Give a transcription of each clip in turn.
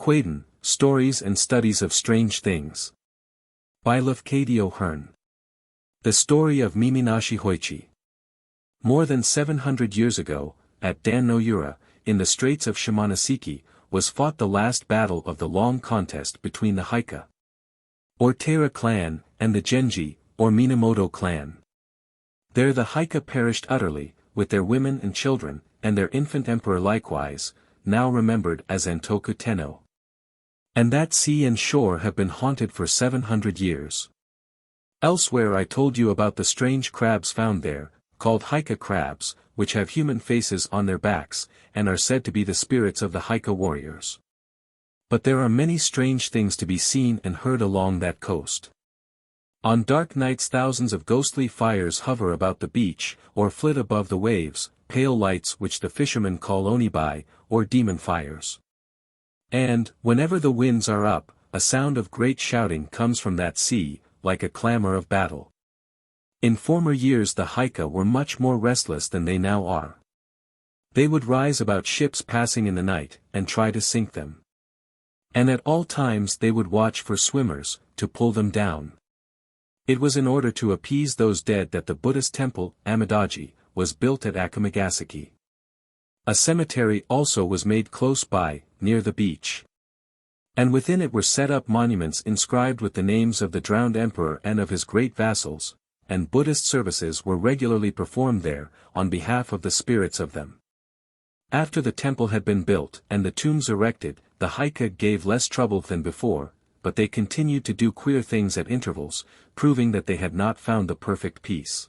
Kwaidan, Stories and Studies of Strange Things. By Lafcadio Hearn. The Story of Miminashi Hoichi. More than 700 years ago, at Dan no Yura, in the Straits of Shimonoseki, was fought the last battle of the long contest between the Haika, or Taira clan, and the Genji, or Minamoto clan. There the Haika perished utterly, with their women and children, and their infant emperor likewise, now remembered as Antoku Tenno. And that sea and shore have been haunted for 700 years. Elsewhere I told you about the strange crabs found there, called Haika crabs, which have human faces on their backs, and are said to be the spirits of the Haika warriors. But there are many strange things to be seen and heard along that coast. On dark nights thousands of ghostly fires hover about the beach, or flit above the waves, pale lights which the fishermen call onibai, or demon fires. And, whenever the winds are up, a sound of great shouting comes from that sea, like a clamor of battle. In former years the Haika were much more restless than they now are. They would rise about ships passing in the night, and try to sink them. And at all times they would watch for swimmers, to pull them down. It was in order to appease those dead that the Buddhist temple, Amidaji, was built at Akamagasaki. A cemetery also was made close by, near the beach. And within it were set up monuments inscribed with the names of the drowned emperor and of his great vassals, and Buddhist services were regularly performed there, on behalf of the spirits of them. After the temple had been built and the tombs erected, the Haika gave less trouble than before, but they continued to do queer things at intervals, proving that they had not found the perfect peace.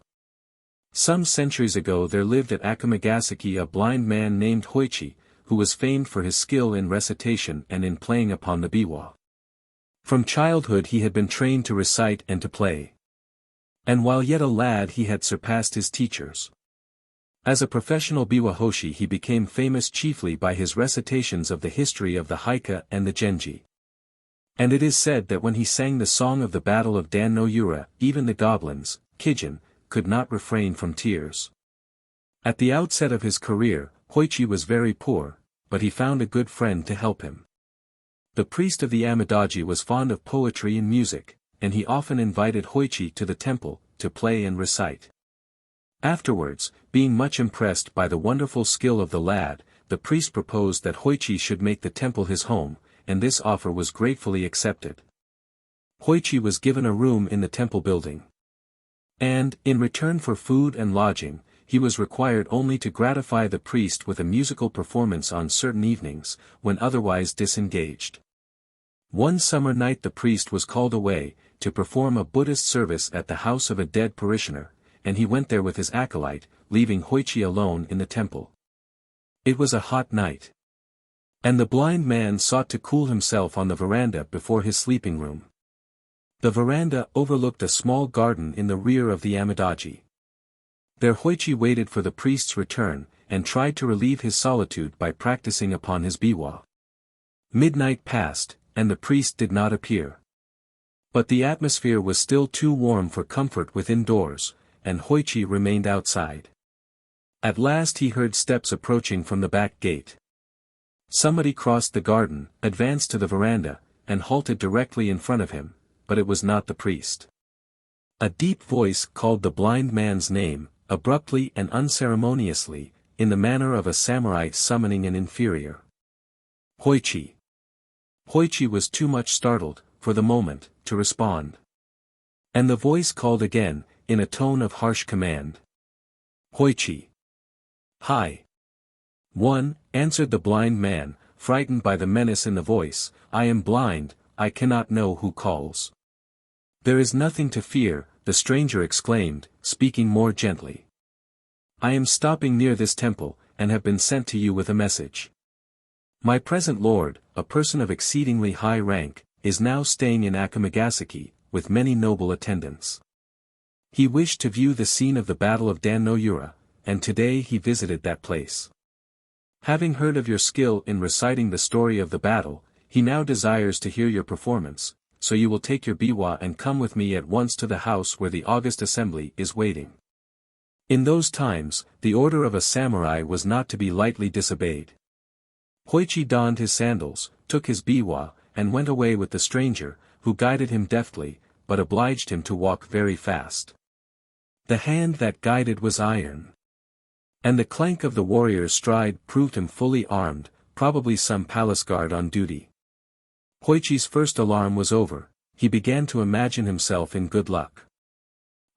Some centuries ago there lived at Akamagasaki a blind man named Hoichi, who was famed for his skill in recitation and in playing upon the biwa. From childhood he had been trained to recite and to play. And while yet a lad he had surpassed his teachers. As a professional biwa hoshi he became famous chiefly by his recitations of the history of the Haika and the Genji. And it is said that when he sang the song of the Battle of Dan no Yura, even the goblins, Kijin, could not refrain from tears. At the outset of his career, Hoichi was very poor, but he found a good friend to help him. The priest of the Amidaji was fond of poetry and music, and he often invited Hoichi to the temple, to play and recite. Afterwards, being much impressed by the wonderful skill of the lad, the priest proposed that Hoichi should make the temple his home, and this offer was gratefully accepted. Hoichi was given a room in the temple building. And, in return for food and lodging, he was required only to gratify the priest with a musical performance on certain evenings, when otherwise disengaged. One summer night the priest was called away, to perform a Buddhist service at the house of a dead parishioner, and he went there with his acolyte, leaving Hoichi alone in the temple. It was a hot night. And the blind man sought to cool himself on the veranda before his sleeping room. The veranda overlooked a small garden in the rear of the Amidaji. There Hoichi waited for the priest's return, and tried to relieve his solitude by practicing upon his biwa. Midnight passed, and the priest did not appear. But the atmosphere was still too warm for comfort within doors, and Hoichi remained outside. At last he heard steps approaching from the back gate. Somebody crossed the garden, advanced to the veranda, and halted directly in front of him, but it was not the priest. A deep voice called the blind man's name, abruptly and unceremoniously, in the manner of a samurai summoning an inferior. Hoichi. Hoichi was too much startled, for the moment, to respond. And the voice called again, in a tone of harsh command. Hoichi. Hi. One, answered the blind man, frightened by the menace in the voice, I am blind, I cannot know who calls. There is nothing to fear, the stranger exclaimed, speaking more gently. I am stopping near this temple, and have been sent to you with a message. My present lord, a person of exceedingly high rank, is now staying in Akamagasaki, with many noble attendants. He wished to view the scene of the Battle of Dan no Yura, and today he visited that place. Having heard of your skill in reciting the story of the battle, he now desires to hear your performance, so you will take your biwa and come with me at once to the house where the august assembly is waiting. In those times, the order of a samurai was not to be lightly disobeyed. Hoichi donned his sandals, took his biwa, and went away with the stranger, who guided him deftly, but obliged him to walk very fast. The hand that guided was iron. And the clank of the warrior's stride proved him fully armed, probably some palace guard on duty. Hoichi's first alarm was over, he began to imagine himself in good luck.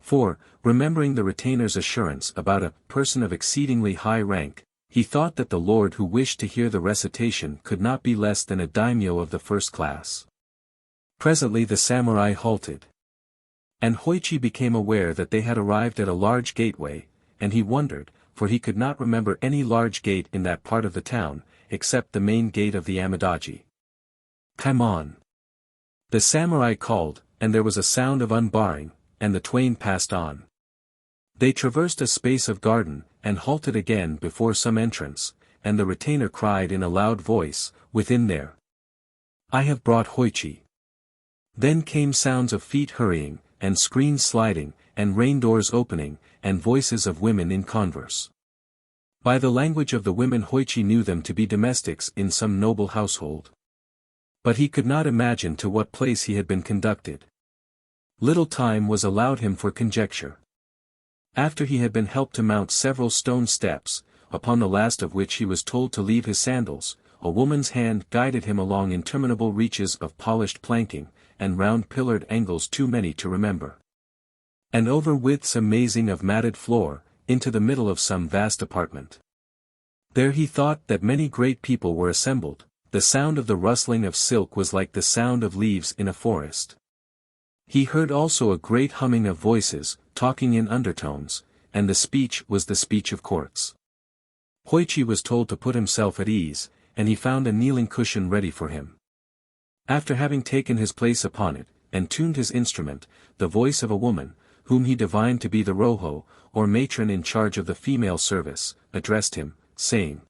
For, remembering the retainer's assurance about a person of exceedingly high rank, he thought that the lord who wished to hear the recitation could not be less than a daimyo of the first class. Presently the samurai halted. And Hoichi became aware that they had arrived at a large gateway, and he wondered, for he could not remember any large gate in that part of the town, except the main gate of the Amidaji. "Come on!" The samurai called, and there was a sound of unbarring, and the twain passed on. They traversed a space of garden, and halted again before some entrance, and the retainer cried in a loud voice, "Within there! I have brought Hoichi." Then came sounds of feet hurrying, and screens sliding, and rain doors opening, and voices of women in converse. By the language of the women Hoichi knew them to be domestics in some noble household. But he could not imagine to what place he had been conducted. Little time was allowed him for conjecture. After he had been helped to mount several stone steps, upon the last of which he was told to leave his sandals, a woman's hand guided him along interminable reaches of polished planking, and round pillared angles too many to remember. And over widths amazing of matted floor, into the middle of some vast apartment. There he thought that many great people were assembled, the sound of the rustling of silk was like the sound of leaves in a forest. He heard also a great humming of voices, talking in undertones, and the speech was the speech of courts. Hoichi was told to put himself at ease, and he found a kneeling cushion ready for him. After having taken his place upon it, and tuned his instrument, the voice of a woman, whom he divined to be the roho, or matron in charge of the female service, addressed him, saying,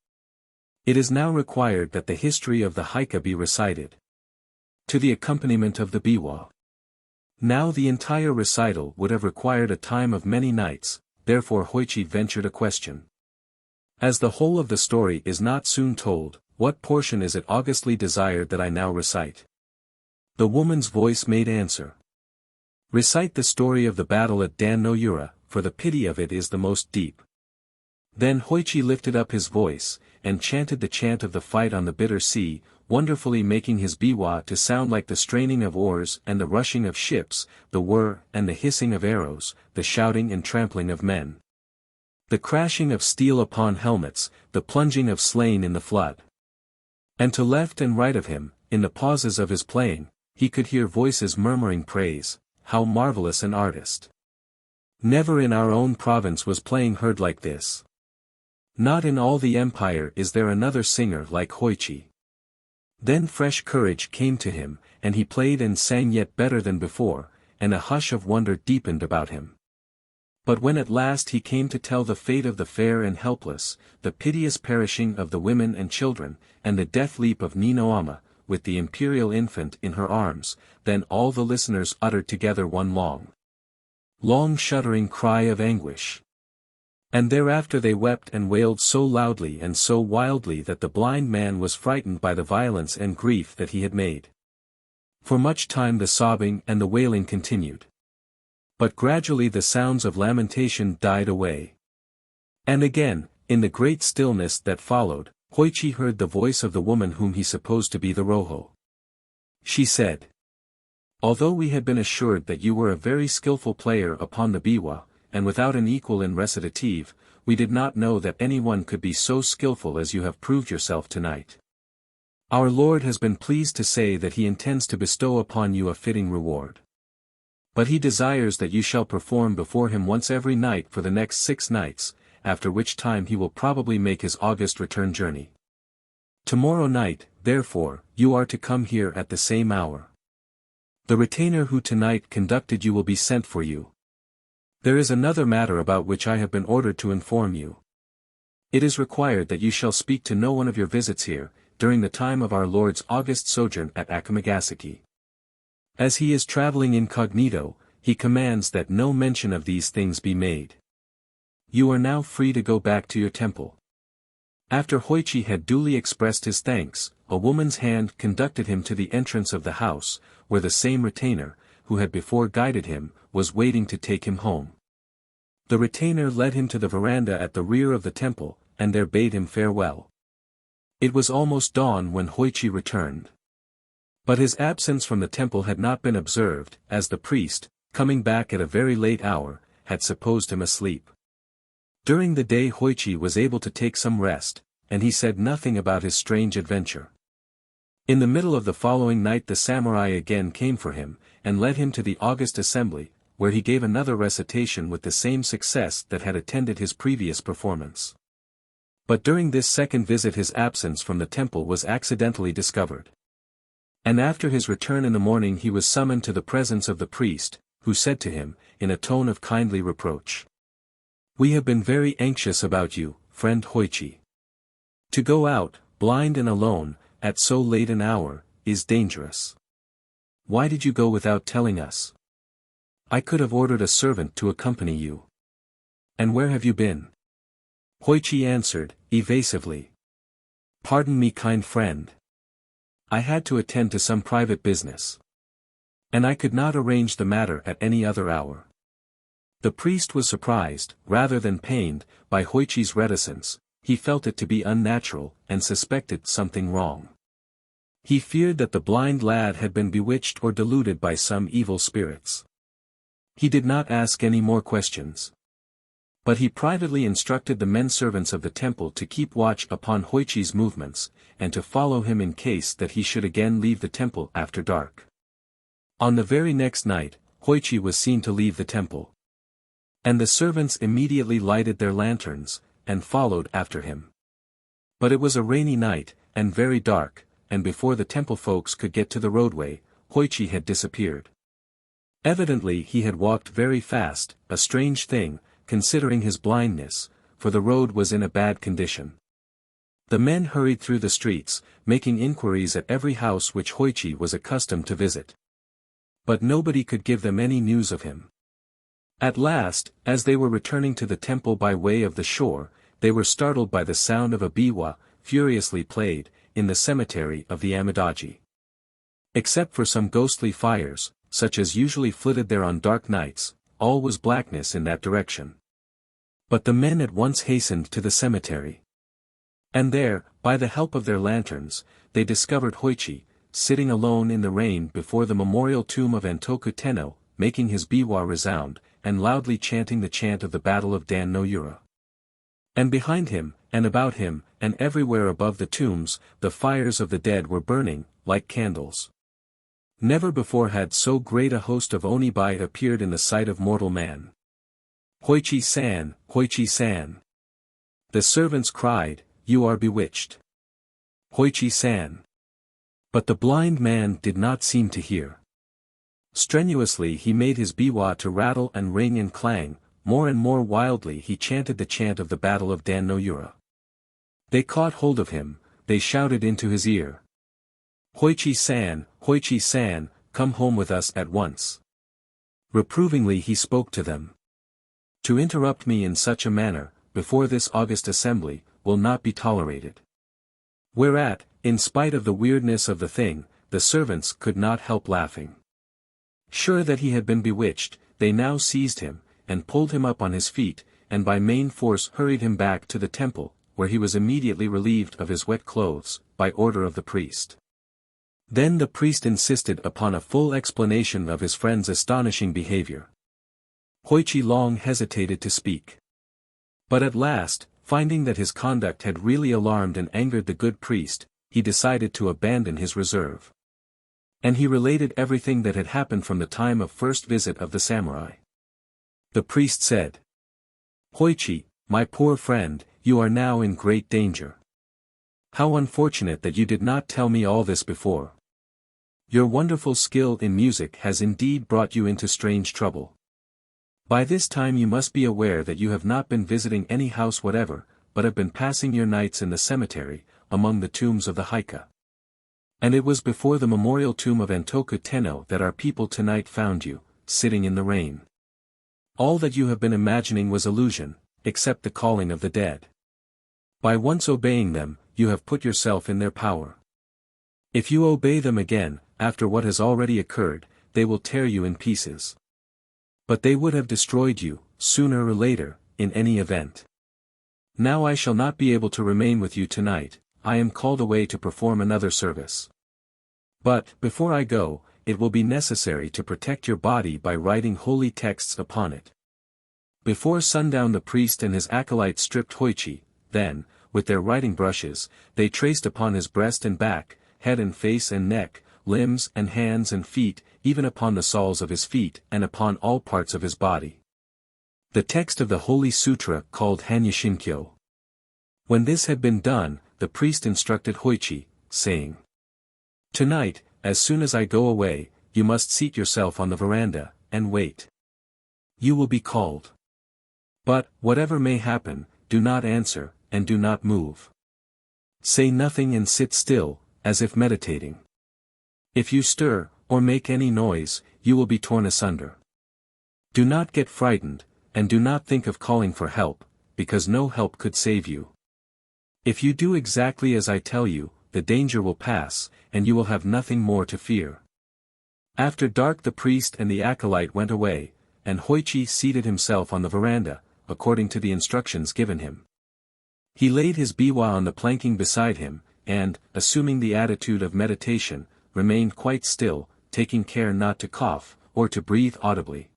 "It is now required that the history of the Haika be recited, to the accompaniment of the biwa." Now the entire recital would have required a time of many nights, therefore Hoichi ventured a question. "As the whole of the story is not soon told, what portion is it augustly desired that I now recite?" The woman's voice made answer. "Recite the story of the battle at Dan no Yura, for the pity of it is the most deep." Then Hoichi lifted up his voice, and chanted the chant of the fight on the bitter sea, wonderfully making his biwa to sound like the straining of oars and the rushing of ships, the whir and the hissing of arrows, the shouting and trampling of men, the crashing of steel upon helmets, the plunging of slain in the flood. And to left and right of him, in the pauses of his playing, he could hear voices murmuring praise, "How marvelous an artist! Never in our own province was playing heard like this. Not in all the empire is there another singer like Hoichi." Then fresh courage came to him, and he played and sang yet better than before, and a hush of wonder deepened about him. But when at last he came to tell the fate of the fair and helpless, the piteous perishing of the women and children, and the death leap of Ninoama, with the imperial infant in her arms, then all the listeners uttered together one long shuddering cry of anguish. And thereafter they wept and wailed so loudly and so wildly that the blind man was frightened by the violence and grief that he had made. For much time the sobbing and the wailing continued. But gradually the sounds of lamentation died away. And again, in the great stillness that followed, Hoichi heard the voice of the woman whom he supposed to be the roho. She said, "Although we had been assured that you were a very skillful player upon the biwa, and without an equal in recitative, we did not know that anyone could be so skillful as you have proved yourself tonight. Our Lord has been pleased to say that he intends to bestow upon you a fitting reward. But he desires that you shall perform before him once every night for the next 6 nights, after which time he will probably make his august return journey. Tomorrow night, therefore, you are to come here at the same hour. The retainer who tonight conducted you will be sent for you. There is another matter about which I have been ordered to inform you. It is required that you shall speak to no one of your visits here, during the time of our Lord's august sojourn at Akamagasaki. As he is traveling incognito, he commands that no mention of these things be made. You are now free to go back to your temple." After Hoichi had duly expressed his thanks, a woman's hand conducted him to the entrance of the house, where the same retainer, who had before guided him, was waiting to take him home. The retainer led him to the veranda at the rear of the temple, and there bade him farewell. It was almost dawn when Hoichi returned. But his absence from the temple had not been observed, as the priest, coming back at a very late hour, had supposed him asleep. During the day Hoichi was able to take some rest, and he said nothing about his strange adventure. In the middle of the following night the samurai again came for him, and led him to the august assembly, where he gave another recitation with the same success that had attended his previous performance. But during this second visit his absence from the temple was accidentally discovered. And after his return in the morning he was summoned to the presence of the priest, who said to him, in a tone of kindly reproach, "We have been very anxious about you, friend Hoichi. To go out, blind and alone, at so late an hour, is dangerous. Why did you go without telling us? I could have ordered a servant to accompany you. And where have you been?" Hoichi answered, evasively. "Pardon me, kind friend. I had to attend to some private business. And I could not arrange the matter at any other hour." The priest was surprised, rather than pained, by Hoichi's reticence. He felt it to be unnatural, and suspected something wrong. He feared that the blind lad had been bewitched or deluded by some evil spirits. He did not ask any more questions. But he privately instructed the men servants of the temple to keep watch upon Hoichi's movements, and to follow him in case that he should again leave the temple after dark. On the very next night, Hoichi was seen to leave the temple. And the servants immediately lighted their lanterns, and followed after him. But it was a rainy night, and very dark, and before the temple folks could get to the roadway, Hoichi had disappeared. Evidently he had walked very fast, a strange thing, considering his blindness, for the road was in a bad condition. The men hurried through the streets, making inquiries at every house which Hoichi was accustomed to visit. But nobody could give them any news of him. At last, as they were returning to the temple by way of the shore, they were startled by the sound of a biwa, furiously played, in the cemetery of the Amidaji. Except for some ghostly fires, such as usually flitted there on dark nights, all was blackness in that direction. But the men at once hastened to the cemetery. And there, by the help of their lanterns, they discovered Hoichi, sitting alone in the rain before the memorial tomb of Antoku Tenno, making his biwa resound, and loudly chanting the chant of the Battle of Dan no Yura. And behind him, and about him, and everywhere above the tombs, the fires of the dead were burning, like candles. Never before had so great a host of onibai appeared in the sight of mortal man. "Hoichi-san, Hoichi-san!" The servants cried, "You are bewitched. Hoichi-san!" But the blind man did not seem to hear. Strenuously he made his biwa to rattle and ring and clang, more and more wildly he chanted the chant of the Battle of Dan no Yura. They caught hold of him, they shouted into his ear, "Hoichi-san, Hoichi-san, come home with us at once." Reprovingly he spoke to them. "To interrupt me in such a manner, before this august assembly, will not be tolerated." Whereat, in spite of the weirdness of the thing, the servants could not help laughing. Sure that he had been bewitched, they now seized him, and pulled him up on his feet, and by main force hurried him back to the temple, where he was immediately relieved of his wet clothes, by order of the priest. Then the priest insisted upon a full explanation of his friend's astonishing behavior. Hoichi long hesitated to speak. But at last, finding that his conduct had really alarmed and angered the good priest, he decided to abandon his reserve. And he related everything that had happened from the time of first visit of the samurai. The priest said, "Hoichi, my poor friend, you are now in great danger. How unfortunate that you did not tell me all this before. Your wonderful skill in music has indeed brought you into strange trouble. By this time you must be aware that you have not been visiting any house whatever, but have been passing your nights in the cemetery, among the tombs of the Haika. And it was before the memorial tomb of Antoku Tenno that our people tonight found you, sitting in the rain. All that you have been imagining was illusion, except the calling of the dead. By once obeying them, you have put yourself in their power. If you obey them again, after what has already occurred, they will tear you in pieces. But they would have destroyed you, sooner or later, in any event. Now I shall not be able to remain with you tonight, I am called away to perform another service. But, before I go, it will be necessary to protect your body by writing holy texts upon it. Before sundown the priest and his acolyte stripped Hoichi, then, with their writing brushes, they traced upon his breast and back, head and face and neck, limbs and hands and feet, even upon the soles of his feet and upon all parts of his body. The text of the Holy Sutra called Hanyashinkyo. When this had been done, the priest instructed Hoichi, saying, "Tonight, as soon as I go away, you must seat yourself on the veranda, and wait. You will be called. But, whatever may happen, do not answer, and do not move. Say nothing and sit still, as if meditating. If you stir, or make any noise, you will be torn asunder. Do not get frightened, and do not think of calling for help, because no help could save you. If you do exactly as I tell you, the danger will pass, and you will have nothing more to fear." After dark the priest and the acolyte went away, and Hoichi seated himself on the veranda, according to the instructions given him. He laid his biwa on the planking beside him, and, assuming the attitude of meditation, remained quite still, taking care not to cough, or to breathe audibly.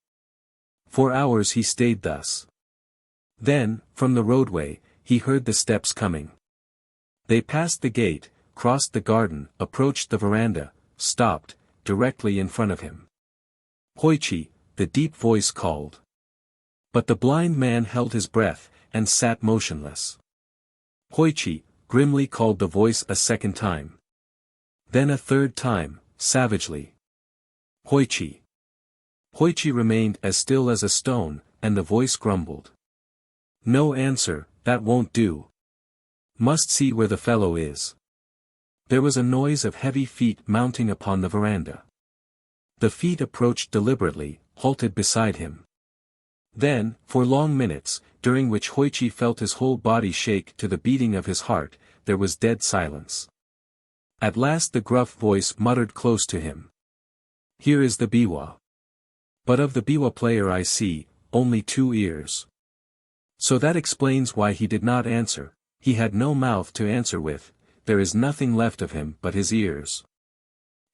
For hours he stayed thus. Then, from the roadway, he heard the steps coming. They passed the gate, crossed the garden, approached the veranda, stopped, directly in front of him. "Hoichi," the deep voice called. But the blind man held his breath, and sat motionless. "Hoichi," grimly called the voice a second time. Then a third time, savagely. "Hoichi." Hoichi remained as still as a stone, and the voice grumbled. "No answer, that won't do. Must see where the fellow is." There was a noise of heavy feet mounting upon the veranda. The feet approached deliberately, halted beside him. Then, for long minutes, during which Hoichi felt his whole body shake to the beating of his heart, there was dead silence. At last the gruff voice muttered close to him. "Here is the biwa. But of the biwa player I see, only 2 ears. So that explains why he did not answer, he had no mouth to answer with, there is nothing left of him but his ears.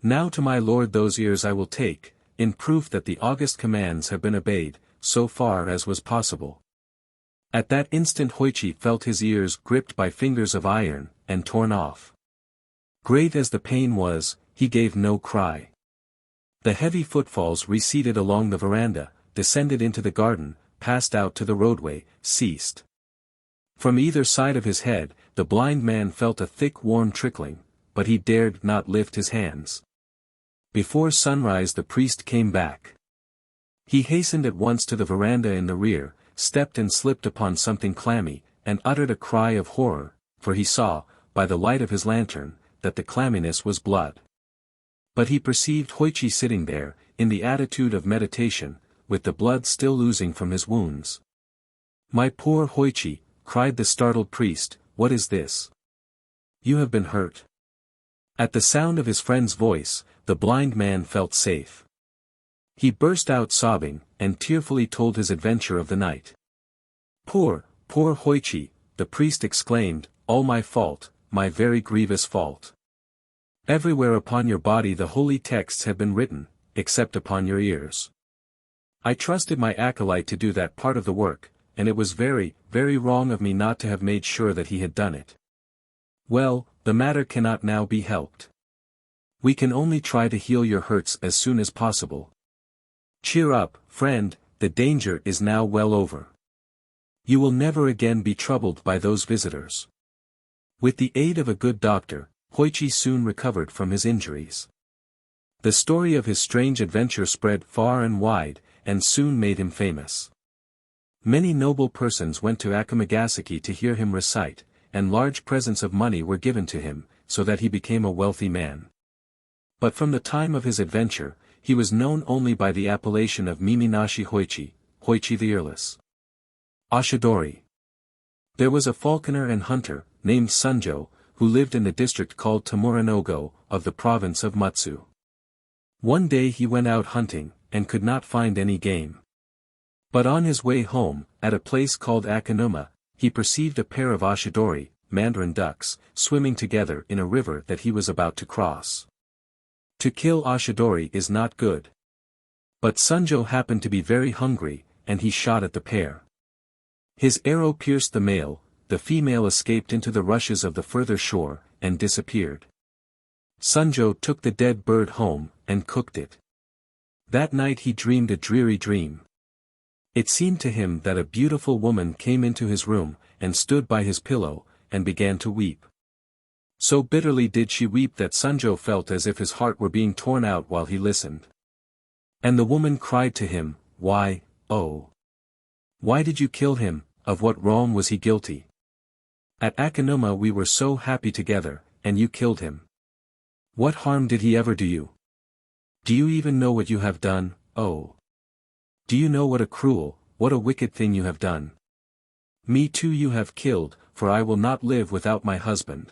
Now to my lord those ears I will take, in proof that the august commands have been obeyed, so far as was possible." At that instant Hoichi felt his ears gripped by fingers of iron, and torn off. Great as the pain was, he gave no cry. The heavy footfalls receded along the veranda, descended into the garden, passed out to the roadway, ceased. From either side of his head, the blind man felt a thick warm trickling, but he dared not lift his hands. Before sunrise the priest came back. He hastened at once to the veranda in the rear, stepped and slipped upon something clammy, and uttered a cry of horror, for he saw, by the light of his lantern, that the clamminess was blood. But he perceived Hoichi sitting there, in the attitude of meditation, with the blood still oozing from his wounds. "My poor Hoichi," cried the startled priest, "what is this? You have been hurt." At the sound of his friend's voice, the blind man felt safe. He burst out sobbing, and tearfully told his adventure of the night. "Poor, poor Hoichi," the priest exclaimed, "all my fault, my very grievous fault. Everywhere upon your body the holy texts have been written, except upon your ears. I trusted my acolyte to do that part of the work, and it was very, very wrong of me not to have made sure that he had done it. Well, the matter cannot now be helped. We can only try to heal your hurts as soon as possible. Cheer up, friend, the danger is now well over. You will never again be troubled by those visitors." With the aid of a good doctor, Hoichi soon recovered from his injuries. The story of his strange adventure spread far and wide, and soon made him famous. Many noble persons went to Akamagasaki to hear him recite, and large presents of money were given to him, so that he became a wealthy man. But from the time of his adventure, he was known only by the appellation of Mimi Nashi Hoichi, Hoichi the Earless. Ashidori. There was a falconer and hunter, named Sunjo, who lived in the district called Tamuranogo, of the province of Mutsu. One day he went out hunting, and could not find any game. But on his way home, at a place called Akanuma, he perceived a pair of oshidori, mandarin ducks, swimming together in a river that he was about to cross. To kill oshidori is not good. But Sunjo happened to be very hungry, and he shot at the pair. His arrow pierced the male, the female escaped into the rushes of the further shore, and disappeared. Sunjo took the dead bird home, and cooked it. That night he dreamed a dreary dream. It seemed to him that a beautiful woman came into his room, and stood by his pillow, and began to weep. So bitterly did she weep that Sunjo felt as if his heart were being torn out while he listened. And the woman cried to him, "Why, oh! Why did you kill him? Of what wrong was he guilty? At Akanuma we were so happy together, and you killed him. What harm did he ever do you? Do you even know what you have done, oh? Do you know what a cruel, what a wicked thing you have done? Me too you have killed, for I will not live without my husband.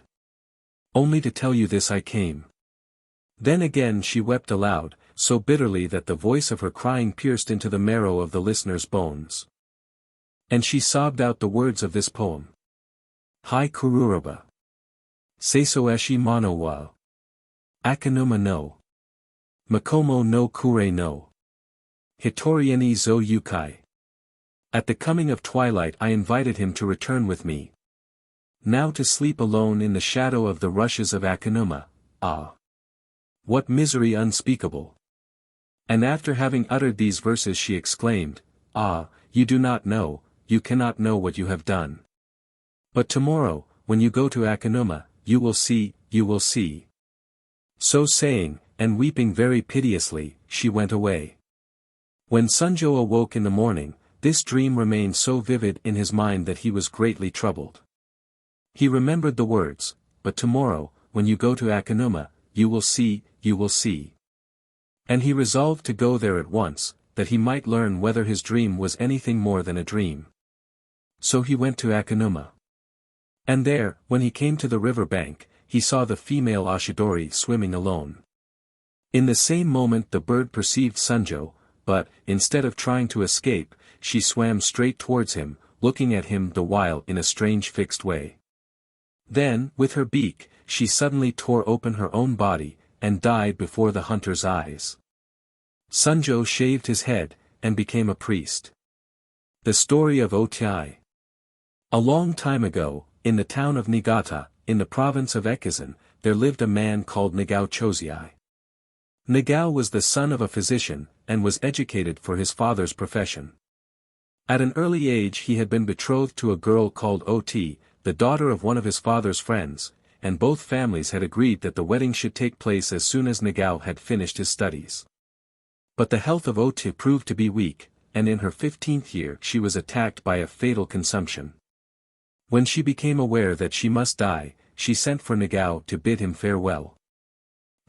Only to tell you this I came." Then again she wept aloud, so bitterly that the voice of her crying pierced into the marrow of the listener's bones. And she sobbed out the words of this poem. Hai kururoba. Seisoeshi mono wa. Akanuma no. Makomo no kure no. Hitorieni zo yukai. At the coming of twilight I invited him to return with me. Now to sleep alone in the shadow of the rushes of Akanuma, ah! What misery unspeakable! And after having uttered these verses she exclaimed, "Ah, you do not know, you cannot know what you have done. But tomorrow, when you go to Akanuma, you will see, you will see." So saying, and weeping very piteously, she went away. When Sunjo awoke in the morning, this dream remained so vivid in his mind that he was greatly troubled. He remembered the words, "But tomorrow, when you go to Akanuma, you will see, you will see." And he resolved to go there at once, that he might learn whether his dream was anything more than a dream. So he went to Akanuma. And there, when he came to the river bank, he saw the female oshidori swimming alone. In the same moment the bird perceived Sunjo, but, instead of trying to escape, she swam straight towards him, looking at him the while in a strange fixed way. Then, with her beak, she suddenly tore open her own body, and died before the hunter's eyes. Sunjo shaved his head, and became a priest. The story of Otai. A long time ago, in the town of Niigata, in the province of Ekizen, there lived a man called Nagao Chozei. Nagao was the son of a physician, and was educated for his father's profession. At an early age he had been betrothed to a girl called Oti, the daughter of one of his father's friends, and both families had agreed that the wedding should take place as soon as Nagao had finished his studies. But the health of Oti proved to be weak, and in her 15th year she was attacked by a fatal consumption. When she became aware that she must die, she sent for Nagao to bid him farewell.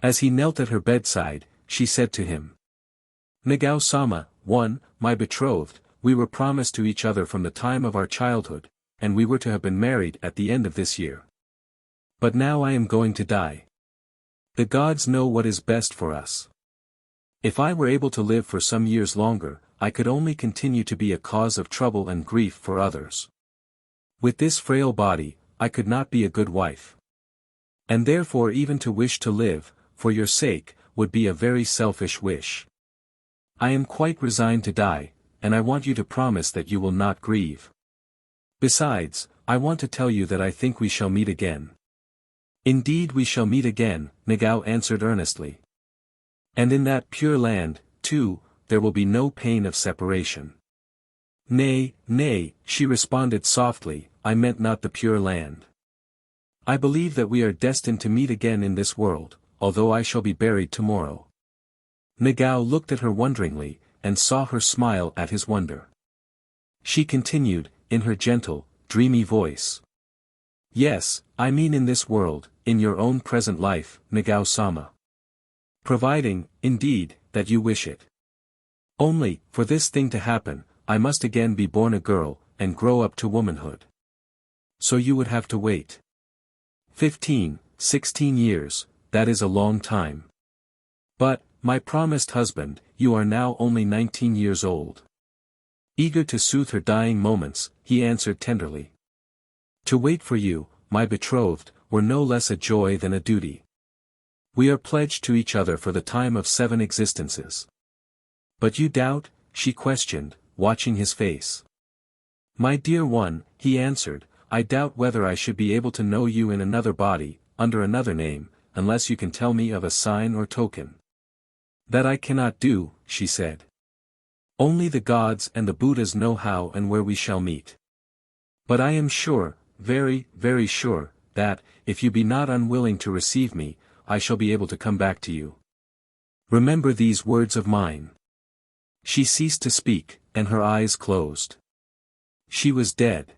As he knelt at her bedside, she said to him, "Nagao-sama, my betrothed, we were promised to each other from the time of our childhood, and we were to have been married at the end of this year. But now I am going to die. The gods know what is best for us. If I were able to live for some years longer, I could only continue to be a cause of trouble and grief for others. With this frail body, I could not be a good wife. And therefore even to wish to live, for your sake, would be a very selfish wish. I am quite resigned to die, and I want you to promise that you will not grieve. Besides, I want to tell you that I think we shall meet again." "Indeed we shall meet again," Nagao answered earnestly. "And in that pure land, too, there will be no pain of separation." "Nay, nay," she responded softly, "I meant not the pure land. I believe that we are destined to meet again in this world, although I shall be buried tomorrow." Nagao looked at her wonderingly, and saw her smile at his wonder. She continued, in her gentle, dreamy voice. "Yes, I mean in this world, in your own present life, Nagao-sama. Providing, indeed, that you wish it. Only, for this thing to happen, I must again be born a girl, and grow up to womanhood. So you would have to wait 15, 16 years, that is a long time. But, my promised husband, you are now only 19 years old. Eager to soothe her dying moments, he answered tenderly. To wait for you, my betrothed, were no less a joy than a duty. We are pledged to each other for the time of 7 existences. But you doubt? She questioned, watching his face. My dear one, he answered, I doubt whether I should be able to know you in another body, under another name, unless you can tell me of a sign or token. That I cannot do, she said. Only the gods and the Buddhas know how and where we shall meet. But I am sure, very, very sure, that, if you be not unwilling to receive me, I shall be able to come back to you. Remember these words of mine. She ceased to speak, and her eyes closed. She was dead.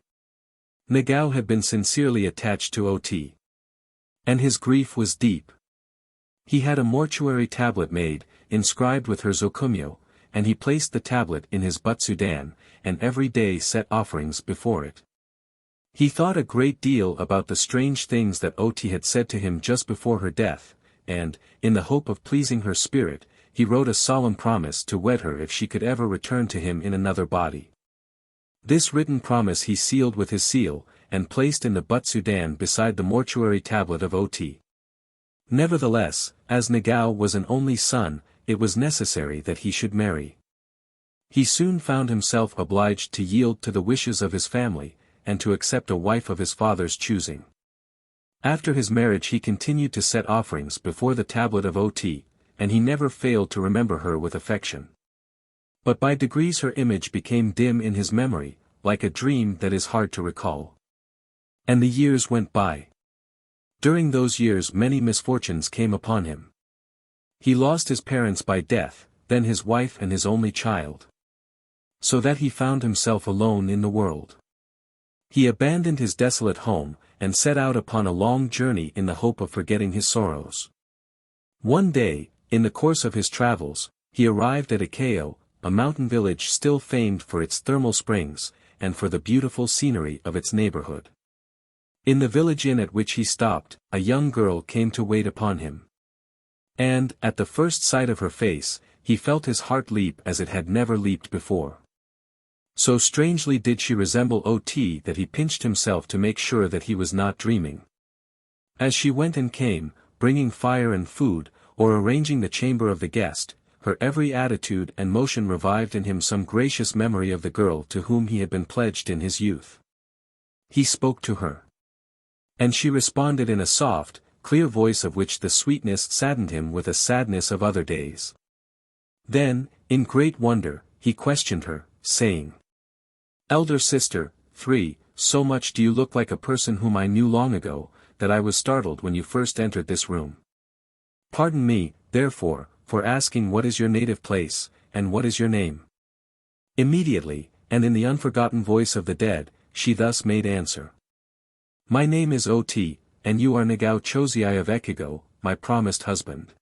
Nagao had been sincerely attached to Ot. And his grief was deep. He had a mortuary tablet made, inscribed with her zokumyo, and he placed the tablet in his butsudan, and every day set offerings before it. He thought a great deal about the strange things that Ot had said to him just before her death, and, in the hope of pleasing her spirit, he wrote a solemn promise to wed her if she could ever return to him in another body. This written promise he sealed with his seal, and placed in the butsudan beside the mortuary tablet of Ot. Nevertheless, as Nagao was an only son, it was necessary that he should marry. He soon found himself obliged to yield to the wishes of his family, and to accept a wife of his father's choosing. After his marriage he continued to set offerings before the tablet of Ot, and he never failed to remember her with affection. But by degrees her image became dim in his memory, like a dream that is hard to recall. And the years went by. During those years many misfortunes came upon him. He lost his parents by death, then his wife and his only child. So that he found himself alone in the world. He abandoned his desolate home, and set out upon a long journey in the hope of forgetting his sorrows. One day, in the course of his travels, he arrived at Ikeo, a mountain village still famed for its thermal springs, and for the beautiful scenery of its neighborhood. In the village inn at which he stopped, a young girl came to wait upon him. And, at the first sight of her face, he felt his heart leap as it had never leaped before. So strangely did she resemble Ot that he pinched himself to make sure that he was not dreaming. As she went and came, bringing fire and food, or arranging the chamber of the guest, her every attitude and motion revived in him some gracious memory of the girl to whom he had been pledged in his youth. He spoke to her. And she responded in a soft, clear voice of which the sweetness saddened him with a sadness of other days. Then, in great wonder, he questioned her, saying, Elder sister, 3, so much do you look like a person whom I knew long ago, that I was startled when you first entered this room. Pardon me, therefore, for asking what is your native place, and what is your name. Immediately, and in the unforgotten voice of the dead, she thus made answer. My name is Ot, and you are Nagao Chozii of Ekigo, my promised husband.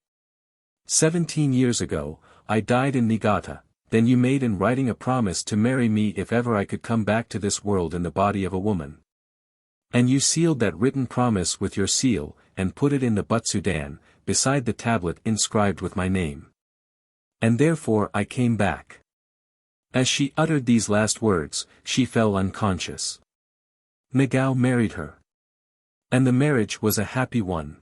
17 years ago, I died in Niigata, then you made in writing a promise to marry me if ever I could come back to this world in the body of a woman. And you sealed that written promise with your seal, and put it in the butsudan, beside the tablet inscribed with my name. And therefore I came back. As she uttered these last words, she fell unconscious. Nagao married her. And the marriage was a happy one.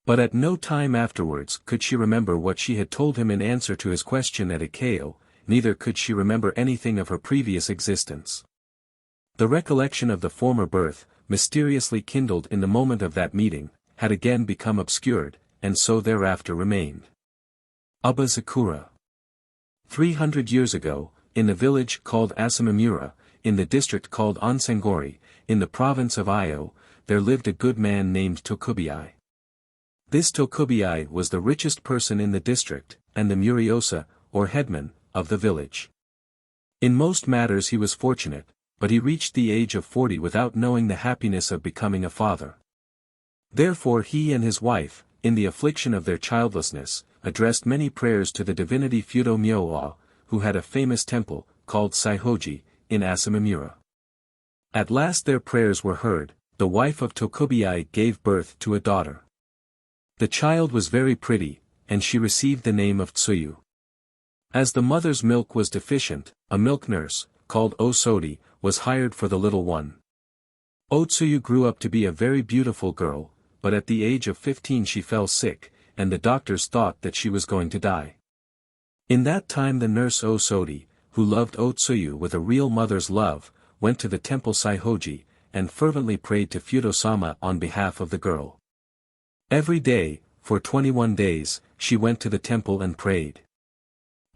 But at no time afterwards could she remember what she had told him in answer to his question at Ikeo, neither could she remember anything of her previous existence. The recollection of the former birth, mysteriously kindled in the moment of that meeting, had again become obscured, and so thereafter remained. Abazakura. 300 years ago, in the village called Asamamura, in the district called Onsengori, in the province of Io, there lived a good man named Tokubai. This Tokubai was the richest person in the district, and the Muriosa, or headman, of the village. In most matters he was fortunate, but he reached the age of 40 without knowing the happiness of becoming a father. Therefore he and his wife, in the affliction of their childlessness, addressed many prayers to the divinity Fudo Myoa, who had a famous temple, called Saihoji, in Asamamura. At last their prayers were heard, the wife of Tokubiai gave birth to a daughter. The child was very pretty, and she received the name of Tsuyu. As the mother's milk was deficient, a milk nurse, called Osodi, was hired for the little one. Otsuyu grew up to be a very beautiful girl, but at the age of 15 she fell sick, and the doctors thought that she was going to die. In that time the nurse Osodi, who loved Otsuyu with a real mother's love, went to the temple Saihoji, and fervently prayed to Fudo-sama on behalf of the girl. Every day, for 21 days, she went to the temple and prayed.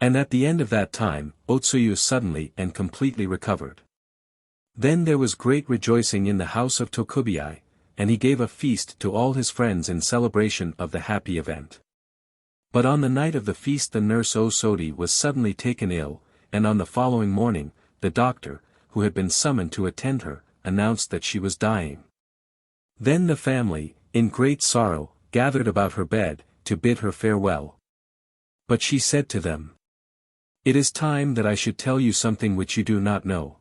And at the end of that time, Otsuyu suddenly and completely recovered. Then there was great rejoicing in the house of Tokubiai, and he gave a feast to all his friends in celebration of the happy event. But on the night of the feast the nurse Osodi was suddenly taken ill, and on the following morning, the doctor, who had been summoned to attend her, announced that she was dying. Then the family, in great sorrow, gathered about her bed, to bid her farewell. But she said to them, "It is time that I should tell you something which you do not know.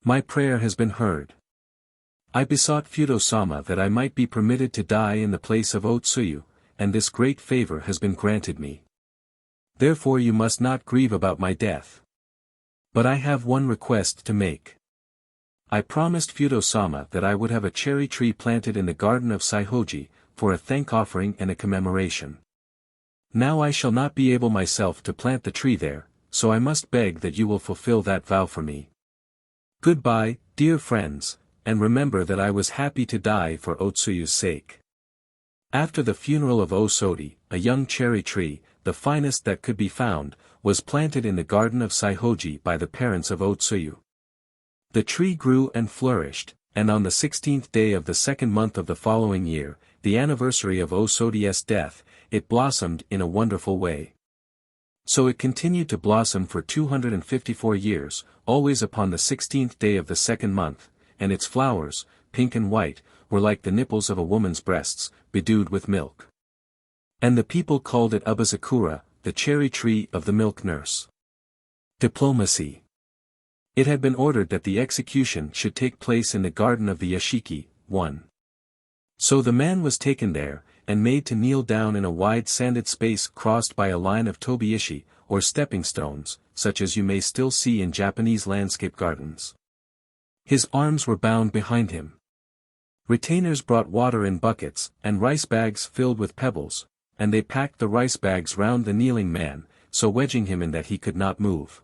My prayer has been heard. I besought Fudo-sama that I might be permitted to die in the place of Otsuyu, and this great favor has been granted me. Therefore you must not grieve about my death. But I have one request to make. I promised Fudo-sama that I would have a cherry tree planted in the garden of Saihoji, for a thank-offering and a commemoration. Now I shall not be able myself to plant the tree there, so I must beg that you will fulfill that vow for me. Goodbye, dear friends, and remember that I was happy to die for Otsuyu's sake." After the funeral of Osodi, a young cherry tree, the finest that could be found, was planted in the garden of Saihoji by the parents of Otsuyu. The tree grew and flourished, and on the 16th day of the second month of the following year, the anniversary of Osodi's death, it blossomed in a wonderful way. So it continued to blossom for 254 years, always upon the 16th day of the second month, and its flowers, pink and white, were like the nipples of a woman's breasts, bedewed with milk. And the people called it Ubazakura, the cherry tree of the milk nurse. Diplomacy. It had been ordered that the execution should take place in the garden of the Yashiki, 1. So the man was taken there, and made to kneel down in a wide sanded space crossed by a line of tobiishi, or stepping stones, such as you may still see in Japanese landscape gardens. His arms were bound behind him. Retainers brought water in buckets, and rice bags filled with pebbles, and they packed the rice bags round the kneeling man, so wedging him in that he could not move.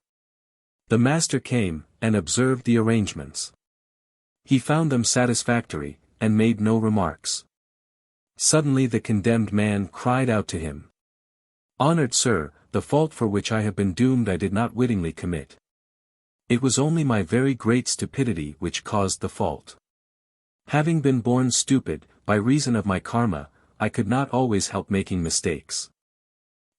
The master came, and observed the arrangements. He found them satisfactory, and made no remarks. Suddenly the condemned man cried out to him, "Honored sir, the fault for which I have been doomed I did not wittingly commit. It was only my very great stupidity which caused the fault. Having been born stupid, by reason of my karma, I could not always help making mistakes.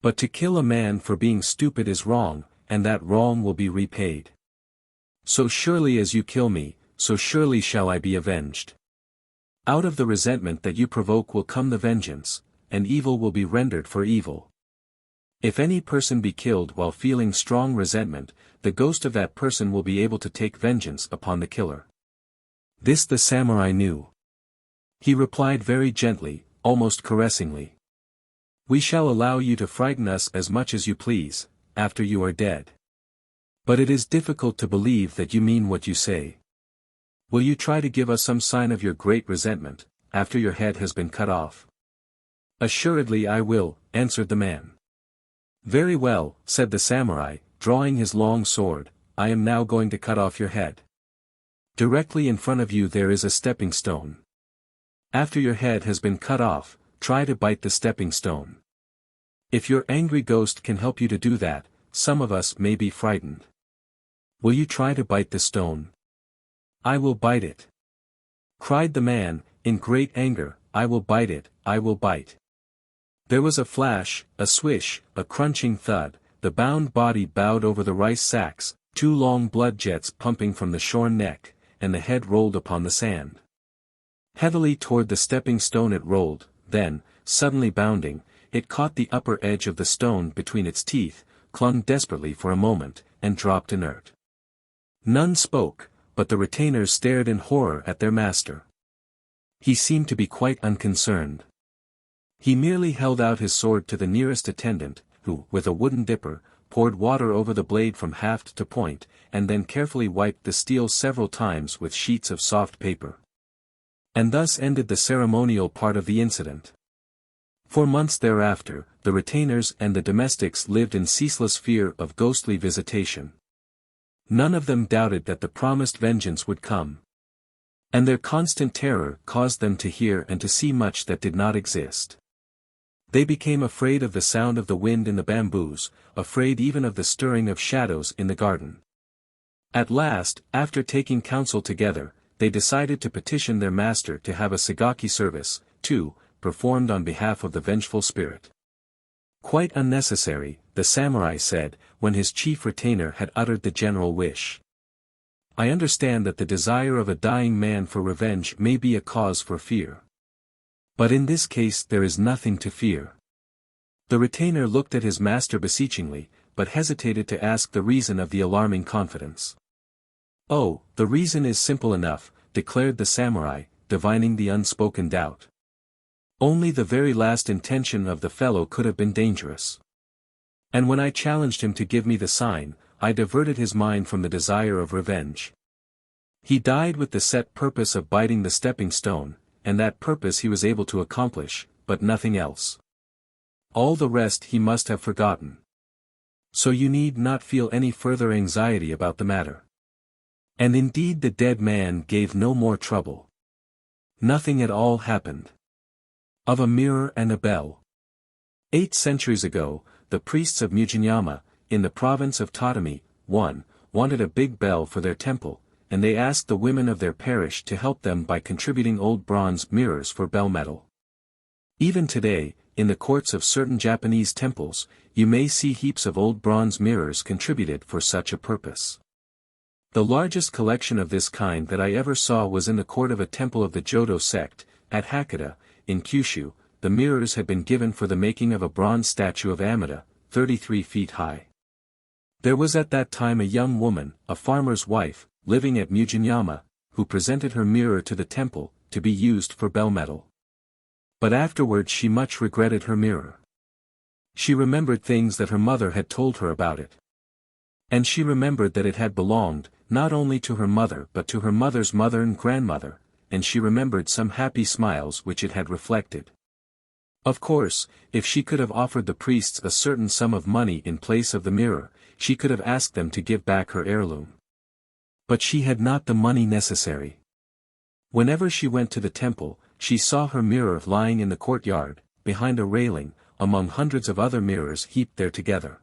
But to kill a man for being stupid is wrong, and that wrong will be repaid. So surely as you kill me, so surely shall I be avenged. Out of the resentment that you provoke will come the vengeance, and evil will be rendered for evil. If any person be killed while feeling strong resentment, the ghost of that person will be able to take vengeance upon the killer." This the samurai knew. He replied very gently, almost caressingly, "We shall allow you to frighten us as much as you please, after you are dead. But it is difficult to believe that you mean what you say. Will you try to give us some sign of your great resentment, after your head has been cut off?" "Assuredly I will," answered the man. "Very well," said the samurai, drawing his long sword, "I am now going to cut off your head. Directly in front of you there is a stepping stone. After your head has been cut off, try to bite the stepping stone. If your angry ghost can help you to do that, some of us may be frightened. Will you try to bite the stone?" "I will bite it," cried the man, in great anger, "I will bite it, I will bite." There was a flash, a swish, a crunching thud, the bound body bowed over the rice sacks, 2 long blood jets pumping from the shorn neck, and the head rolled upon the sand. Heavily toward the stepping stone it rolled, then, suddenly bounding, it caught the upper edge of the stone between its teeth, clung desperately for a moment, and dropped inert. None spoke, but the retainers stared in horror at their master. He seemed to be quite unconcerned. He merely held out his sword to the nearest attendant, who, with a wooden dipper, poured water over the blade from haft to point, and then carefully wiped the steel several times with sheets of soft paper. And thus ended the ceremonial part of the incident. For months thereafter, the retainers and the domestics lived in ceaseless fear of ghostly visitation. None of them doubted that the promised vengeance would come. And their constant terror caused them to hear and to see much that did not exist. They became afraid of the sound of the wind in the bamboos, afraid even of the stirring of shadows in the garden. At last, after taking counsel together, they decided to petition their master to have a sagaki service, too, performed on behalf of the vengeful spirit. Quite unnecessary, the samurai said, when his chief retainer had uttered the general wish. I understand that the desire of a dying man for revenge may be a cause for fear. But in this case there is nothing to fear. The retainer looked at his master beseechingly, but hesitated to ask the reason of the alarming confidence. Oh, the reason is simple enough, declared the samurai, divining the unspoken doubt. Only the very last intention of the fellow could have been dangerous. And when I challenged him to give me the sign, I diverted his mind from the desire of revenge. He died with the set purpose of biting the stepping stone, and that purpose he was able to accomplish, but nothing else. All the rest he must have forgotten. So you need not feel any further anxiety about the matter. And indeed the dead man gave no more trouble. Nothing at all happened. Of a mirror and a bell. 8 centuries ago, the priests of Mujinyama, in the province of Tatami, wanted a big bell for their temple, and they asked the women of their parish to help them by contributing old bronze mirrors for bell metal. Even today, in the courts of certain Japanese temples, you may see heaps of old bronze mirrors contributed for such a purpose. The largest collection of this kind that I ever saw was in the court of a temple of the Jodo sect, at Hakata, in Kyushu. The mirrors had been given for the making of a bronze statue of Amida, 33 feet high. There was at that time a young woman, a farmer's wife, living at Mujinyama, who presented her mirror to the temple, to be used for bell metal. But afterwards she much regretted her mirror. She remembered things that her mother had told her about it. And she remembered that it had belonged, not only to her mother but to her mother's mother and grandmother, and she remembered some happy smiles which it had reflected. Of course, if she could have offered the priests a certain sum of money in place of the mirror, she could have asked them to give back her heirloom. But she had not the money necessary. Whenever she went to the temple, she saw her mirror lying in the courtyard, behind a railing, among hundreds of other mirrors heaped there together.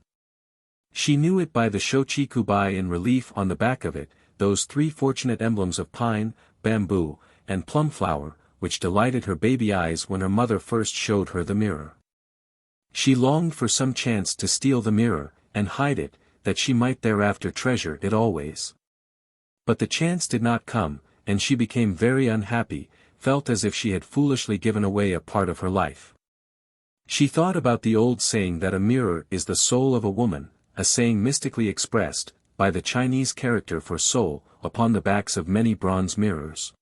She knew it by the shochikubai in relief on the back of it, those 3 fortunate emblems of pine, bamboo, and plum flower, which delighted her baby eyes when her mother first showed her the mirror. She longed for some chance to steal the mirror, and hide it, that she might thereafter treasure it always. But the chance did not come, and she became very unhappy, felt as if she had foolishly given away a part of her life. She thought about the old saying that a mirror is the soul of a woman, a saying mystically expressed, by the Chinese character for soul, upon the backs of many bronze mirrors.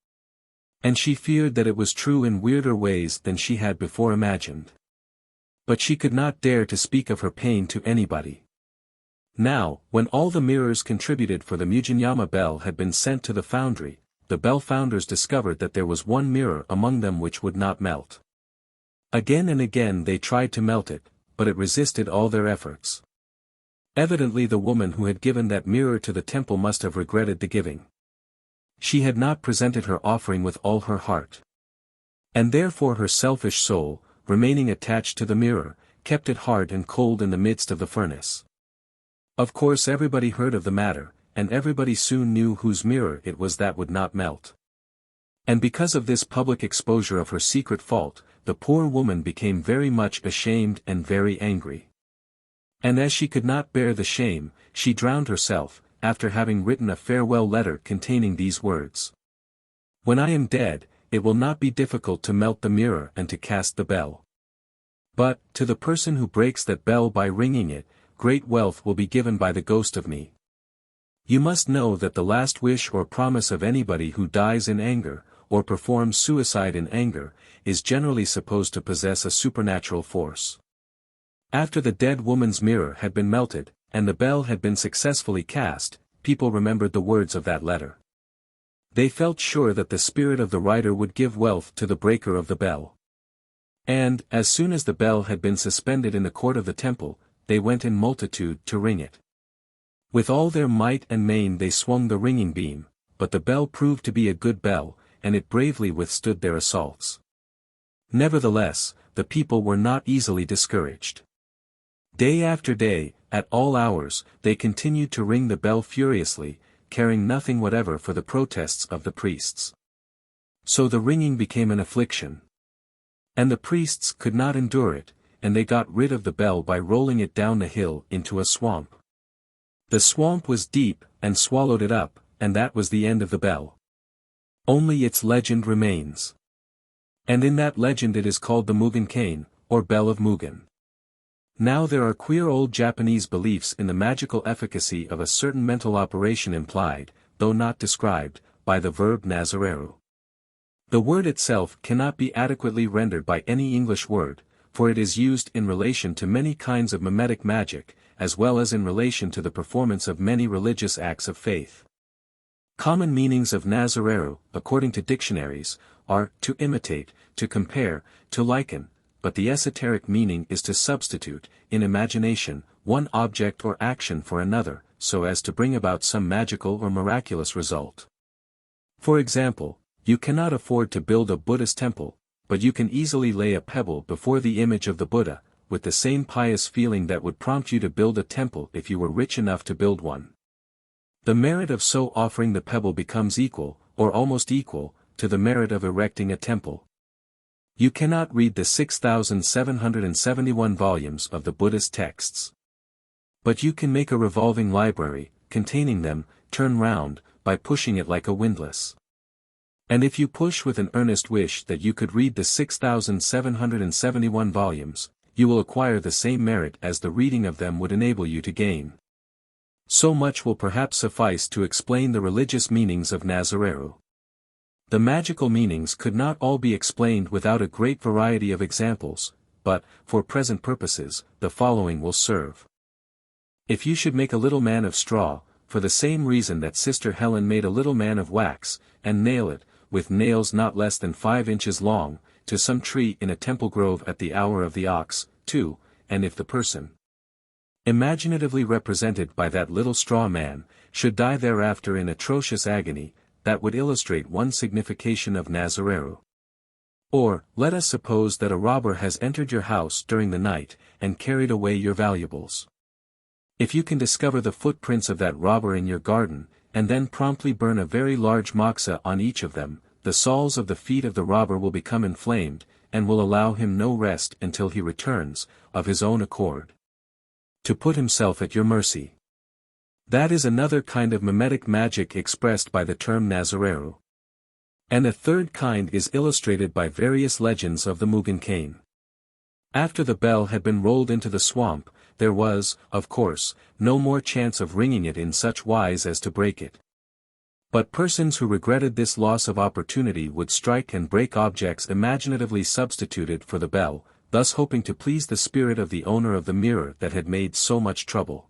And she feared that it was true in weirder ways than she had before imagined. But she could not dare to speak of her pain to anybody. Now, when all the mirrors contributed for the Mujinyama bell had been sent to the foundry, the bell founders discovered that there was one mirror among them which would not melt. Again and again they tried to melt it, but it resisted all their efforts. Evidently the woman who had given that mirror to the temple must have regretted the giving. She had not presented her offering with all her heart. And therefore her selfish soul, remaining attached to the mirror, kept it hard and cold in the midst of the furnace. Of course everybody heard of the matter, and everybody soon knew whose mirror it was that would not melt. And because of this public exposure of her secret fault, the poor woman became very much ashamed and very angry. And as she could not bear the shame, she drowned herself, after having written a farewell letter containing these words. When I am dead, it will not be difficult to melt the mirror and to cast the bell. But, to the person who breaks that bell by ringing it, great wealth will be given by the ghost of me. You must know that the last wish or promise of anybody who dies in anger, or performs suicide in anger, is generally supposed to possess a supernatural force. After the dead woman's mirror had been melted, and the bell had been successfully cast, people remembered the words of that letter. They felt sure that the spirit of the writer would give wealth to the breaker of the bell. And, as soon as the bell had been suspended in the court of the temple, they went in multitude to ring it. With all their might and main they swung the ringing beam, but the bell proved to be a good bell, and it bravely withstood their assaults. Nevertheless, the people were not easily discouraged. Day after day, at all hours, they continued to ring the bell furiously, caring nothing whatever for the protests of the priests. So the ringing became an affliction. And the priests could not endure it, and they got rid of the bell by rolling it down the hill into a swamp. The swamp was deep, and swallowed it up, and that was the end of the bell. Only its legend remains. And in that legend it is called the Mugen Cane, or Bell of Mugen. Now there are queer old Japanese beliefs in the magical efficacy of a certain mental operation implied, though not described, by the verb nazareru. The word itself cannot be adequately rendered by any English word, for it is used in relation to many kinds of mimetic magic, as well as in relation to the performance of many religious acts of faith. Common meanings of nazareru, according to dictionaries, are to imitate, to compare, to liken, but the esoteric meaning is to substitute, in imagination, one object or action for another, so as to bring about some magical or miraculous result. For example, you cannot afford to build a Buddhist temple, but you can easily lay a pebble before the image of the Buddha, with the same pious feeling that would prompt you to build a temple if you were rich enough to build one. The merit of so offering the pebble becomes equal, or almost equal, to the merit of erecting a temple. You cannot read the 6,771 volumes of the Buddhist texts. But you can make a revolving library, containing them, turn round, by pushing it like a windlass. And if you push with an earnest wish that you could read the 6,771 volumes, you will acquire the same merit as the reading of them would enable you to gain. So much will perhaps suffice to explain the religious meanings of nazareru. The magical meanings could not all be explained without a great variety of examples, but, for present purposes, the following will serve. If you should make a little man of straw, for the same reason that Sister Helen made a little man of wax, and nail it, with nails not less than 5 inches long, to some tree in a temple grove at the hour of the ox, too, and if the person, imaginatively represented by that little straw man, should die thereafter in atrocious agony, that would illustrate one signification of nazareru. Or, let us suppose that a robber has entered your house during the night, and carried away your valuables. If you can discover the footprints of that robber in your garden, and then promptly burn a very large moxa on each of them, the soles of the feet of the robber will become inflamed, and will allow him no rest until he returns, of his own accord, to put himself at your mercy. That is another kind of mimetic magic expressed by the term nazareru. And a third kind is illustrated by various legends of the Mugen Cane. After the bell had been rolled into the swamp, there was, of course, no more chance of ringing it in such wise as to break it. But persons who regretted this loss of opportunity would strike and break objects imaginatively substituted for the bell, thus hoping to please the spirit of the owner of the mirror that had made so much trouble.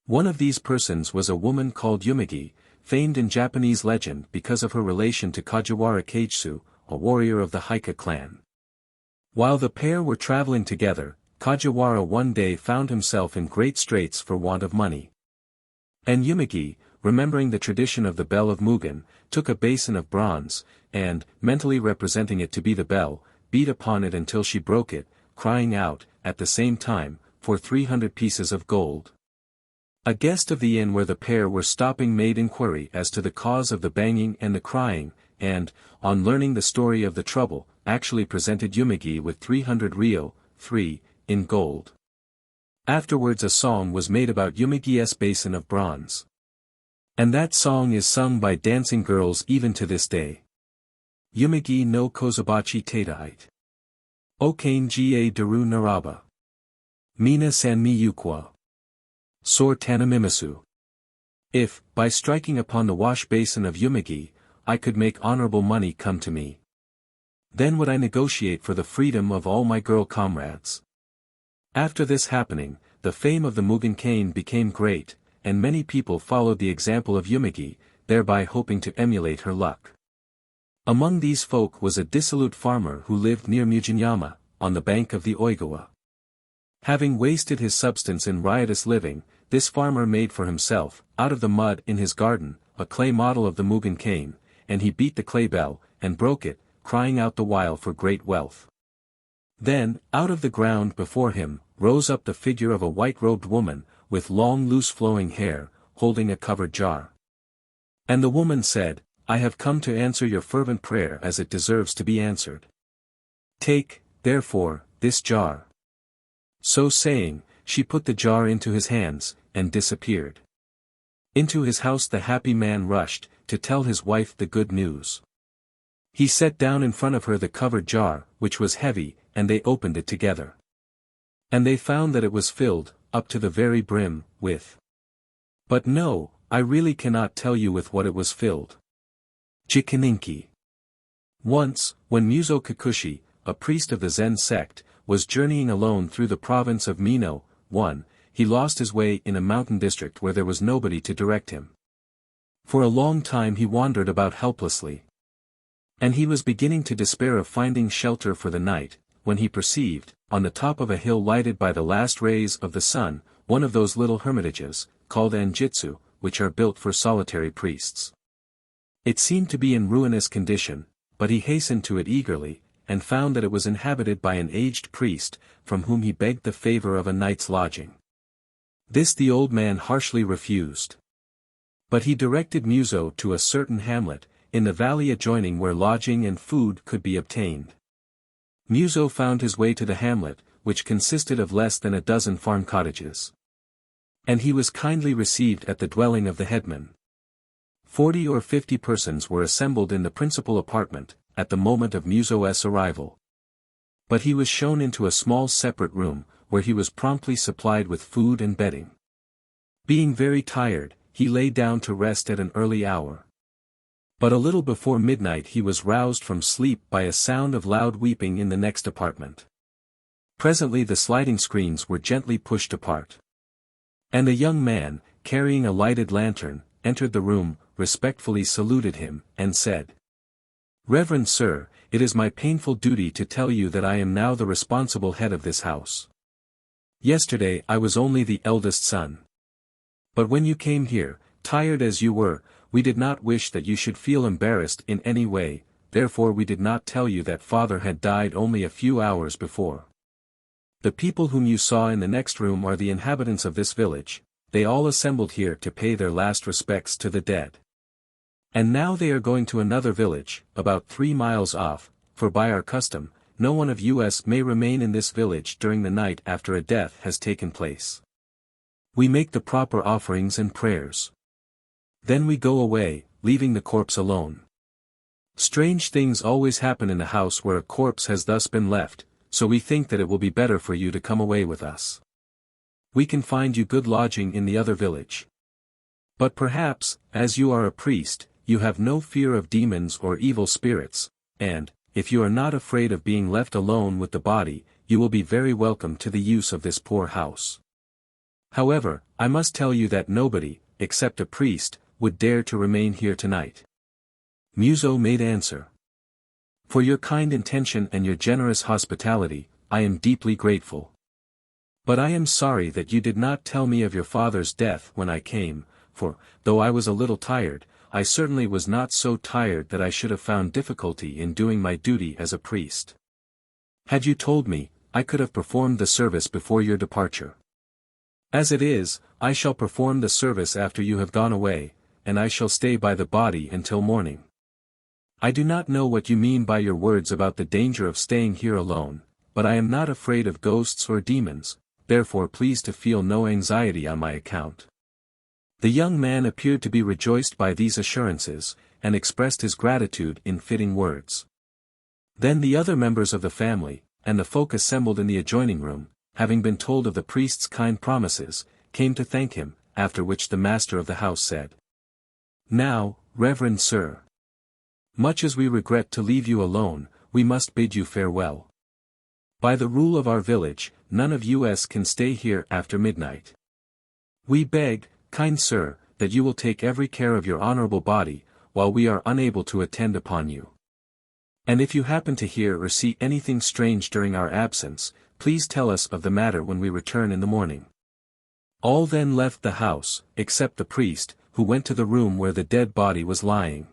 One of these persons was a woman called Yumigi, famed in Japanese legend because of her relation to Kajiwara Keijutsu, a warrior of the Haika clan. While the pair were traveling together, Kajiwara one day found himself in great straits for want of money. And Yumigi, remembering the tradition of the Bell of Mugen, took a basin of bronze, and, mentally representing it to be the bell, beat upon it until she broke it, crying out, at the same time, for 300 pieces of gold. A guest of the inn where the pair were stopping made inquiry as to the cause of the banging and the crying, and, on learning the story of the trouble, actually presented Yumigi with 300 ryo, 3, in gold. Afterwards a song was made about Yumigi's basin of bronze. And that song is sung by dancing girls even to this day. Yumigi no kozabachi tadait. Okain ga daru naraba. Mina san mi yukwa. Sor tanamimasu. If, by striking upon the wash basin of Yumagi, I could make honorable money come to me, then would I negotiate for the freedom of all my girl comrades. After this happening, the fame of the Mugen cane became great, and many people followed the example of Yumagi, thereby hoping to emulate her luck. Among these folk was a dissolute farmer who lived near Mujinyama, on the bank of the Oigawa. Having wasted his substance in riotous living, this farmer made for himself, out of the mud in his garden, a clay model of the Mugen cane, and he beat the clay bell, and broke it, crying out the while for great wealth. Then, out of the ground before him, rose up the figure of a white-robed woman, with long loose flowing hair, holding a covered jar. And the woman said, I have come to answer your fervent prayer as it deserves to be answered. Take, therefore, this jar. So saying, she put the jar into his hands, and disappeared. Into his house the happy man rushed, to tell his wife the good news. He set down in front of her the covered jar, which was heavy, and they opened it together. And they found that it was filled, up to the very brim, with. But no, I really cannot tell you with what it was filled. Jikaninki. Once, when Muzo Kikushi, a priest of the Zen sect, was journeying alone through the province of Mino, he lost his way in a mountain district where there was nobody to direct him. For a long time he wandered about helplessly. And he was beginning to despair of finding shelter for the night, when he perceived, on the top of a hill lighted by the last rays of the sun, one of those little hermitages, called anjitsu, which are built for solitary priests. It seemed to be in ruinous condition, but he hastened to it eagerly, and found that it was inhabited by an aged priest, from whom he begged the favor of a night's lodging. This the old man harshly refused. But he directed Muzo to a certain hamlet, in the valley adjoining where lodging and food could be obtained. Muzo found his way to the hamlet, which consisted of less than a dozen farm cottages. And he was kindly received at the dwelling of the headman. 40 or 50 persons were assembled in the principal apartment, at the moment of Muzo's arrival. But he was shown into a small separate room, where he was promptly supplied with food and bedding. Being very tired, he lay down to rest at an early hour. But a little before midnight he was roused from sleep by a sound of loud weeping in the next apartment. Presently the sliding screens were gently pushed apart. And a young man, carrying a lighted lantern, entered the room, respectfully saluted him, and said, Reverend Sir, it is my painful duty to tell you that I am now the responsible head of this house. Yesterday I was only the eldest son. But when you came here, tired as you were, we did not wish that you should feel embarrassed in any way, therefore we did not tell you that father had died only a few hours before. The people whom you saw in the next room are the inhabitants of this village, they all assembled here to pay their last respects to the dead. And now they are going to another village, about 3 miles off, for by our custom, no one of us may remain in this village during the night after a death has taken place. We make the proper offerings and prayers. Then we go away, leaving the corpse alone. Strange things always happen in the house where a corpse has thus been left, so we think that it will be better for you to come away with us. We can find you good lodging in the other village. But perhaps, as you are a priest, you have no fear of demons or evil spirits, and, if you are not afraid of being left alone with the body, you will be very welcome to the use of this poor house. However, I must tell you that nobody, except a priest, would dare to remain here tonight. Muzo made answer. For your kind intention and your generous hospitality, I am deeply grateful. But I am sorry that you did not tell me of your father's death when I came, for, though I was a little tired, I certainly was not so tired that I should have found difficulty in doing my duty as a priest. Had you told me, I could have performed the service before your departure. As it is, I shall perform the service after you have gone away, and I shall stay by the body until morning. I do not know what you mean by your words about the danger of staying here alone, but I am not afraid of ghosts or demons, therefore please to feel no anxiety on my account. The young man appeared to be rejoiced by these assurances, and expressed his gratitude in fitting words. Then the other members of the family, and the folk assembled in the adjoining room, having been told of the priest's kind promises, came to thank him, after which the master of the house said, "Now, reverend sir, much as we regret to leave you alone, we must bid you farewell. By the rule of our village, none of us can stay here after midnight. We beg, kind sir, that you will take every care of your honorable body, while we are unable to attend upon you. And if you happen to hear or see anything strange during our absence, please tell us of the matter when we return in the morning." All then left the house, except the priest, who went to the room where the dead body was lying.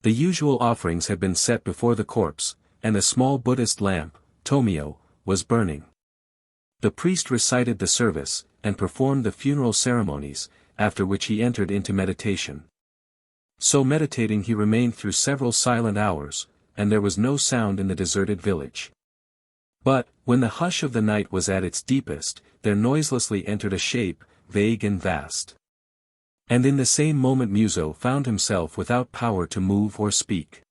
The usual offerings had been set before the corpse, and a small Buddhist lamp, tomio, was burning. The priest recited the service, and performed the funeral ceremonies, after which he entered into meditation. So meditating he remained through several silent hours, and there was no sound in the deserted village. But, when the hush of the night was at its deepest, there noiselessly entered a shape, vague and vast. And in the same moment Muso found himself without power to move or speak.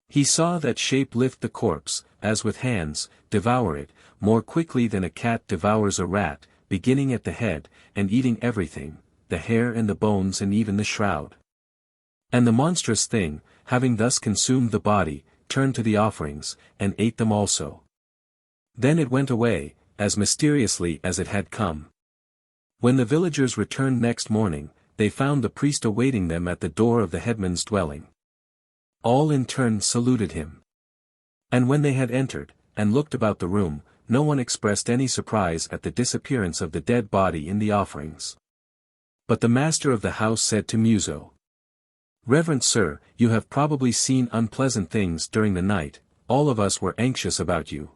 He saw that shape lift the corpse, as with hands, devour it, more quickly than a cat devours a rat, beginning at the head, and eating everything, the hair and the bones and even the shroud. And the monstrous thing, having thus consumed the body, turned to the offerings, and ate them also. Then it went away, as mysteriously as it had come. When the villagers returned next morning, they found the priest awaiting them at the door of the headman's dwelling. All in turn saluted him. And when they had entered, and looked about the room, no one expressed any surprise at the disappearance of the dead body in the offerings. But the master of the house said to Muso, "Reverend sir, you have probably seen unpleasant things during the night, all of us were anxious about you.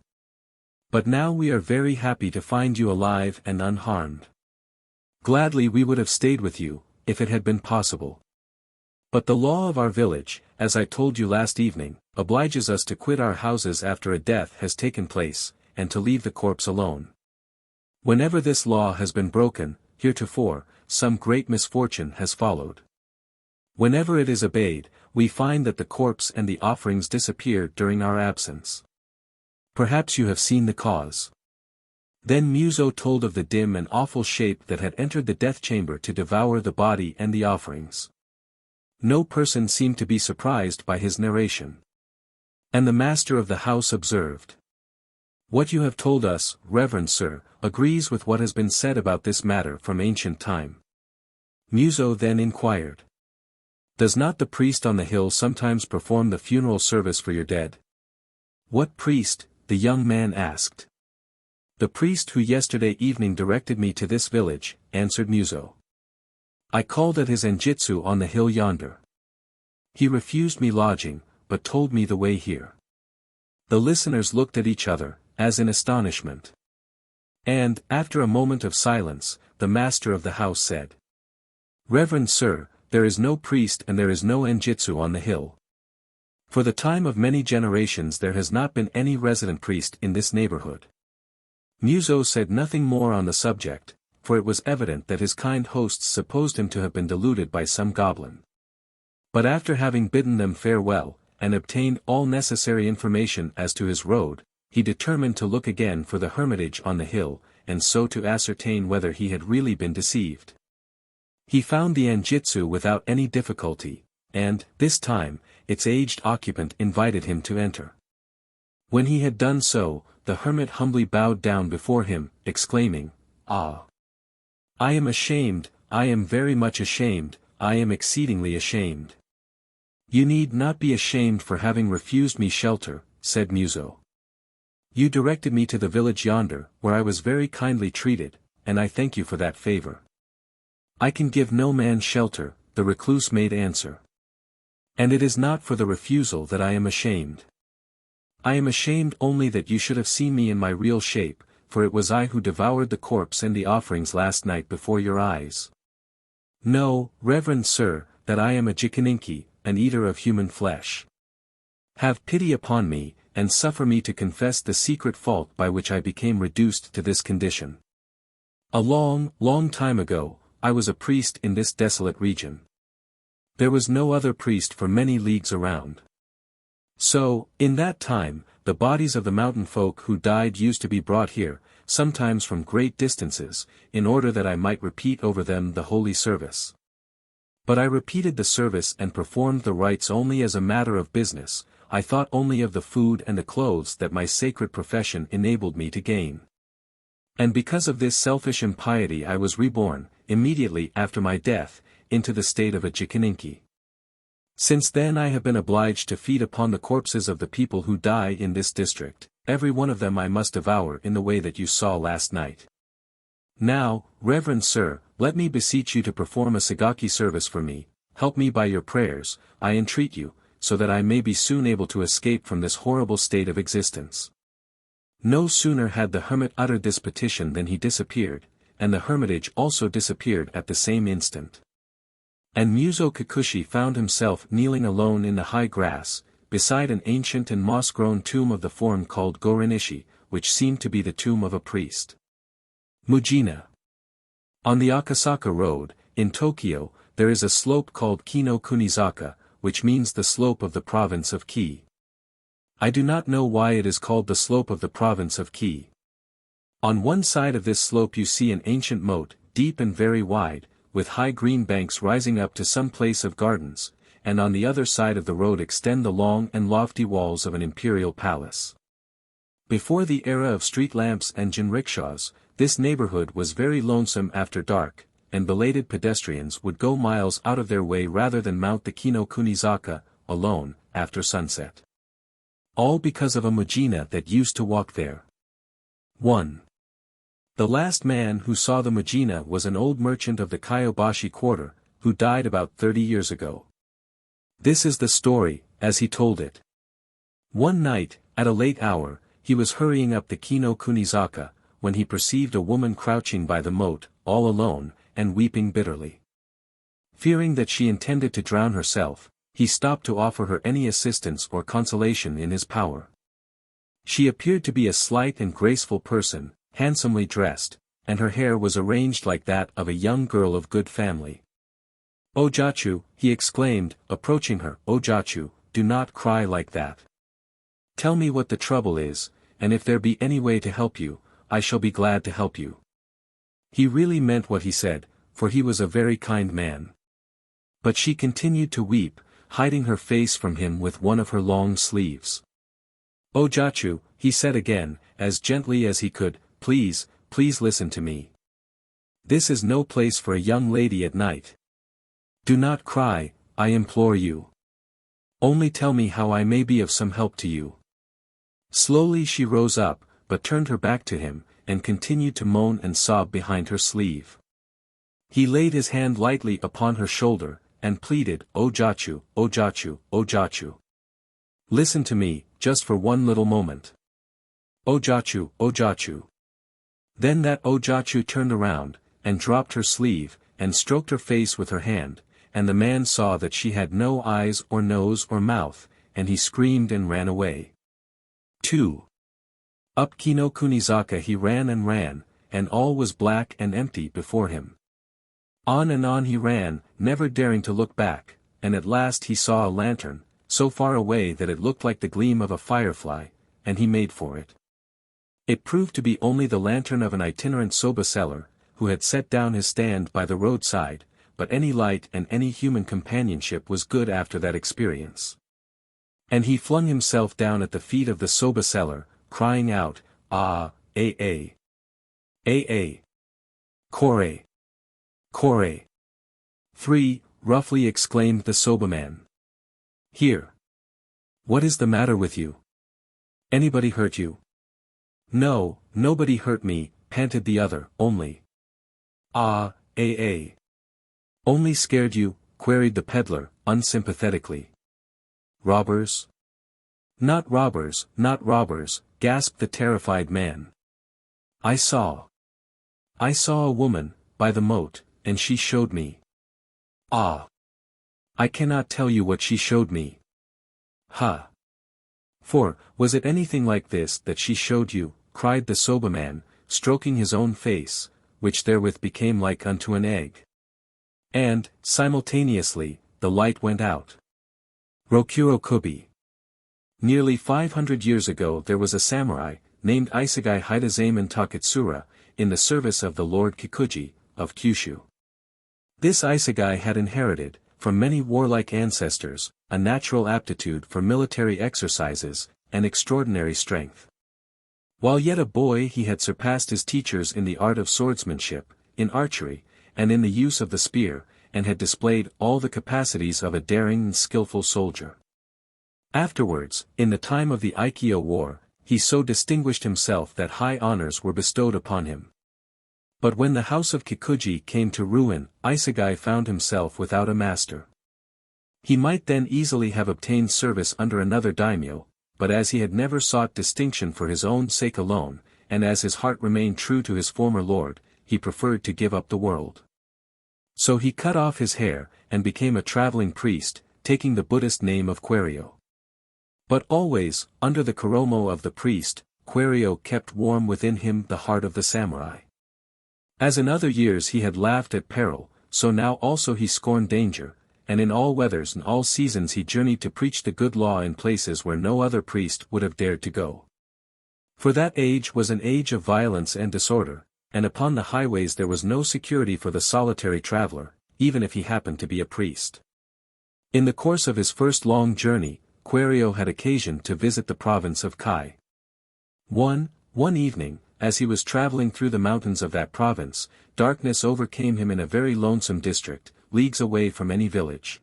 But now we are very happy to find you alive and unharmed. Gladly we would have stayed with you, if it had been possible. But the law of our village, as I told you last evening, obliges us to quit our houses after a death has taken place, and to leave the corpse alone. Whenever this law has been broken, heretofore, some great misfortune has followed. Whenever it is obeyed, we find that the corpse and the offerings disappear during our absence. Perhaps you have seen the cause." Then Muso told of the dim and awful shape that had entered the death chamber to devour the body and the offerings. No person seemed to be surprised by his narration. And the master of the house observed, "What you have told us, reverend sir, agrees with what has been said about this matter from ancient time." Muso then inquired, "Does not the priest on the hill sometimes perform the funeral service for your dead?" "What priest?" the young man asked. "The priest who yesterday evening directed me to this village," answered Muso. "I called at his enjitsu on the hill yonder. He refused me lodging, but told me the way here." The listeners looked at each other, as in astonishment. And, after a moment of silence, the master of the house said, "Reverend sir, there is no priest and there is no enjitsu on the hill. For the time of many generations there has not been any resident priest in this neighborhood." Muso said nothing more on the subject, for it was evident that his kind hosts supposed him to have been deluded by some goblin. But after having bidden them farewell, and obtained all necessary information as to his road, he determined to look again for the hermitage on the hill, and so to ascertain whether he had really been deceived. He found the enjitsu without any difficulty, and, this time, its aged occupant invited him to enter. When he had done so, the hermit humbly bowed down before him, exclaiming, "Ah! I am ashamed, I am very much ashamed, I am exceedingly ashamed." "You need not be ashamed for having refused me shelter," said Muso. "You directed me to the village yonder, where I was very kindly treated, and I thank you for that favor." "I can give no man shelter," the recluse made answer. "And it is not for the refusal that I am ashamed. I am ashamed only that you should have seen me in my real shape, for it was I who devoured the corpse and the offerings last night before your eyes. Know, reverend sir, that I am a jikininki, an eater of human flesh. Have pity upon me, and suffer me to confess the secret fault by which I became reduced to this condition. A long, long time ago, I was a priest in this desolate region. There was no other priest for many leagues around. So, in that time, the bodies of the mountain folk who died used to be brought here, sometimes from great distances, in order that I might repeat over them the holy service. But I repeated the service and performed the rites only as a matter of business. I thought only of the food and the clothes that my sacred profession enabled me to gain. And because of this selfish impiety I was reborn, immediately after my death, into the state of a Jikininki. Since then I have been obliged to feed upon the corpses of the people who die in this district. Every one of them I must devour in the way that you saw last night. Now, Reverend Sir, let me beseech you to perform a Sagaki service for me. Help me by your prayers, I entreat you, so that I may be soon able to escape from this horrible state of existence. No sooner had the hermit uttered this petition than he disappeared, and the hermitage also disappeared at the same instant. And Muzo Kikuchi found himself kneeling alone in the high grass, beside an ancient and moss-grown tomb of the form called Gorinishi, which seemed to be the tomb of a priest. Mujina. On the Akasaka Road, in Tokyo, there is a slope called Kino Kunizaka, which means the slope of the province of Ki. I do not know why it is called the slope of the province of Ki. On one side of this slope you see an ancient moat, deep and very wide, with high green banks rising up to some place of gardens, and on the other side of the road extend the long and lofty walls of an imperial palace. Before the era of street lamps and jinrickshaws, this neighborhood was very lonesome after dark, and belated pedestrians would go miles out of their way rather than mount the Kino Kunizaka, alone, after sunset. All because of a Mujina that used to walk there. 1. The last man who saw the Mujina was an old merchant of the Kyobashi quarter, who died about 30 years ago. This is the story, as he told it. One night, at a late hour, he was hurrying up the Kino Kunizaka, when he perceived a woman crouching by the moat, all alone, and weeping bitterly. Fearing that she intended to drown herself, he stopped to offer her any assistance or consolation in his power. She appeared to be a slight and graceful person, handsomely dressed, and her hair was arranged like that of a young girl of good family. "Ojachu," he exclaimed, approaching her, "Ojachu, do not cry like that. Tell me what the trouble is, and if there be any way to help you, I shall be glad to help you." He really meant what he said, for he was a very kind man. But she continued to weep, hiding her face from him with one of her long sleeves. "Ojachu," he said again, as gently as he could, please listen to me. This is no place for a young lady at night. Do not cry, I implore you. Only tell me how I may be of some help to you." Slowly she rose up, but turned her back to him, and continued to moan and sob behind her sleeve. He laid his hand lightly upon her shoulder, and pleaded, "Ojachu, Ojachu, Ojachu. Listen to me, just for one little moment. Ojachu, Ojachu." Then that Ojachu turned around, and dropped her sleeve, and stroked her face with her hand, and the man saw that she had no eyes or nose or mouth, and he screamed and ran away. 2. Up Kino Kunizaka he ran, and all was black and empty before him. On and on he ran, never daring to look back, and at last he saw a lantern, so far away that it looked like the gleam of a firefly, and he made for it. It proved to be only the lantern of an itinerant soba seller, who had set down his stand by the roadside, but any light and any human companionship was good after that experience. And he flung himself down at the feet of the soba seller, crying out, "Ah, Kore! Kore!" 3. Roughly exclaimed the soba-man. "Here! What is the matter with you? Anybody hurt you?" "No, nobody hurt me," panted the other, "only." "Ah, Only scared you?" queried the peddler, unsympathetically. "Robbers?" Not robbers," gasped the terrified man. I saw a woman, by the moat, and she showed me." "Ah! I cannot tell you what she showed me." "Ha! For, was it anything like this that she showed you?" cried the soba-man, stroking his own face, which therewith became like unto an egg. And, simultaneously, the light went out. Rokuro Kubi. Nearly 500 years ago there was a samurai, named Isegai Hidazamen Taketsura, in the service of the Lord Kikuji, of Kyushu. This Isegai had inherited, from many warlike ancestors, a natural aptitude for military exercises, and extraordinary strength. While yet a boy he had surpassed his teachers in the art of swordsmanship, in archery, and in the use of the spear, and had displayed all the capacities of a daring and skillful soldier. Afterwards, in the time of the Aikyo War, he so distinguished himself that high honors were bestowed upon him. But when the house of Kikuji came to ruin, Isegai found himself without a master. He might then easily have obtained service under another daimyo, but as he had never sought distinction for his own sake alone, and as his heart remained true to his former lord, he preferred to give up the world. So he cut off his hair, and became a traveling priest, taking the Buddhist name of Kwairyo. But always, under the kuromo of the priest, Kwairyo kept warm within him the heart of the samurai. As in other years he had laughed at peril, so now also he scorned danger, and in all weathers and all seasons he journeyed to preach the good law in places where no other priest would have dared to go. For that age was an age of violence and disorder, and upon the highways there was no security for the solitary traveler, even if he happened to be a priest. In the course of his first long journey, Kwairyo had occasion to visit the province of Kai. One evening, as he was traveling through the mountains of that province, darkness overcame him in a very lonesome district, leagues away from any village.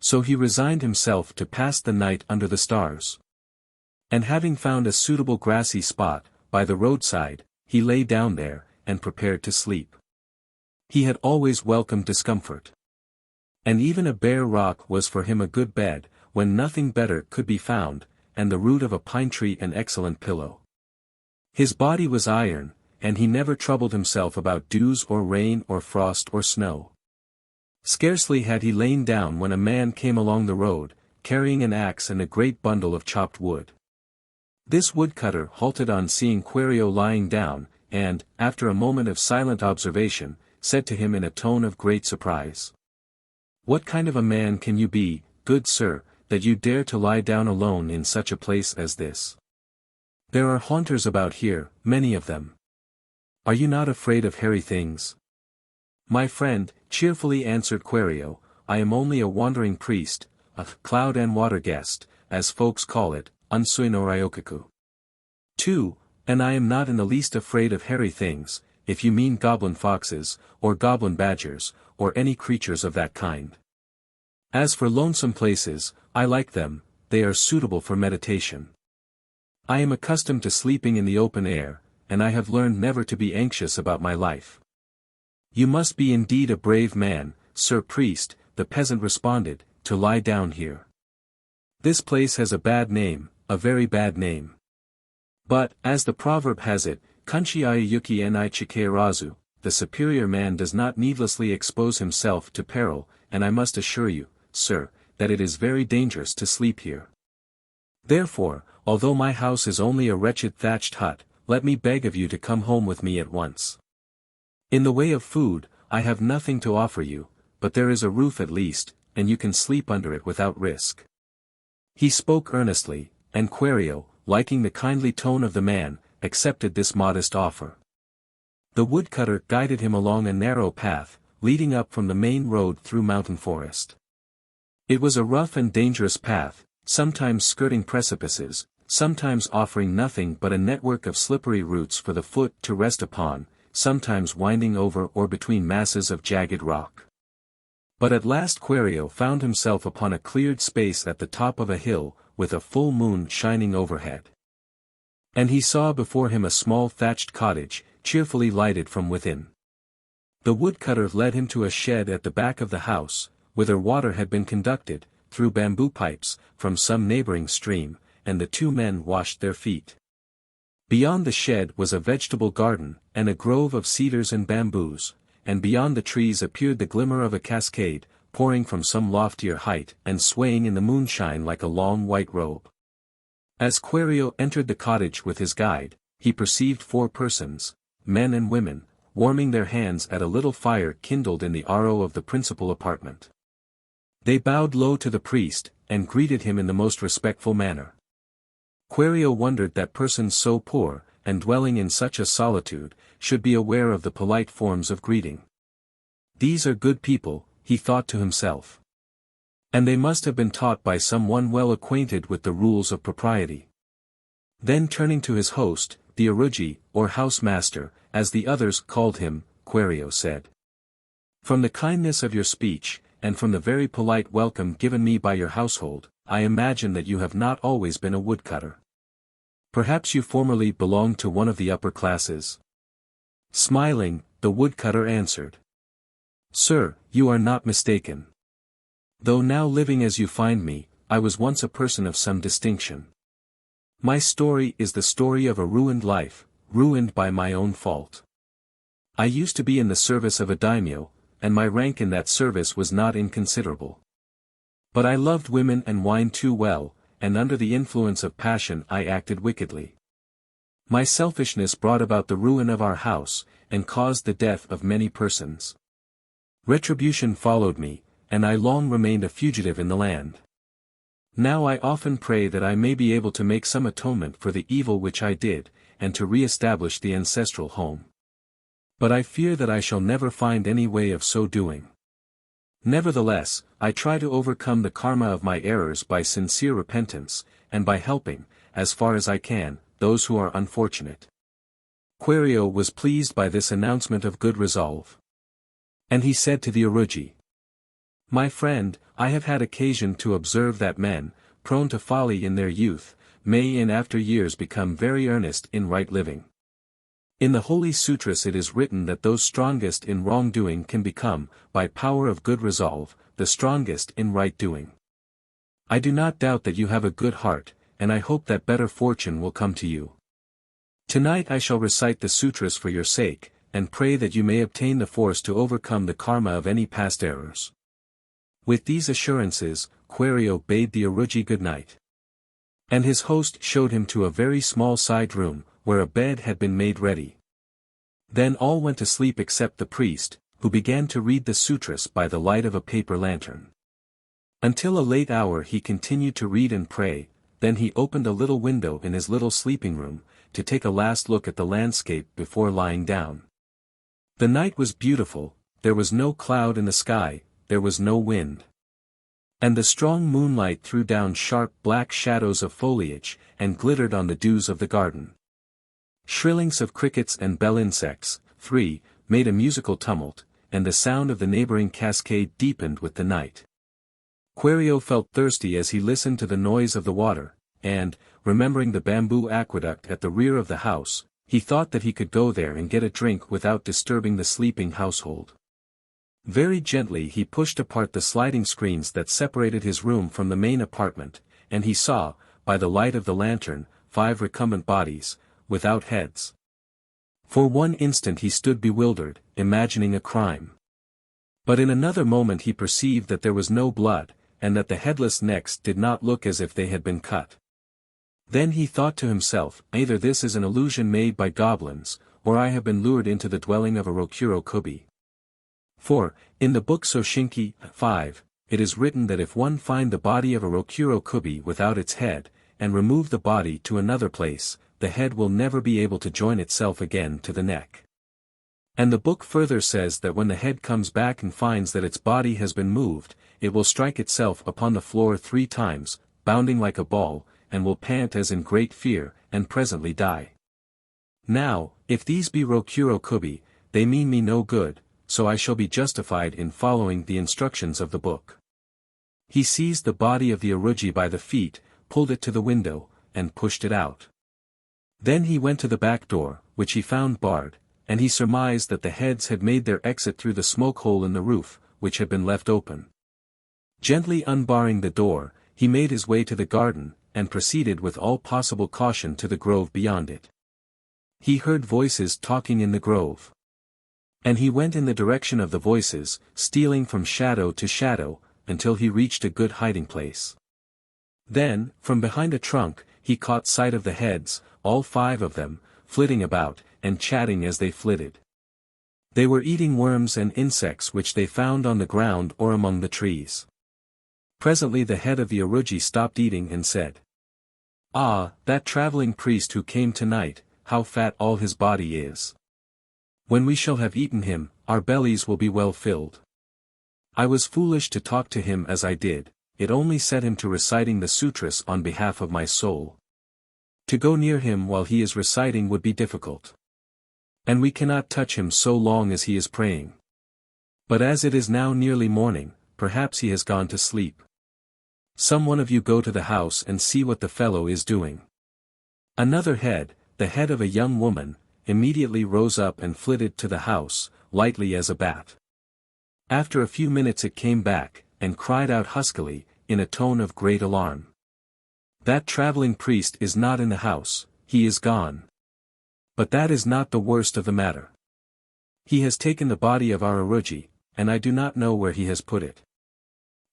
So he resigned himself to pass the night under the stars. And having found a suitable grassy spot, by the roadside, he lay down there, and prepared to sleep. He had always welcomed discomfort. And even a bare rock was for him a good bed, when nothing better could be found, and the root of a pine tree an excellent pillow. His body was iron, and he never troubled himself about dews or rain or frost or snow. Scarcely had he lain down when a man came along the road, carrying an axe and a great bundle of chopped wood. This woodcutter halted on seeing Kwairyo lying down, and, after a moment of silent observation, said to him in a tone of great surprise. "What kind of a man can you be, good sir, that you dare to lie down alone in such a place as this? There are haunters about here, many of them. Are you not afraid of hairy things?" "My friend," cheerfully answered Kwairyo, "I am only a wandering priest, a cloud and water guest, as folks call it, unsui no ryokaku. 2. And I am not in the least afraid of hairy things, if you mean goblin foxes, or goblin badgers, or any creatures of that kind. As for lonesome places, I like them, they are suitable for meditation. I am accustomed to sleeping in the open air, and I have learned never to be anxious about my life." "You must be indeed a brave man, sir priest," the peasant responded, "to lie down here. This place has a bad name, a very bad name. But, as the proverb has it, Kunchi ayuki ni chikerazu, the superior man does not needlessly expose himself to peril, and I must assure you, sir, that it is very dangerous to sleep here. Therefore, although my house is only a wretched thatched hut, let me beg of you to come home with me at once. In the way of food, I have nothing to offer you, but there is a roof at least, and you can sleep under it without risk." He spoke earnestly, and Kwairyo, liking the kindly tone of the man, accepted this modest offer. The woodcutter guided him along a narrow path, leading up from the main road through mountain forest. It was a rough and dangerous path, sometimes skirting precipices, sometimes offering nothing but a network of slippery roots for the foot to rest upon, sometimes winding over or between masses of jagged rock. But at last Kwairyo found himself upon a cleared space at the top of a hill, with a full moon shining overhead. And he saw before him a small thatched cottage, cheerfully lighted from within. The woodcutter led him to a shed at the back of the house, whither water had been conducted, through bamboo pipes, from some neighboring stream, and the two men washed their feet. Beyond the shed was a vegetable garden, and a grove of cedars and bamboos, and beyond the trees appeared the glimmer of a cascade, pouring from some loftier height and swaying in the moonshine like a long white robe. As Kwairyo entered the cottage with his guide, he perceived 4 persons, men and women, warming their hands at a little fire kindled in the aro of the principal apartment. They bowed low to the priest, and greeted him in the most respectful manner. Quario wondered that persons so poor, and dwelling in such a solitude, should be aware of the polite forms of greeting. These are good people, he thought to himself. And they must have been taught by someone well acquainted with the rules of propriety. Then turning to his host, the Aruji, or housemaster, as the others called him, Quario said. From the kindness of your speech, and from the very polite welcome given me by your household, I imagine that you have not always been a woodcutter. Perhaps you formerly belonged to one of the upper classes? Smiling, the woodcutter answered. Sir, you are not mistaken. Though now living as you find me, I was once a person of some distinction. My story is the story of a ruined life, ruined by my own fault. I used to be in the service of a daimyo, and my rank in that service was not inconsiderable. But I loved women and wine too well, and under the influence of passion I acted wickedly. My selfishness brought about the ruin of our house, and caused the death of many persons. Retribution followed me, and I long remained a fugitive in the land. Now I often pray that I may be able to make some atonement for the evil which I did, and to re-establish the ancestral home. But I fear that I shall never find any way of so doing. Nevertheless, I try to overcome the karma of my errors by sincere repentance, and by helping, as far as I can, those who are unfortunate. Quario was pleased by this announcement of good resolve. And he said to the Aruji, My friend, I have had occasion to observe that men, prone to folly in their youth, may in after years become very earnest in right living. In the Holy Sutras it is written that those strongest in wrongdoing can become, by power of good resolve, the strongest in right doing. I do not doubt that you have a good heart, and I hope that better fortune will come to you. Tonight I shall recite the sutras for your sake, and pray that you may obtain the force to overcome the karma of any past errors. With these assurances, Quario bade the Aruji good night. And his host showed him to a very small side room, where a bed had been made ready. Then all went to sleep except the priest, who began to read the sutras by the light of a paper lantern. Until a late hour he continued to read and pray, then he opened a little window in his little sleeping room, to take a last look at the landscape before lying down. The night was beautiful, there was no cloud in the sky, there was no wind. And the strong moonlight threw down sharp black shadows of foliage, and glittered on the dews of the garden. Shrillings of crickets and bell insects, made a musical tumult, and the sound of the neighboring cascade deepened with the night. Quario felt thirsty as he listened to the noise of the water, and, remembering the bamboo aqueduct at the rear of the house, he thought that he could go there and get a drink without disturbing the sleeping household. Very gently he pushed apart the sliding screens that separated his room from the main apartment, and he saw, by the light of the lantern, 5 recumbent bodies, without heads. For one instant he stood bewildered, imagining a crime. But in another moment he perceived that there was no blood, and that the headless necks did not look as if they had been cut. Then he thought to himself, either this is an illusion made by goblins, or I have been lured into the dwelling of a Rokuro Kubi. For, in the book Soshinki 5, it is written that if one find the body of a Rokuro Kubi without its head, and remove the body to another place, the head will never be able to join itself again to the neck. And the book further says that when the head comes back and finds that its body has been moved, it will strike itself upon the floor 3 times, bounding like a ball, and will pant as in great fear, and presently die. Now, if these be Rokuro Kubi, they mean me no good, so I shall be justified in following the instructions of the book. He seized the body of the Aruji by the feet, pulled it to the window, and pushed it out. Then he went to the back door, which he found barred, and he surmised that the heads had made their exit through the smoke hole in the roof, which had been left open. Gently unbarring the door, he made his way to the garden, and proceeded with all possible caution to the grove beyond it. He heard voices talking in the grove. And he went in the direction of the voices, stealing from shadow to shadow, until he reached a good hiding place. Then, from behind a trunk, he caught sight of the heads, all 5 of them, flitting about, and chatting as they flitted. They were eating worms and insects which they found on the ground or among the trees. Presently the head of the Aruji stopped eating and said, Ah, that traveling priest who came tonight, how fat all his body is. When we shall have eaten him, our bellies will be well filled. I was foolish to talk to him as I did, it only set him to reciting the sutras on behalf of my soul. To go near him while he is reciting would be difficult. And we cannot touch him so long as he is praying. But as it is now nearly morning, perhaps he has gone to sleep. Some one of you go to the house and see what the fellow is doing. Another head, the head of a young woman, immediately rose up and flitted to the house, lightly as a bat. After a few minutes it came back, and cried out huskily, in a tone of great alarm. That traveling priest is not in the house, he is gone. But that is not the worst of the matter. He has taken the body of our Aruji, and I do not know where he has put it.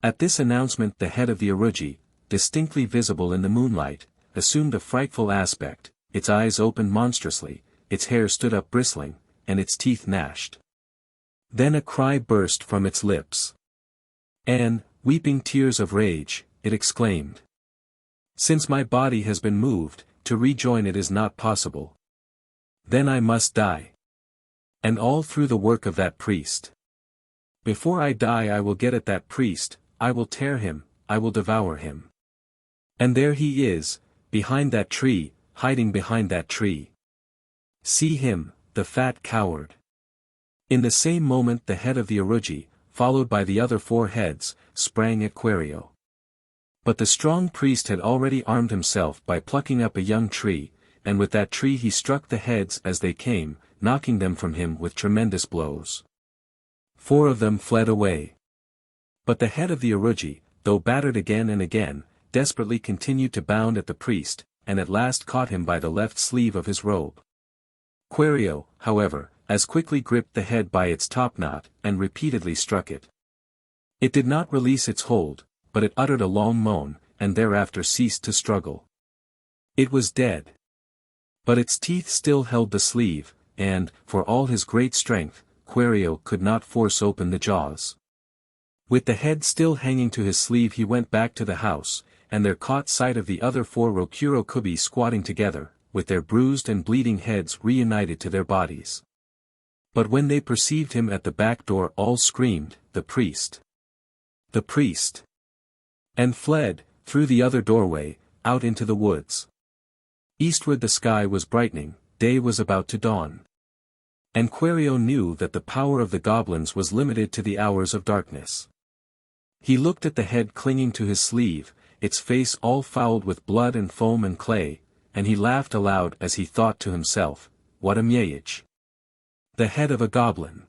At this announcement the head of the Aruji, distinctly visible in the moonlight, assumed a frightful aspect, its eyes opened monstrously, its hair stood up bristling, and its teeth gnashed. Then a cry burst from its lips. And, weeping tears of rage, it exclaimed. Since my body has been moved, to rejoin it is not possible. Then I must die. And all through the work of that priest. Before I die I will get at that priest, I will tear him, I will devour him. And there he is, behind that tree, hiding behind that tree. See him, the fat coward. In the same moment the head of the Aruji, followed by the other 4 heads, sprang at Quario. But the strong priest had already armed himself by plucking up a young tree, and with that tree he struck the heads as they came, knocking them from him with tremendous blows. 4 of them fled away. But the head of the Aruji, though battered again and again, desperately continued to bound at the priest, and at last caught him by the left sleeve of his robe. Quario, however, as quickly gripped the head by its topknot, and repeatedly struck it. It did not release its hold, but it uttered a long moan, and thereafter ceased to struggle. It was dead. But its teeth still held the sleeve, and, for all his great strength, Quario could not force open the jaws. With the head still hanging to his sleeve he went back to the house, and there caught sight of the other 4 Rokuro Kubi squatting together, with their bruised and bleeding heads reunited to their bodies. But when they perceived him at the back door all screamed, "The priest! The priest!" and fled, through the other doorway, out into the woods. Eastward the sky was brightening, day was about to dawn. And Quario knew that the power of the goblins was limited to the hours of darkness. He looked at the head clinging to his sleeve, its face all fouled with blood and foam and clay, and he laughed aloud as he thought to himself, "What a myage! The head of a goblin!"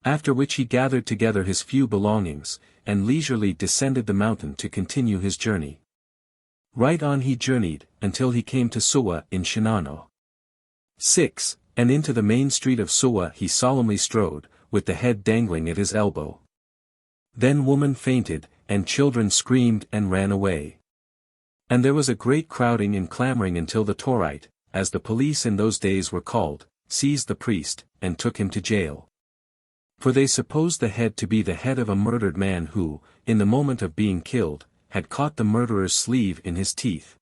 After which he gathered together his few belongings, and leisurely descended the mountain to continue his journey. Right on he journeyed, until he came to Suwa in Shinano. 6. And into the main street of Suwa he solemnly strode, with the head dangling at his elbow. Then woman fainted, and children screamed and ran away. And there was a great crowding and clamoring until the Torite, as the police in those days were called, seized the priest, and took him to jail. For they supposed the head to be the head of a murdered man who, in the moment of being killed, had caught the murderer's sleeve in his teeth.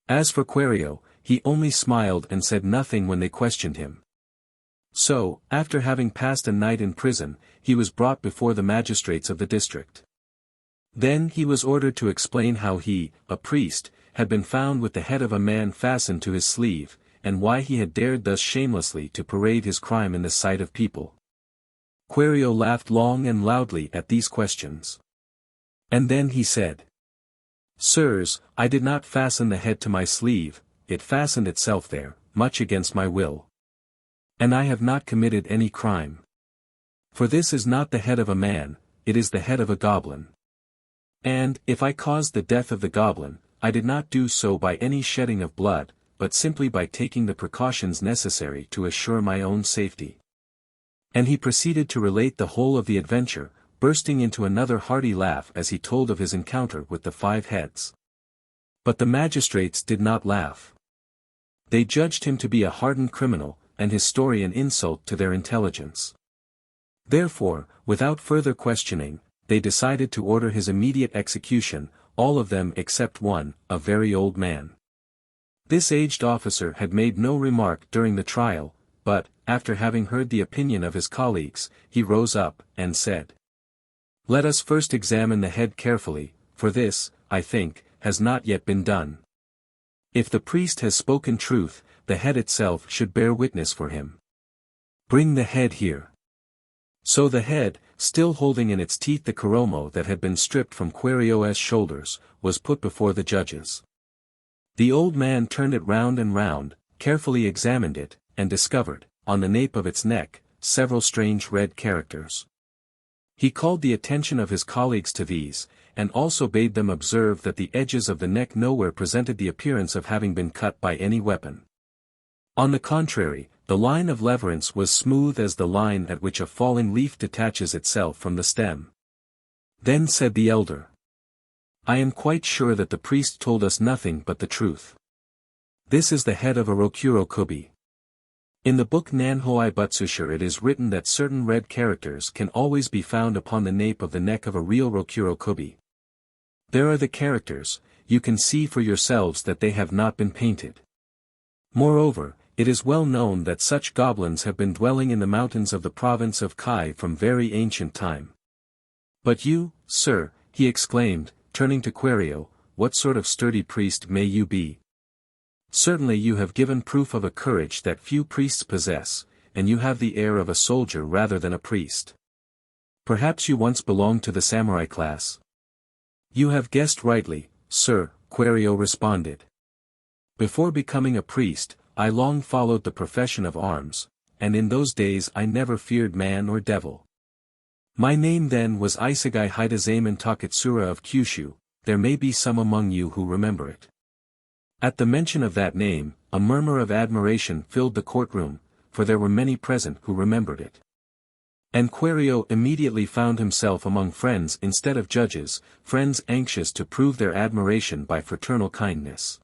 As for Quario, he only smiled and said nothing when they questioned him. So, after having passed a night in prison, he was brought before the magistrates of the district. Then he was ordered to explain how he, a priest, had been found with the head of a man fastened to his sleeve, and why he had dared thus shamelessly to parade his crime in the sight of people. Quario laughed long and loudly at these questions. And then he said, "Sirs, I did not fasten the head to my sleeve, it fastened itself there, much against my will. And I have not committed any crime. For this is not the head of a man, it is the head of a goblin. And, if I caused the death of the goblin, I did not do so by any shedding of blood, but simply by taking the precautions necessary to assure my own safety." And he proceeded to relate the whole of the adventure, bursting into another hearty laugh as he told of his encounter with the 5 heads. But the magistrates did not laugh. They judged him to be a hardened criminal, and his story an insult to their intelligence. Therefore, without further questioning, they decided to order his immediate execution, all of them except one, a very old man. This aged officer had made no remark during the trial, but, after having heard the opinion of his colleagues, he rose up, and said, "Let us first examine the head carefully, for this, I think, has not yet been done. If the priest has spoken truth, the head itself should bear witness for him. Bring the head here." So the head, still holding in its teeth the koromo that had been stripped from Querio's shoulders, was put before the judges. The old man turned it round and round, carefully examined it, and discovered, on the nape of its neck, several strange red characters. He called the attention of his colleagues to these, and also bade them observe that the edges of the neck nowhere presented the appearance of having been cut by any weapon. On the contrary, the line of leverance was smooth as the line at which a falling leaf detaches itself from the stem. Then said the elder, "I am quite sure that the priest told us nothing but the truth. This is the head of a Rokuro Kubi. In the book Nanhoi Butsushir it is written that certain red characters can always be found upon the nape of the neck of a real Rokuro Kubi. There are the characters, you can see for yourselves that they have not been painted. Moreover, it is well known that such goblins have been dwelling in the mountains of the province of Kai from very ancient time. But you, sir," he exclaimed, turning to Querio, "what sort of sturdy priest may you be? Certainly you have given proof of a courage that few priests possess, and you have the air of a soldier rather than a priest. Perhaps you once belonged to the samurai class?" "You have guessed rightly, sir," Querio responded. "Before becoming a priest, I long followed the profession of arms, and in those days I never feared man or devil. My name then was Isagai Hidazaemon Taketsura of Kyushu, there may be some among you who remember it." At the mention of that name, a murmur of admiration filled the courtroom, for there were many present who remembered it. And Querio immediately found himself among friends instead of judges, friends anxious to prove their admiration by fraternal kindness.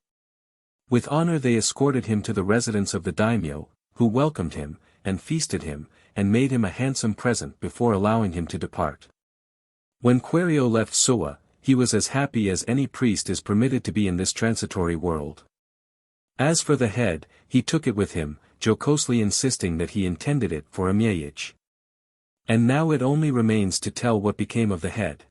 With honor they escorted him to the residence of the daimyo, who welcomed him, and feasted him, and made him a handsome present before allowing him to depart. When Querio left Soa, he was as happy as any priest is permitted to be in this transitory world. As for the head, he took it with him, jocosely insisting that he intended it for a mieyich. And now it only remains to tell what became of the head.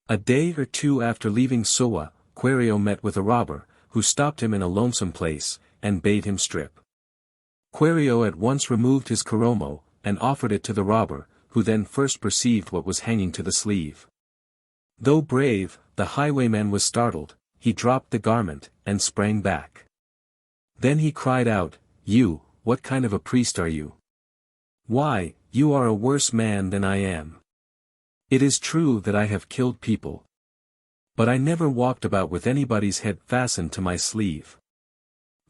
A day or two after leaving Soa, Querio met with a robber, who stopped him in a lonesome place, and bade him strip. Querio at once removed his koromo, and offered it to the robber, who then first perceived what was hanging to the sleeve. Though brave, the highwayman was startled, he dropped the garment, and sprang back. Then he cried out, "You, what kind of a priest are you? Why, you are a worse man than I am. It is true that I have killed people. But I never walked about with anybody's head fastened to my sleeve.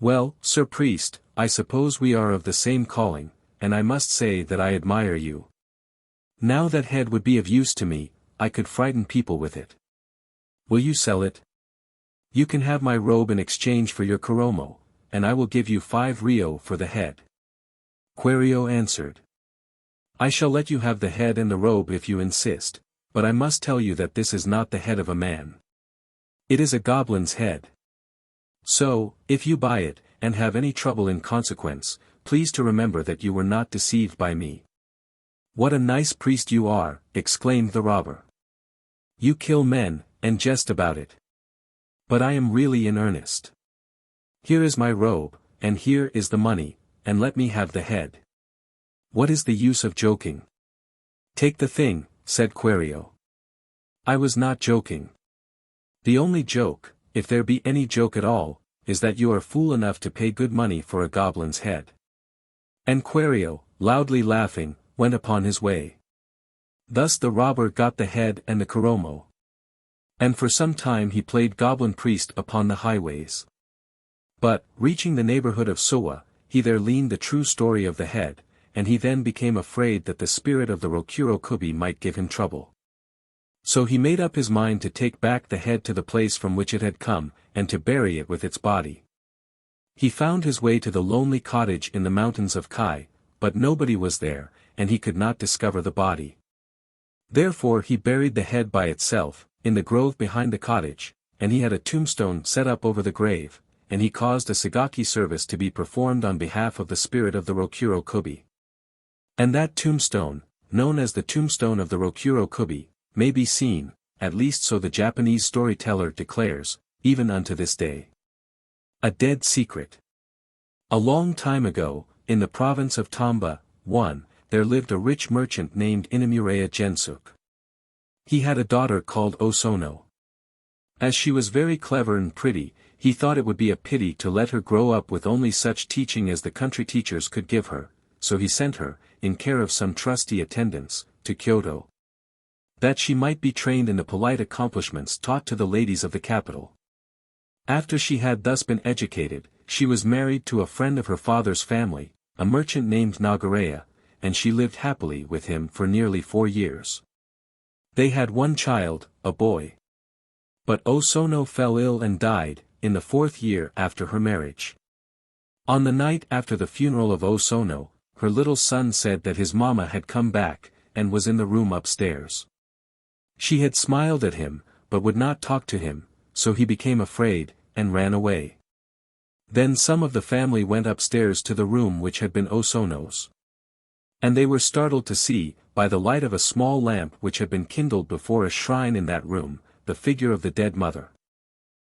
Well, Sir Priest, I suppose we are of the same calling, and I must say that I admire you. Now that head would be of use to me, I could frighten people with it. Will you sell it? You can have my robe in exchange for your koromo, and I will give you 5 ryo for the head." Querio answered, "I shall let you have the head and the robe if you insist, but I must tell you that this is not the head of a man. It is a goblin's head. So, if you buy it, and have any trouble in consequence, please to remember that you were not deceived by me." "What a nice priest you are," exclaimed the robber. "You kill men, and jest about it. But I am really in earnest. Here is my robe, and here is the money, and let me have the head. What is the use of joking?" "Take the thing," said Querio. "I was not joking. The only joke, if there be any joke at all, is that you are fool enough to pay good money for a goblin's head." And Querio, loudly laughing, went upon his way. Thus the robber got the head and the koromo. And for some time he played goblin priest upon the highways. But, reaching the neighborhood of Soa, he there learned the true story of the head, and he then became afraid that the spirit of the Rokuro Kubi might give him trouble. So he made up his mind to take back the head to the place from which it had come, and to bury it with its body. He found his way to the lonely cottage in the mountains of Kai, but nobody was there, and he could not discover the body. Therefore he buried the head by itself, in the grove behind the cottage, and he had a tombstone set up over the grave, and he caused a Sagaki service to be performed on behalf of the spirit of the Rokuro Kubi. And that tombstone, known as the tombstone of the Rokuro Kubi, may be seen, at least so the Japanese storyteller declares, even unto this day. A dead secret. A long time ago, in the province of Tamba, there lived a rich merchant named Inamureya Gensuk. He had a daughter called Osono. As she was very clever and pretty, he thought it would be a pity to let her grow up with only such teaching as the country teachers could give her, so he sent her, in care of some trusty attendants, to Kyoto, that she might be trained in the polite accomplishments taught to the ladies of the capital. After she had thus been educated, she was married to a friend of her father's family, a merchant named Nagareya, and she lived happily with him for nearly 4 years. They had one child, a boy. But Osono fell ill and died, in the 4th year after her marriage. On the night after the funeral of Osono, her little son said that his mama had come back, and was in the room upstairs. She had smiled at him, but would not talk to him, so he became afraid, and ran away. Then some of the family went upstairs to the room which had been Osono's. And they were startled to see, by the light of a small lamp which had been kindled before a shrine in that room, the figure of the dead mother.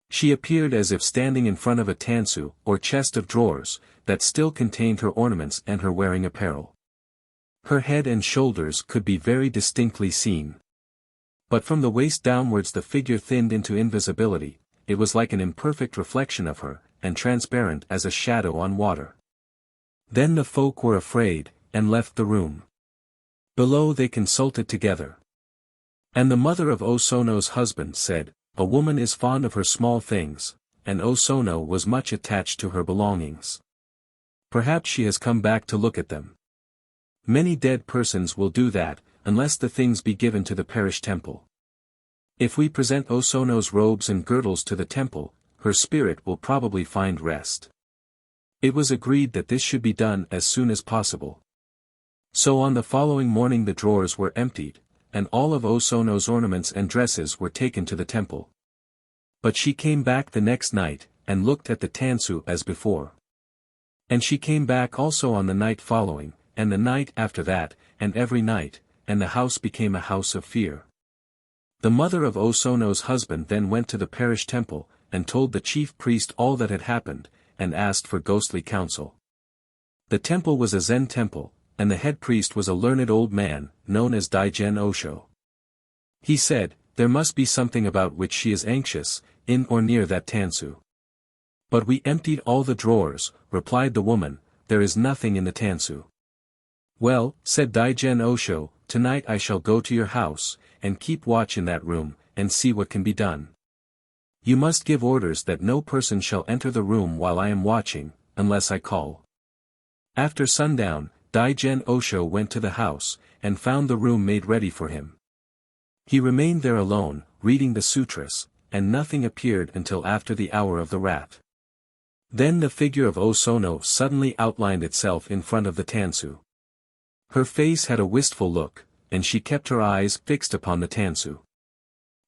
She appeared as if standing in front of a tansu, or chest of drawers, that still contained her ornaments and her wearing apparel. Her head and shoulders could be very distinctly seen. But from the waist downwards the figure thinned into invisibility, it was like an imperfect reflection of her, and transparent as a shadow on water. Then the folk were afraid, and left the room. Below they consulted together. And the mother of Osono's husband said, "A woman is fond of her small things," and Osono was much attached to her belongings. Perhaps she has come back to look at them. Many dead persons will do that, unless the things be given to the parish temple. If we present Osono's robes and girdles to the temple, her spirit will probably find rest. It was agreed that this should be done as soon as possible. So on the following morning the drawers were emptied, and all of Osono's ornaments and dresses were taken to the temple. But she came back the next night, and looked at the tansu as before. And she came back also on the night following, and the night after that, and every night, and the house became a house of fear. The mother of Osono's husband then went to the parish temple, and told the chief priest all that had happened, and asked for ghostly counsel. The temple was a Zen temple, and the head priest was a learned old man, known as Daigen Osho. He said, "There must be something about which she is anxious, in or near that tansu." "But we emptied all the drawers," replied the woman, "there is nothing in the tansu." "Well," said Daigen Osho, "tonight I shall go to your house, and keep watch in that room, and see what can be done. You must give orders that no person shall enter the room while I am watching, unless I call." After sundown, Daigen Osho went to the house, and found the room made ready for him. He remained there alone, reading the sutras, and nothing appeared until after the hour of the rat. Then the figure of Osono suddenly outlined itself in front of the tansu. Her face had a wistful look, and she kept her eyes fixed upon the tansu.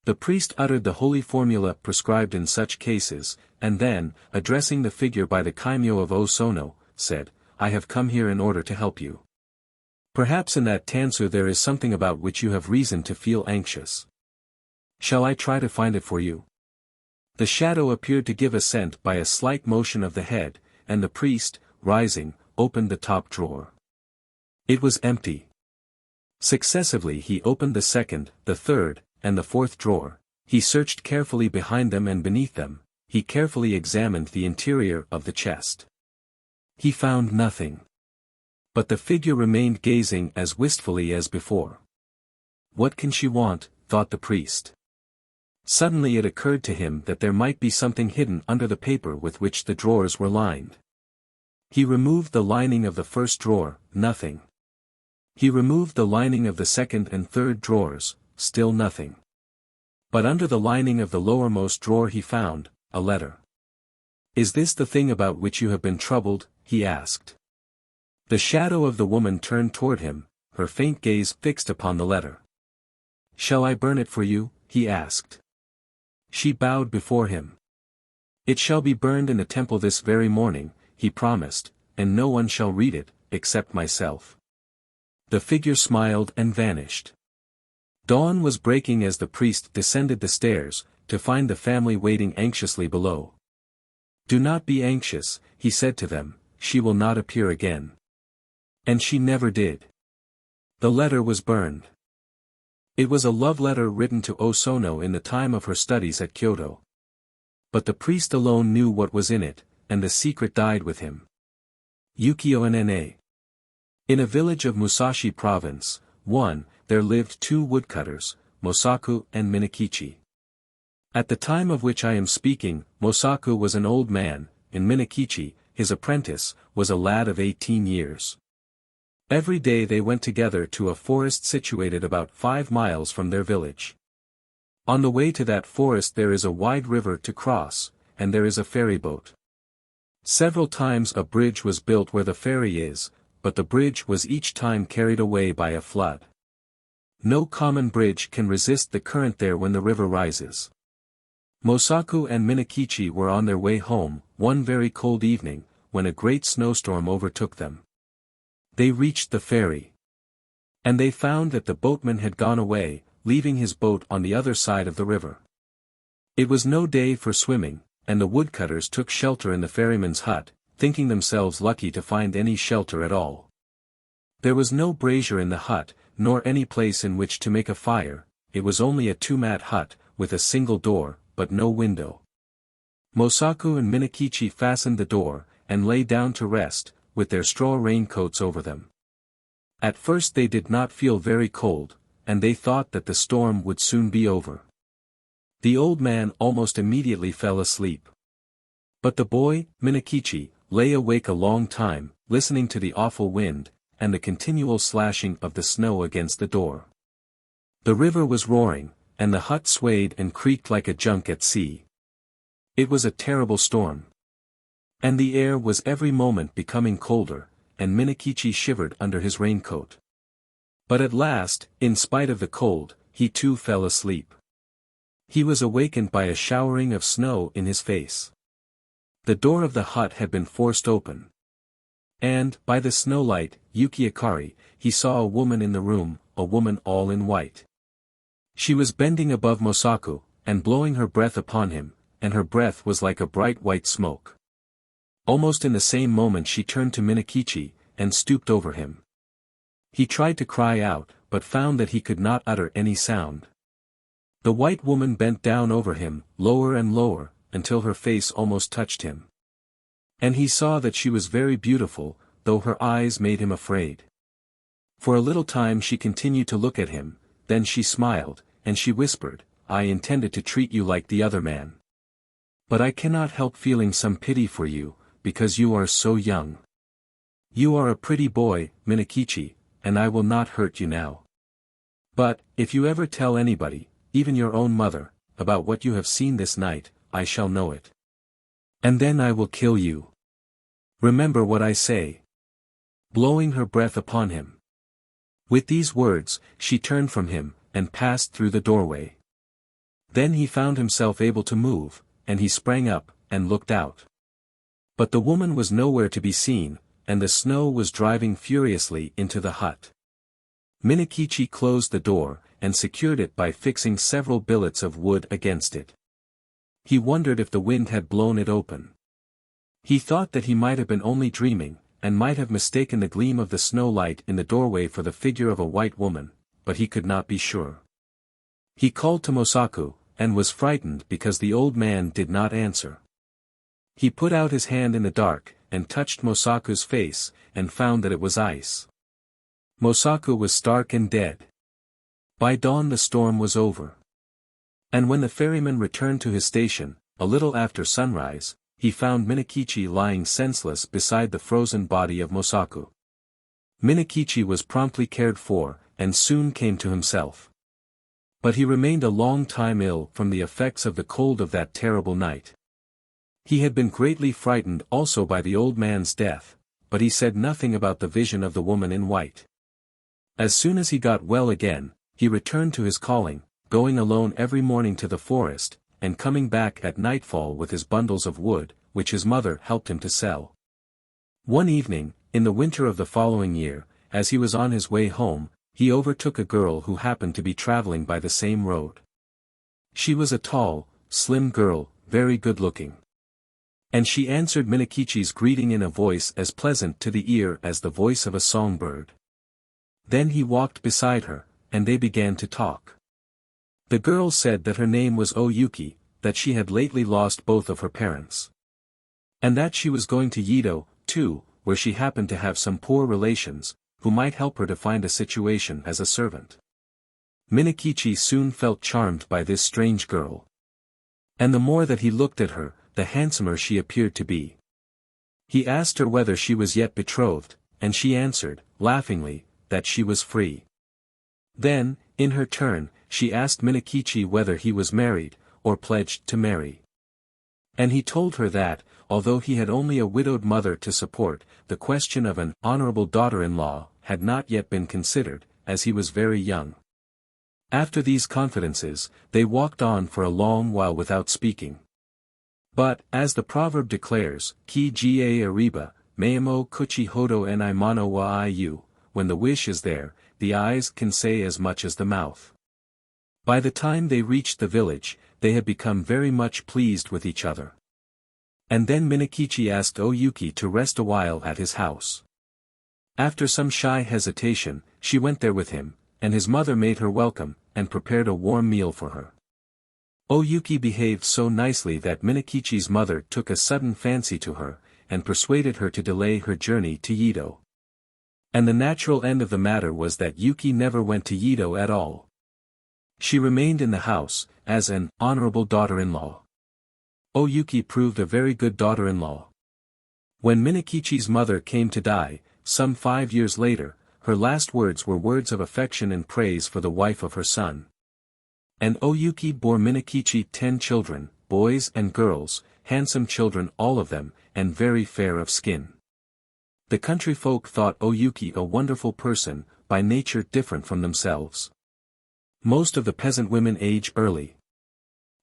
The priest uttered the holy formula prescribed in such cases, and then, addressing the figure by the kaimyo of Osono, said, "I have come here in order to help you. Perhaps in that tansu there is something about which you have reason to feel anxious. Shall I try to find it for you?" The shadow appeared to give assent by a slight motion of the head, and the priest, rising, opened the top drawer. It was empty. Successively he opened the second, the third, and the fourth drawer. He searched carefully behind them and beneath them. He carefully examined the interior of the chest. He found nothing. But the figure remained gazing as wistfully as before. "What can she want?" thought the priest. Suddenly it occurred to him that there might be something hidden under the paper with which the drawers were lined. He removed the lining of the first drawer, nothing. He removed the lining of the second and third drawers, still nothing. But under the lining of the lowermost drawer he found a letter. "Is this the thing about which you have been troubled?" he asked. The shadow of the woman turned toward him, her faint gaze fixed upon the letter. "Shall I burn it for you?" he asked. She bowed before him. It shall be burned in the temple this very morning, he promised, and no one shall read it, except myself. The figure smiled and vanished. Dawn was breaking as the priest descended the stairs, to find the family waiting anxiously below. Do not be anxious, he said to them, she will not appear again. And she never did. The letter was burned. It was a love letter written to Osono in the time of her studies at Kyoto. But the priest alone knew what was in it, and the secret died with him. Ukiyo-nna. In a village of Musashi Province, there lived 2 woodcutters, Mosaku and Minakichi. At the time of which I am speaking, Mosaku was an old man, and Minakichi, his apprentice, was a lad of 18 years. Every day they went together to a forest situated about 5 miles from their village. On the way to that forest there is a wide river to cross, and there is a ferry boat. Several times a bridge was built where the ferry is, but the bridge was each time carried away by a flood. No common bridge can resist the current there when the river rises. Mosaku and Minakichi were on their way home, one very cold evening, when a great snowstorm overtook them. They reached the ferry. And they found that the boatman had gone away, leaving his boat on the other side of the river. It was no day for swimming, and the woodcutters took shelter in the ferryman's hut, thinking themselves lucky to find any shelter at all. There was no brazier in the hut, nor any place in which to make a fire. It was only a 2-mat hut, with a single door, but no window. Mosaku and Minakichi fastened the door, and lay down to rest, with their straw raincoats over them. At first they did not feel very cold, and they thought that the storm would soon be over. The old man almost immediately fell asleep. But the boy, Minakichi, lay awake a long time, listening to the awful wind, and the continual slashing of the snow against the door. The river was roaring, and the hut swayed and creaked like a junk at sea. It was a terrible storm. And the air was every moment becoming colder, and Minakichi shivered under his raincoat. But at last, in spite of the cold, he too fell asleep. He was awakened by a showering of snow in his face. The door of the hut had been forced open. And, by the snowlight, Yukiakari, he saw a woman in the room, a woman all in white. She was bending above Mosaku, and blowing her breath upon him, and her breath was like a bright white smoke. Almost in the same moment she turned to Minakichi, and stooped over him. He tried to cry out, but found that he could not utter any sound. The white woman bent down over him, lower and lower, until her face almost touched him. And he saw that she was very beautiful, though her eyes made him afraid. For a little time she continued to look at him, then she smiled, and she whispered, I intended to treat you like the other man. But I cannot help feeling some pity for you, because you are so young. You are a pretty boy, Minakichi, and I will not hurt you now. But, if you ever tell anybody, even your own mother, about what you have seen this night, I shall know it. And then I will kill you. Remember what I say. Blowing her breath upon him. With these words, she turned from him, and passed through the doorway. Then he found himself able to move, and he sprang up, and looked out. But the woman was nowhere to be seen, and the snow was driving furiously into the hut. Minakichi closed the door, and secured it by fixing several billets of wood against it. He wondered if the wind had blown it open. He thought that he might have been only dreaming, and might have mistaken the gleam of the snow light in the doorway for the figure of a white woman, but he could not be sure. He called to Mosaku, and was frightened because the old man did not answer. He put out his hand in the dark, and touched Mosaku's face, and found that it was ice. Mosaku was stark and dead. By dawn the storm was over. And when the ferryman returned to his station, a little after sunrise, he found Minakichi lying senseless beside the frozen body of Mosaku. Minakichi was promptly cared for, and soon came to himself. But he remained a long time ill from the effects of the cold of that terrible night. He had been greatly frightened also by the old man's death, but he said nothing about the vision of the woman in white. As soon as he got well again, he returned to his calling, going alone every morning to the forest, and coming back at nightfall with his bundles of wood, which his mother helped him to sell. One evening, in the winter of the following year, as he was on his way home, he overtook a girl who happened to be traveling by the same road. She was a tall, slim girl, very good-looking. And she answered Minakichi's greeting in a voice as pleasant to the ear as the voice of a songbird. Then he walked beside her, and they began to talk. The girl said that her name was Oyuki, that she had lately lost both of her parents. And that she was going to Yedo, too, where she happened to have some poor relations, who might help her to find a situation as a servant. Minakichi soon felt charmed by this strange girl. And the more that he looked at her, the handsomer she appeared to be. He asked her whether she was yet betrothed, and she answered, laughingly, that she was free. Then, in her turn, she asked Minakichi whether he was married, or pledged to marry. And he told her that, although he had only a widowed mother to support, the question of an honorable daughter-in-law had not yet been considered, as he was very young. After these confidences, they walked on for a long while without speaking. But, as the proverb declares, ki ga ariba, meimo kuchi hodo en imano wa iu, when the wish is there, the eyes can say as much as the mouth. By the time they reached the village, they had become very much pleased with each other. And then Minakichi asked Oyuki to rest a while at his house. After some shy hesitation, she went there with him, and his mother made her welcome, and prepared a warm meal for her. Oyuki behaved so nicely that Minakichi's mother took a sudden fancy to her, and persuaded her to delay her journey to Yedo. And the natural end of the matter was that Yuki never went to Yedo at all. She remained in the house, as an honorable daughter-in-law. Oyuki proved a very good daughter-in-law. When Minakichi's mother came to die, some 5 years later, her last words were words of affection and praise for the wife of her son. And Oyuki bore Minakichi 10 children, boys and girls, handsome children all of them, and very fair of skin. The country folk thought Oyuki a wonderful person, by nature different from themselves. Most of the peasant women age early.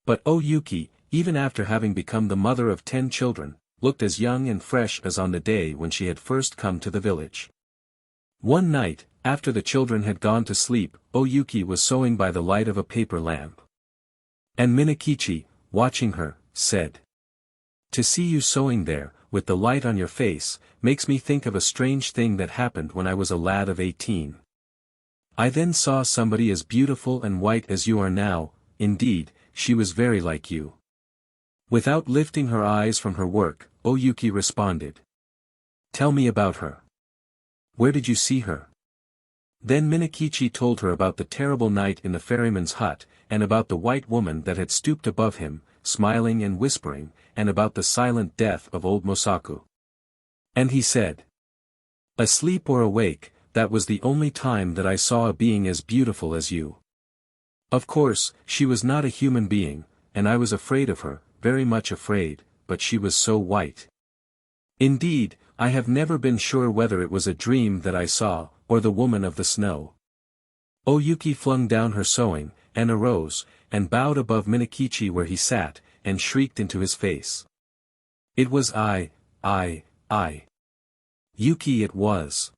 But Oyuki, even after having become the mother of 10 children, looked as young and fresh as on the day when she had first come to the village. One night, after the children had gone to sleep, Oyuki was sewing by the light of a paper lamp. And Minakichi, watching her, said, "To see you sewing there, with the light on your face, makes me think of a strange thing that happened when I was a lad of 18. I then saw somebody as beautiful and white as you are now, indeed, she was very like you." Without lifting her eyes from her work, Oyuki responded, "Tell me about her. Where did you see her?" Then Minakichi told her about the terrible night in the ferryman's hut, and about the white woman that had stooped above him, smiling and whispering, and about the silent death of old Mosaku. And he said, "Asleep or awake, that was the only time that I saw a being as beautiful as you. Of course, she was not a human being, and I was afraid of her, very much afraid, but she was so white. Indeed, I have never been sure whether it was a dream that I saw, or the woman of the snow." Oyuki flung down her sewing, and arose, and bowed above Minakichi where he sat, and shrieked into his face. "It was I. Yuki it was.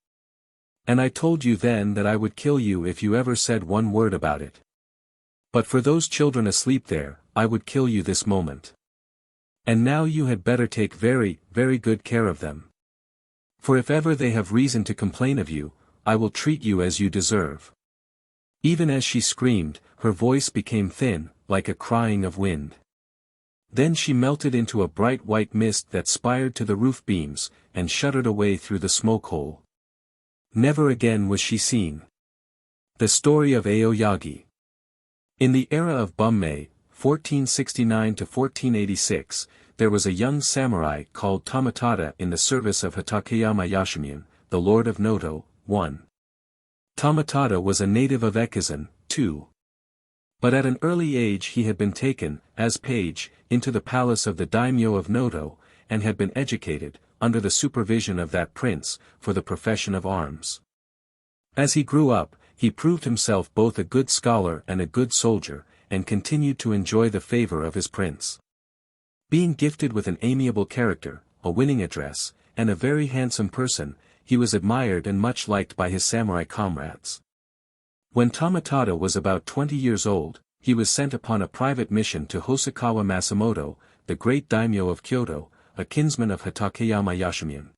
And I told you then that I would kill you if you ever said one word about it. But for those children asleep there, I would kill you this moment. And now you had better take very, very good care of them. For if ever they have reason to complain of you, I will treat you as you deserve." Even as she screamed, her voice became thin, like a crying of wind. Then she melted into a bright white mist that spired to the roof beams, and shuddered away through the smoke hole. Never again was she seen. The story of Aoyagi. In the era of Bummei, 1469 to 1486, there was a young samurai called Tomotada in the service of Hatakeyama Yashimun, the lord of Noto. 1. Tomotada was a native of Ekizan, 2. But at an early age he had been taken, as page, into the palace of the daimyo of Noto, and had been educated, under the supervision of that prince, for the profession of arms. As he grew up, he proved himself both a good scholar and a good soldier, and continued to enjoy the favor of his prince. Being gifted with an amiable character, a winning address, and a very handsome person, he was admired and much liked by his samurai comrades. When Tomotada was about 20 years old, he was sent upon a private mission to Hosokawa Masamoto, the great daimyo of Kyoto, a kinsman of Hatakeyama Yashimian.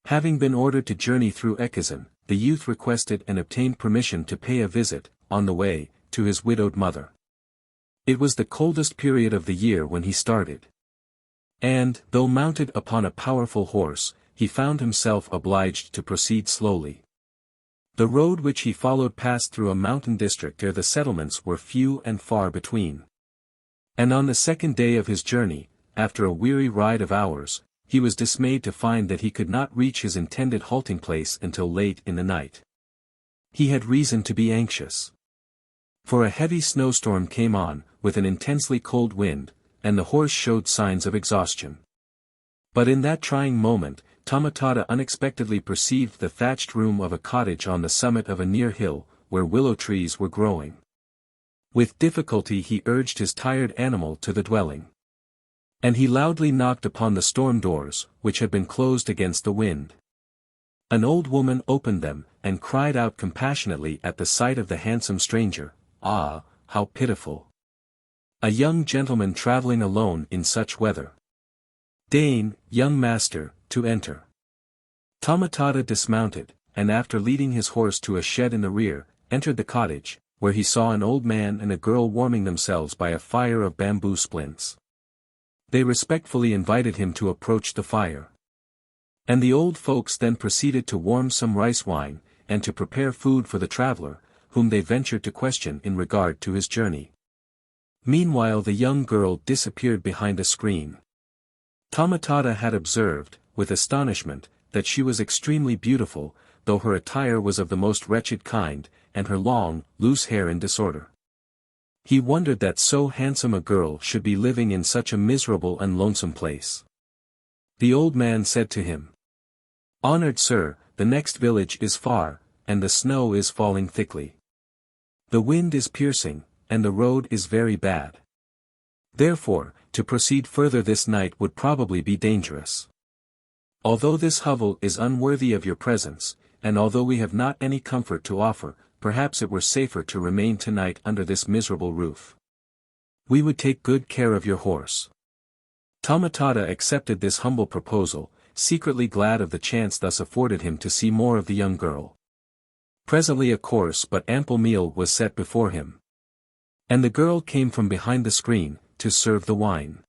Having been ordered to journey through Echizen, the youth requested and obtained permission to pay a visit, on the way, to his widowed mother. It was the coldest period of the year when he started. And, though mounted upon a powerful horse, he found himself obliged to proceed slowly. The road which he followed passed through a mountain district where the settlements were few and far between. And on the second day of his journey, after a weary ride of hours, he was dismayed to find that he could not reach his intended halting place until late in the night. He had reason to be anxious. For a heavy snowstorm came on, with an intensely cold wind, and the horse showed signs of exhaustion. But in that trying moment, Tomotada unexpectedly perceived the thatched roof of a cottage on the summit of a near hill, where willow trees were growing. With difficulty he urged his tired animal to the dwelling. And he loudly knocked upon the storm doors, which had been closed against the wind. An old woman opened them, and cried out compassionately at the sight of the handsome stranger, "Ah, how pitiful! A young gentleman traveling alone in such weather. Deign, young master, to enter." Tomotada dismounted, and after leading his horse to a shed in the rear, entered the cottage, where he saw an old man and a girl warming themselves by a fire of bamboo splints. They respectfully invited him to approach the fire. And the old folks then proceeded to warm some rice wine, and to prepare food for the traveler, whom they ventured to question in regard to his journey. Meanwhile the young girl disappeared behind a screen. Tomotada had observed, with astonishment, that she was extremely beautiful, though her attire was of the most wretched kind, and her long, loose hair in disorder. He wondered that so handsome a girl should be living in such a miserable and lonesome place. The old man said to him, "Honored sir, the next village is far, and the snow is falling thickly. The wind is piercing, and the road is very bad. Therefore, to proceed further this night would probably be dangerous. Although this hovel is unworthy of your presence, and although we have not any comfort to offer, perhaps it were safer to remain tonight under this miserable roof. We would take good care of your horse." Tomotada accepted this humble proposal, secretly glad of the chance thus afforded him to see more of the young girl. Presently a coarse but ample meal was set before him. And the girl came from behind the screen, to serve the wine.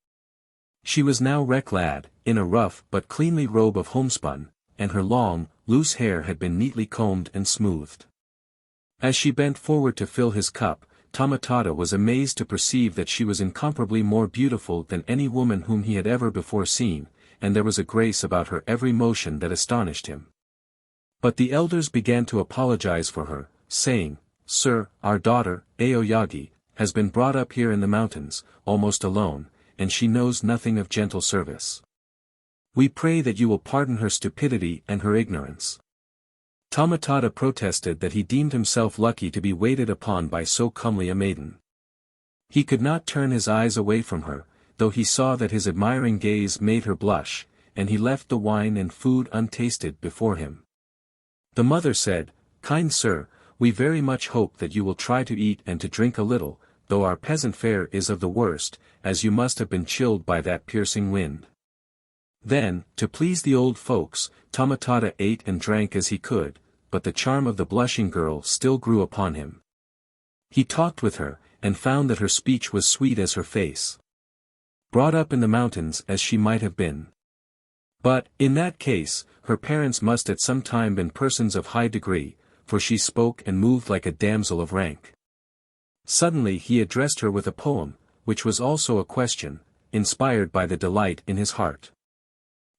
She was now reclad, in a rough but cleanly robe of homespun, and her long, loose hair had been neatly combed and smoothed. As she bent forward to fill his cup, Tomotada was amazed to perceive that she was incomparably more beautiful than any woman whom he had ever before seen, and there was a grace about her every motion that astonished him. But the elders began to apologize for her, saying, "Sir, our daughter, Aoyagi, has been brought up here in the mountains, almost alone, and she knows nothing of gentle service. We pray that you will pardon her stupidity and her ignorance." Tomotada protested that he deemed himself lucky to be waited upon by so comely a maiden. He could not turn his eyes away from her, though he saw that his admiring gaze made her blush, and he left the wine and food untasted before him. The mother said, "Kind sir, we very much hope that you will try to eat and to drink a little, though our peasant fare is of the worst, as you must have been chilled by that piercing wind." Then, to please the old folks, Tomotada ate and drank as he could, but the charm of the blushing girl still grew upon him. He talked with her, and found that her speech was sweet as her face. Brought up in the mountains as she might have been. But, in that case, her parents must at some time been persons of high degree, for she spoke and moved like a damsel of rank. Suddenly he addressed her with a poem, which was also a question, inspired by the delight in his heart.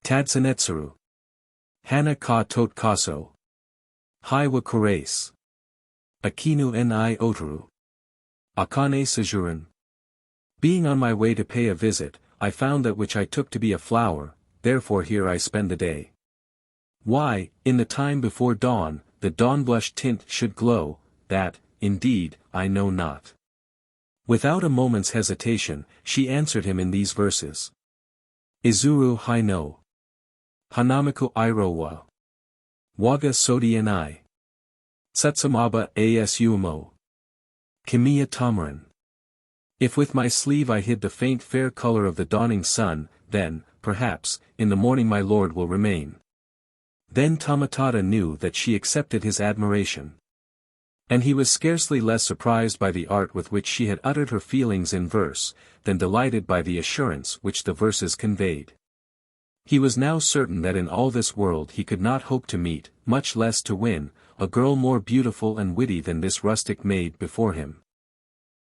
Tadsanetsuru. Hana ka tot kaso. Hai wa kurace. Akinu ni otaru. Akane sajuran. Being on my way to pay a visit, I found that which I took to be a flower, therefore here I spend the day. Why, in the time before dawn, the dawn blush tint should glow, that, indeed, I know not. Without a moment's hesitation, she answered him in these verses. Izuru hai no. Hanamiku irowa. Waga sodi I. Satsamaba asumo. Kimiya tamaran. If with my sleeve I hid the faint fair color of the dawning sun, then, perhaps, in the morning my lord will remain. Then Tamatata knew that she accepted his admiration. And he was scarcely less surprised by the art with which she had uttered her feelings in verse, than delighted by the assurance which the verses conveyed. He was now certain that in all this world he could not hope to meet, much less to win, a girl more beautiful and witty than this rustic maid before him.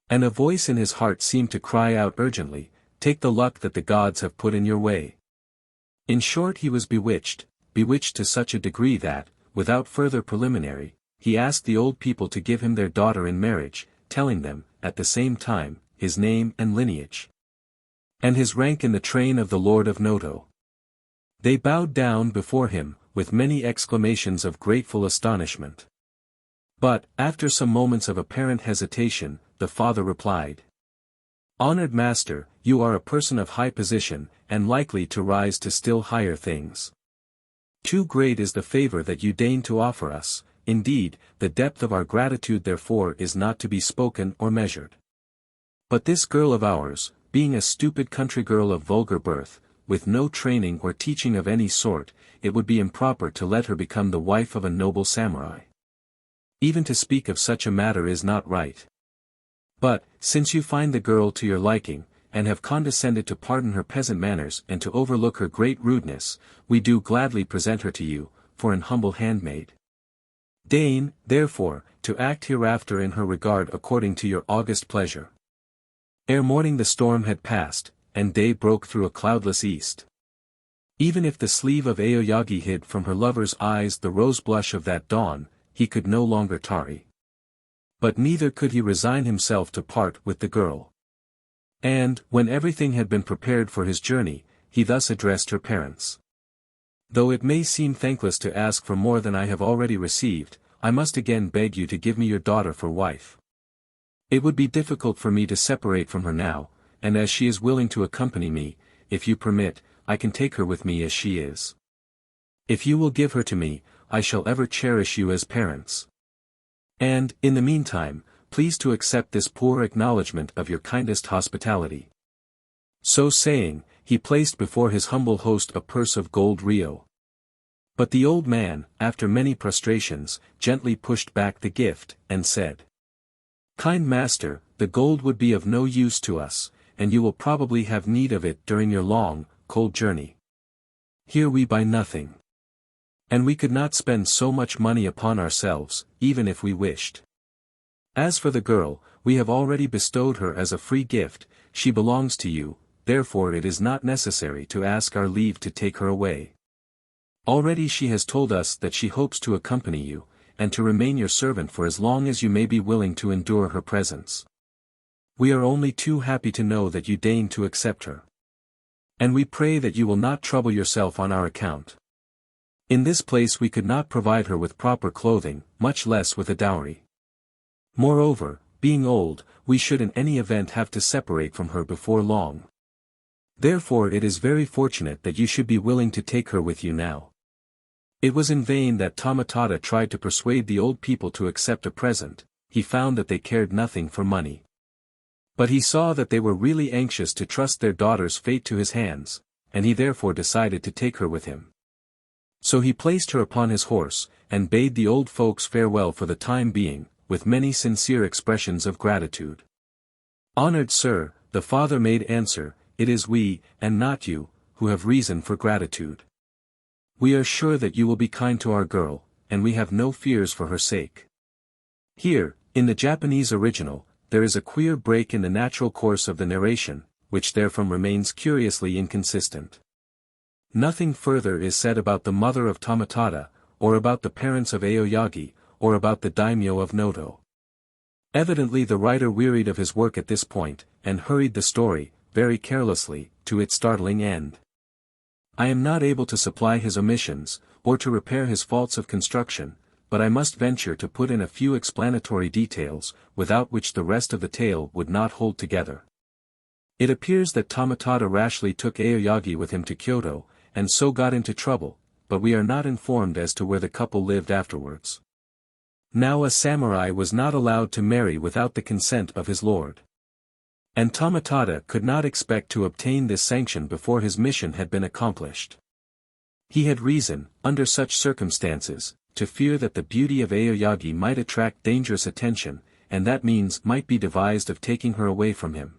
And a voice in his heart seemed to cry out urgently, "Take the luck that the gods have put in your way." In short, he was bewitched to such a degree that, without further preliminary, he asked the old people to give him their daughter in marriage, telling them, at the same time, his name and lineage, and his rank in the train of the Lord of Noto. They bowed down before him, with many exclamations of grateful astonishment. But, after some moments of apparent hesitation, the father replied. "Honored master, you are a person of high position, and likely to rise to still higher things. Too great is the favor that you deign to offer us. Indeed, the depth of our gratitude therefore is not to be spoken or measured. But this girl of ours, being a stupid country girl of vulgar birth, with no training or teaching of any sort, it would be improper to let her become the wife of a noble samurai. Even to speak of such a matter is not right. But, since you find the girl to your liking, and have condescended to pardon her peasant manners and to overlook her great rudeness, we do gladly present her to you, for an humble handmaid. Deign, therefore, to act hereafter in her regard according to your august pleasure." Ere morning the storm had passed, and day broke through a cloudless east. Even if the sleeve of Aoyagi hid from her lover's eyes the rose blush of that dawn, he could no longer tarry. But neither could he resign himself to part with the girl. And, when everything had been prepared for his journey, he thus addressed her parents. "Though it may seem thankless to ask for more than I have already received, I must again beg you to give me your daughter for wife. It would be difficult for me to separate from her now, and as she is willing to accompany me, if you permit, I can take her with me as she is. If you will give her to me, I shall ever cherish you as parents. And, in the meantime, please to accept this poor acknowledgment of your kindest hospitality." So saying, he placed before his humble host a purse of gold Rio. But the old man, after many prostrations, gently pushed back the gift, and said, "Kind master, the gold would be of no use to us, and you will probably have need of it during your long, cold journey. Here we buy nothing. And we could not spend so much money upon ourselves, even if we wished. As for the girl, we have already bestowed her as a free gift, she belongs to you, therefore it is not necessary to ask our leave to take her away. Already she has told us that she hopes to accompany you, and to remain your servant for as long as you may be willing to endure her presence. We are only too happy to know that you deign to accept her. And we pray that you will not trouble yourself on our account. In this place we could not provide her with proper clothing, much less with a dowry. Moreover, being old, we should in any event have to separate from her before long. Therefore it is very fortunate that you should be willing to take her with you now." It was in vain that Tamatata tried to persuade the old people to accept a present, he found that they cared nothing for money. But he saw that they were really anxious to trust their daughter's fate to his hands, and he therefore decided to take her with him. So he placed her upon his horse, and bade the old folks farewell for the time being, with many sincere expressions of gratitude. "Honored sir," the father made answer, "it is we, and not you, who have reason for gratitude. We are sure that you will be kind to our girl, and we have no fears for her sake." Here, in the Japanese original, there is a queer break in the natural course of the narration, which therefrom remains curiously inconsistent. Nothing further is said about the mother of Tamatata, or about the parents of Aoyagi, or about the daimyo of Noto. Evidently the writer wearied of his work at this point, and hurried the story, very carelessly, to its startling end. I am not able to supply his omissions, or to repair his faults of construction, but I must venture to put in a few explanatory details, without which the rest of the tale would not hold together. It appears that Tomotada rashly took Aoyagi with him to Kyoto, and so got into trouble, but we are not informed as to where the couple lived afterwards. Now a samurai was not allowed to marry without the consent of his lord. And Tomotada could not expect to obtain this sanction before his mission had been accomplished. He had reason, under such circumstances, to fear that the beauty of Aoyagi might attract dangerous attention, and that means might be devised of taking her away from him.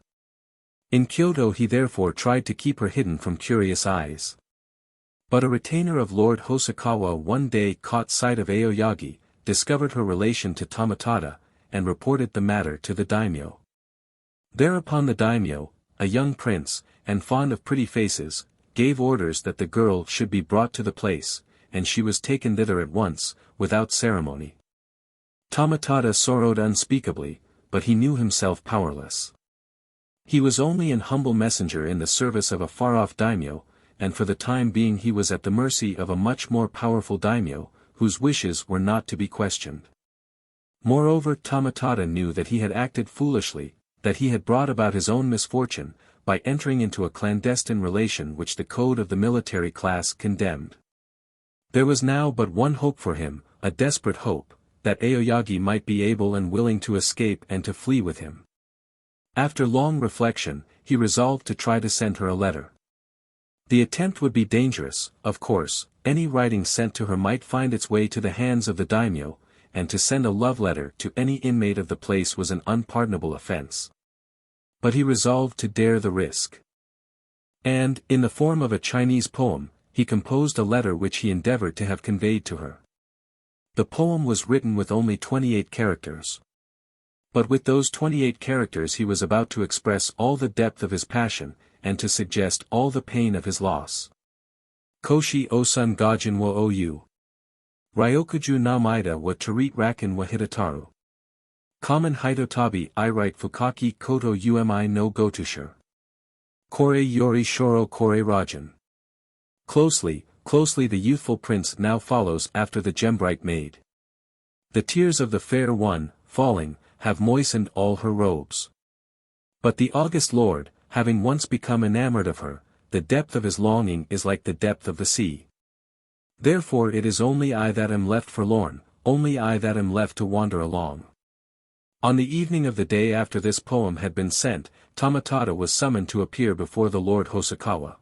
In Kyoto he therefore tried to keep her hidden from curious eyes. But a retainer of Lord Hosokawa one day caught sight of Aoyagi, discovered her relation to Tomotada, and reported the matter to the daimyo. Thereupon the daimyo, a young prince, and fond of pretty faces, gave orders that the girl should be brought to the place, and she was taken thither at once, without ceremony. Tomotada sorrowed unspeakably, but he knew himself powerless. He was only an humble messenger in the service of a far-off daimyo, and for the time being he was at the mercy of a much more powerful daimyo, whose wishes were not to be questioned. Moreover, Tomotada knew that he had acted foolishly, that he had brought about his own misfortune, by entering into a clandestine relation which the code of the military class condemned. There was now but one hope for him, a desperate hope, that Aoyagi might be able and willing to escape and to flee with him. After long reflection, he resolved to try to send her a letter. The attempt would be dangerous, of course, any writing sent to her might find its way to the hands of the daimyo, and to send a love letter to any inmate of the place was an unpardonable offense. But he resolved to dare the risk. And, in the form of a Chinese poem, he composed a letter which he endeavored to have conveyed to her. The poem was written with only 28 characters. But with those 28 characters he was about to express all the depth of his passion, and to suggest all the pain of his loss. Koshi osun gajin wa ou. Ryokuju na maida wa tarit rakin wa hitataru. Kamen hitotabi I write fukaki koto umi no gotushur. Kore yori shoro kore rajan. Closely the youthful prince now follows after the gem-bright maid. The tears of the fair one, falling, have moistened all her robes. But the august lord, having once become enamored of her, the depth of his longing is like the depth of the sea. Therefore it is only I that am left forlorn, only I that am left to wander along. On the evening of the day after this poem had been sent, Tomotada was summoned to appear before the Lord Hosokawa.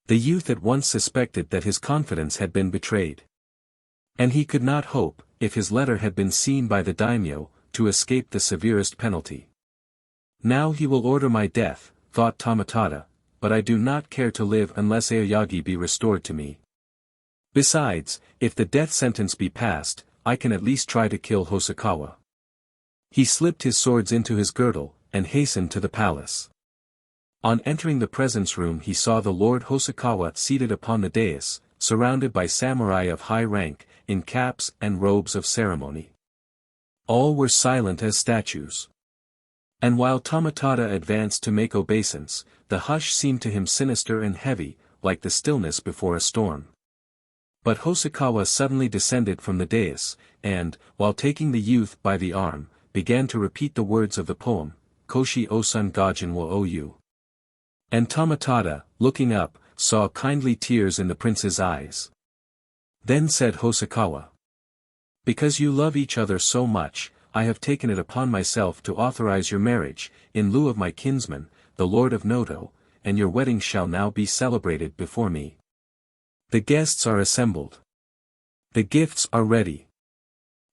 The youth at once suspected that his confidence had been betrayed. And he could not hope, if his letter had been seen by the daimyo, to escape the severest penalty. Now he will order my death, thought Tomotada, but I do not care to live unless Aoyagi be restored to me. Besides, if the death sentence be passed, I can at least try to kill Hosokawa. He slipped his swords into his girdle, and hastened to the palace. On entering the presence room he saw the Lord Hosokawa seated upon the dais, surrounded by samurai of high rank, in caps and robes of ceremony. All were silent as statues. And while Tomotada advanced to make obeisance, the hush seemed to him sinister and heavy, like the stillness before a storm. But Hosokawa suddenly descended from the dais, and, while taking the youth by the arm, began to repeat the words of the poem, Koshi osun gajin wa ou. And Tomotada, looking up, saw kindly tears in the prince's eyes. Then said Hosokawa, "Because you love each other so much, I have taken it upon myself to authorize your marriage, in lieu of my kinsman, the Lord of Noto, and your wedding shall now be celebrated before me. The guests are assembled. The gifts are ready."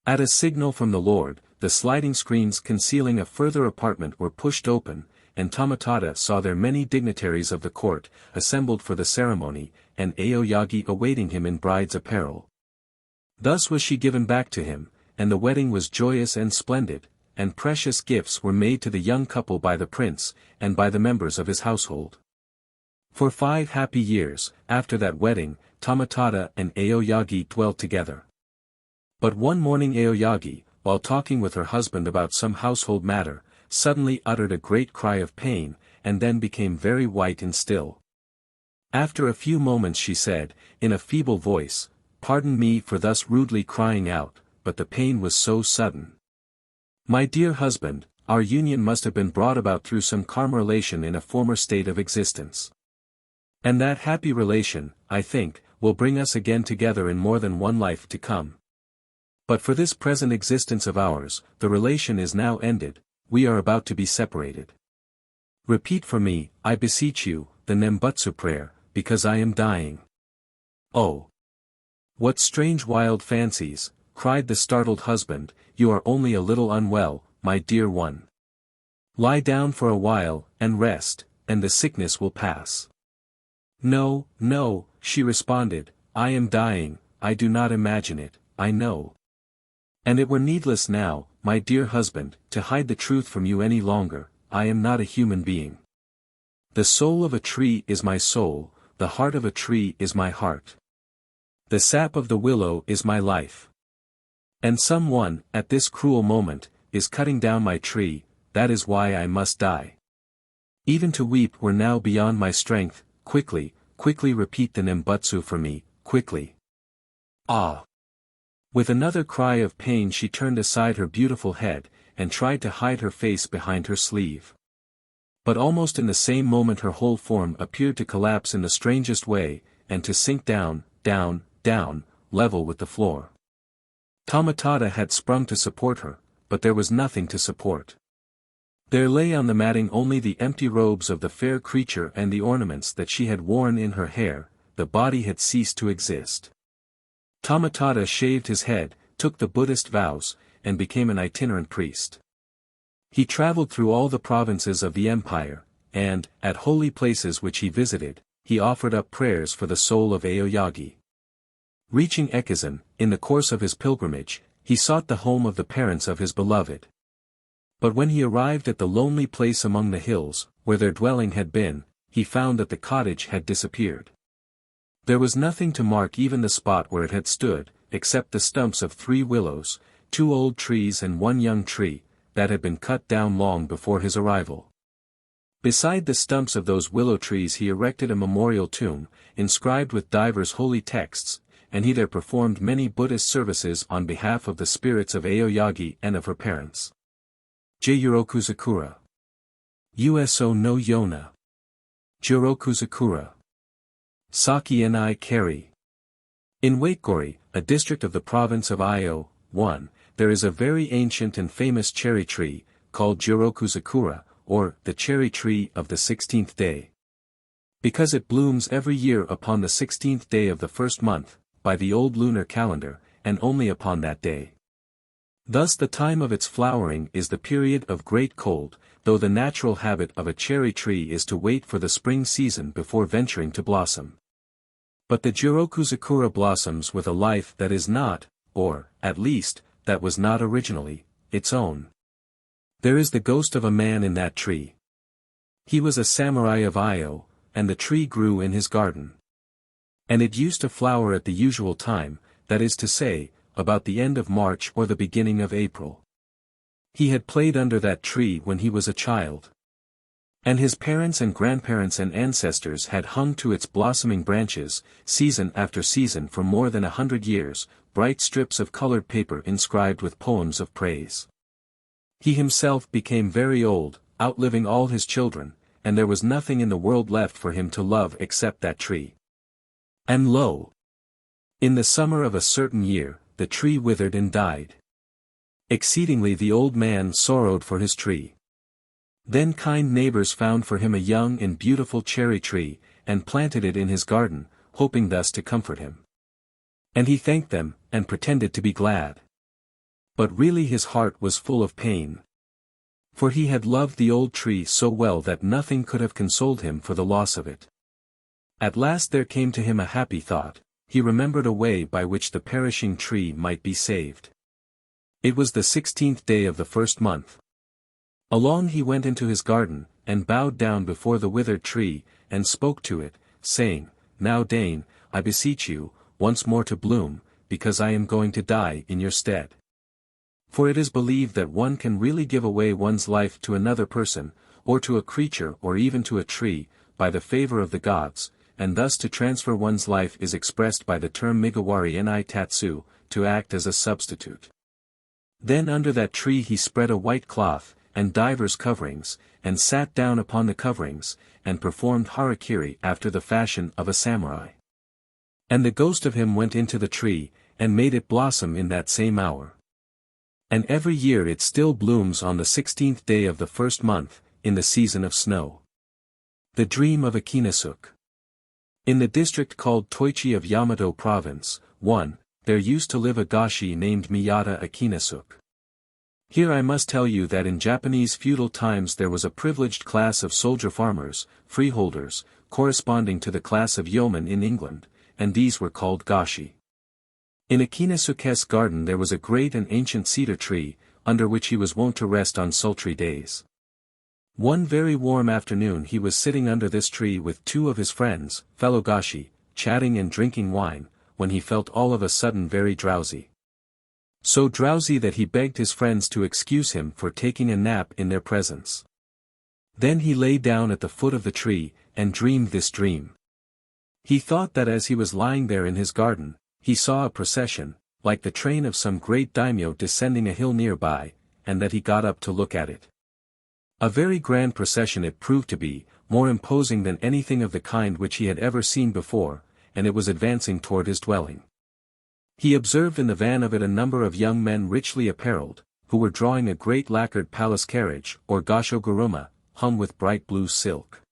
At a signal from the Lord, the sliding screens concealing a further apartment were pushed open, and Tomotada saw there many dignitaries of the court, assembled for the ceremony, and Aoyagi awaiting him in bride's apparel. Thus was she given back to him, and the wedding was joyous and splendid, and precious gifts were made to the young couple by the prince, and by the members of his household. For 5 happy years, after that wedding, Tomotada and Aoyagi dwelt together. But one morning Aoyagi, while talking with her husband about some household matter, suddenly uttered a great cry of pain, and then became very white and still. After a few moments she said, in a feeble voice, "Pardon me for thus rudely crying out, but the pain was so sudden. My dear husband, our union must have been brought about through some karma relation in a former state of existence. And that happy relation, I think, will bring us again together in more than one life to come. But for this present existence of ours, the relation is now ended, we are about to be separated. Repeat for me, I beseech you, the Nembutsu prayer, because I am dying. Oh! What strange wild fancies, cried the startled husband, you are only a little unwell, my dear one. Lie down for a while, and rest, and the sickness will pass. No, no, she responded, I am dying, I do not imagine it, I know. And it were needless now, my dear husband, to hide the truth from you any longer, I am not a human being. The soul of a tree is my soul, the heart of a tree is my heart. The sap of the willow is my life. And someone, at this cruel moment, is cutting down my tree, that is why I must die. Even to weep were now beyond my strength, quickly, quickly repeat the Nembutsu for me, quickly. Ah! With another cry of pain she turned aside her beautiful head, and tried to hide her face behind her sleeve. But almost in the same moment her whole form appeared to collapse in the strangest way, and to sink down, down, down, level with the floor. Tomatada had sprung to support her, but there was nothing to support. There lay on the matting only the empty robes of the fair creature and the ornaments that she had worn in her hair, the body had ceased to exist. Tomatada shaved his head, took the Buddhist vows, and became an itinerant priest. He traveled through all the provinces of the empire, and, at holy places which he visited, he offered up prayers for the soul of Aoyagi. Reaching Ekizan, in the course of his pilgrimage, he sought the home of the parents of his beloved. But when he arrived at the lonely place among the hills, where their dwelling had been, he found that the cottage had disappeared. There was nothing to mark even the spot where it had stood, except the stumps of 3 willows, 2 old trees and 1 young tree, that had been cut down long before his arrival. Beside the stumps of those willow trees he erected a memorial tomb, inscribed with divers holy texts, and he there performed many Buddhist services on behalf of the spirits of Aoyagi and of her parents. Jiroku Zakura. Uso no Yona. Jiroku Zakura. Saki ni Kari. In Waitgori, a district of the province of Io, 1, there is a very ancient and famous cherry tree, called Jiroku Zakura, or the cherry tree of the 16th day. Because it blooms every year upon the 16th day of the first month, by the old lunar calendar, and only upon that day. Thus the time of its flowering is the period of great cold, though the natural habit of a cherry tree is to wait for the spring season before venturing to blossom. But the Jiroku Zakura blossoms with a life that is not, or, at least, that was not originally, its own. There is the ghost of a man in that tree. He was a samurai of Io, and the tree grew in his garden. And it used to flower at the usual time, that is to say, about the end of March or the beginning of April. He had played under that tree when he was a child. And his parents and grandparents and ancestors had hung to its blossoming branches, season after season for more than 100 years, bright strips of colored paper inscribed with poems of praise. He himself became very old, outliving all his children, and there was nothing in the world left for him to love except that tree. And lo! In the summer of a certain year, the tree withered and died. Exceedingly the old man sorrowed for his tree. Then kind neighbors found for him a young and beautiful cherry tree, and planted it in his garden, hoping thus to comfort him. And he thanked them, and pretended to be glad. But really his heart was full of pain. For he had loved the old tree so well that nothing could have consoled him for the loss of it. At last there came to him a happy thought. He remembered a way by which the perishing tree might be saved. It was the 16th day of the first month. Along he went into his garden, and bowed down before the withered tree, and spoke to it, saying, Now deign, I beseech you, once more to bloom, because I am going to die in your stead. For it is believed that one can really give away one's life to another person, or to a creature or even to a tree, by the favor of the gods, and thus to transfer one's life is expressed by the term migawari ni tatsu, to act as a substitute. Then under that tree he spread a white cloth, and divers coverings, and sat down upon the coverings, and performed harakiri after the fashion of a samurai. And the ghost of him went into the tree, and made it blossom in that same hour. And every year it still blooms on the 16th day of the first month, in the season of snow. The Dream of Akinasuk. In the district called Toichi of Yamato Province, there used to live a gashi named Miyata Akinasuk. Here I must tell you that in Japanese feudal times there was a privileged class of soldier farmers, freeholders, corresponding to the class of yeomen in England, and these were called gashi. In Akinasuke's garden there was a great and ancient cedar tree, under which he was wont to rest on sultry days. One very warm afternoon he was sitting under this tree with two of his friends, fellow gashi, chatting and drinking wine, when he felt all of a sudden very drowsy. So drowsy that he begged his friends to excuse him for taking a nap in their presence. Then he lay down at the foot of the tree, and dreamed this dream. He thought that as he was lying there in his garden, he saw a procession, like the train of some great daimyo descending a hill nearby, and that he got up to look at it. A very grand procession it proved to be, more imposing than anything of the kind which he had ever seen before, and it was advancing toward his dwelling. He observed in the van of it a number of young men richly apparelled, who were drawing a great lacquered palace carriage, or gashoguruma, hung with bright blue silk.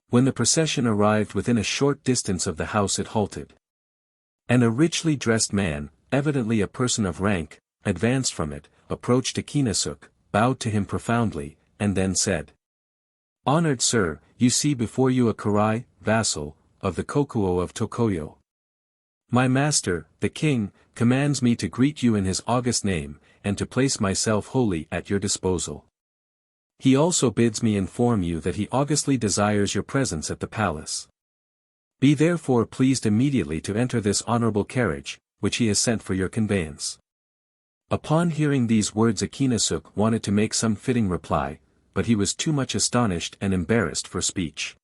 When the procession arrived within a short distance of the house it halted. And a richly dressed man, evidently a person of rank, advanced from it, approached Akinasuk, bowed to him profoundly, and then said, "Honored sir, you see before you a karai, vassal, of the Kokuo of Tokoyo. My master, the king, commands me to greet you in his august name, and to place myself wholly at your disposal. He also bids me inform you that he augustly desires your presence at the palace. Be therefore pleased immediately to enter this honorable carriage, which he has sent for your conveyance." Upon hearing these words Akinasuk wanted to make some fitting reply, but he was too much astonished and embarrassed for speech.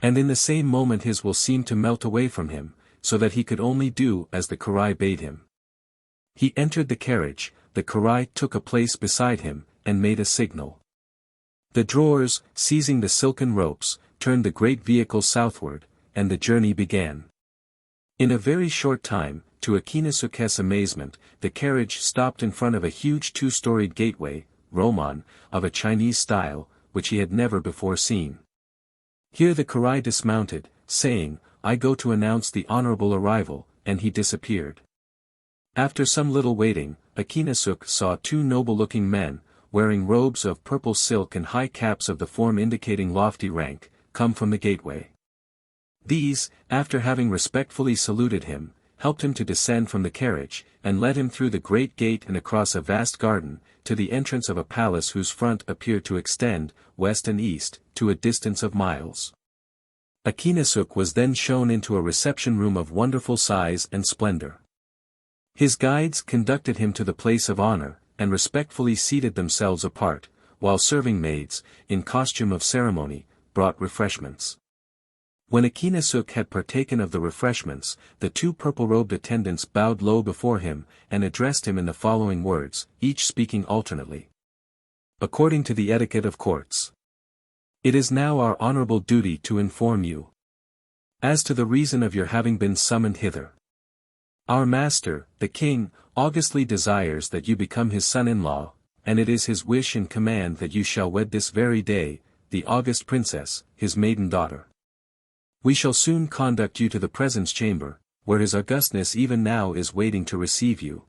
And in the same moment his will seemed to melt away from him, so that he could only do as the karai bade him. He entered the carriage, the karai took a place beside him, and made a signal. The drawers, seizing the silken ropes, turned the great vehicle southward, and the journey began. In a very short time, to Akinasuke's amazement, the carriage stopped in front of a huge two-storied gateway, Roman, of a Chinese style, which he had never before seen. Here the karai dismounted, saying, "I go to announce the honorable arrival," and he disappeared. After some little waiting, Akinasuk saw two noble-looking men, wearing robes of purple silk and high caps of the form indicating lofty rank, come from the gateway. These, after having respectfully saluted him, helped him to descend from the carriage, and led him through the great gate and across a vast garden, to the entrance of a palace whose front appeared to extend, west and east, to a distance of miles. Akinasuk was then shown into a reception room of wonderful size and splendor. His guides conducted him to the place of honor, and respectfully seated themselves apart, while serving maids, in costume of ceremony, brought refreshments. When Akinasuk had partaken of the refreshments, the two purple-robed attendants bowed low before him, and addressed him in the following words, each speaking alternately. According to the etiquette of courts. It is now our honorable duty to inform you as to the reason of your having been summoned hither. Our master, the king, augustly desires that you become his son-in-law, and it is his wish and command that you shall wed this very day, the august princess, his maiden daughter. We shall soon conduct you to the presence chamber, where his augustness even now is waiting to receive you.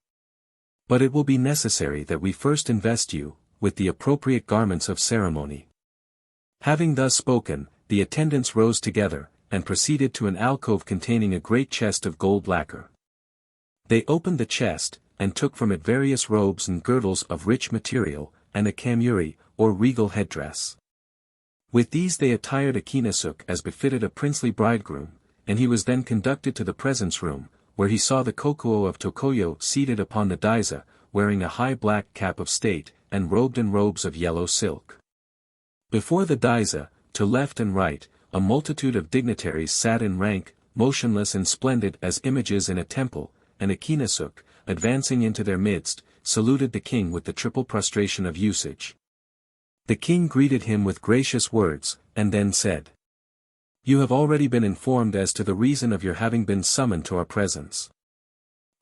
But it will be necessary that we first invest you, with the appropriate garments of ceremony. Having thus spoken, the attendants rose together, and proceeded to an alcove containing a great chest of gold lacquer. They opened the chest, and took from it various robes and girdles of rich material, and a kamuri, or regal headdress. With these they attired Akinasuk as befitted a princely bridegroom, and he was then conducted to the presence room, where he saw the Kokuo of Tokoyo seated upon the daiza, wearing a high black cap of state, and robed in robes of yellow silk. Before the daiza, to left and right, a multitude of dignitaries sat in rank, motionless and splendid as images in a temple, and Akinasuk, advancing into their midst, saluted the king with the triple prostration of usage. The king greeted him with gracious words, and then said, "You have already been informed as to the reason of your having been summoned to our presence.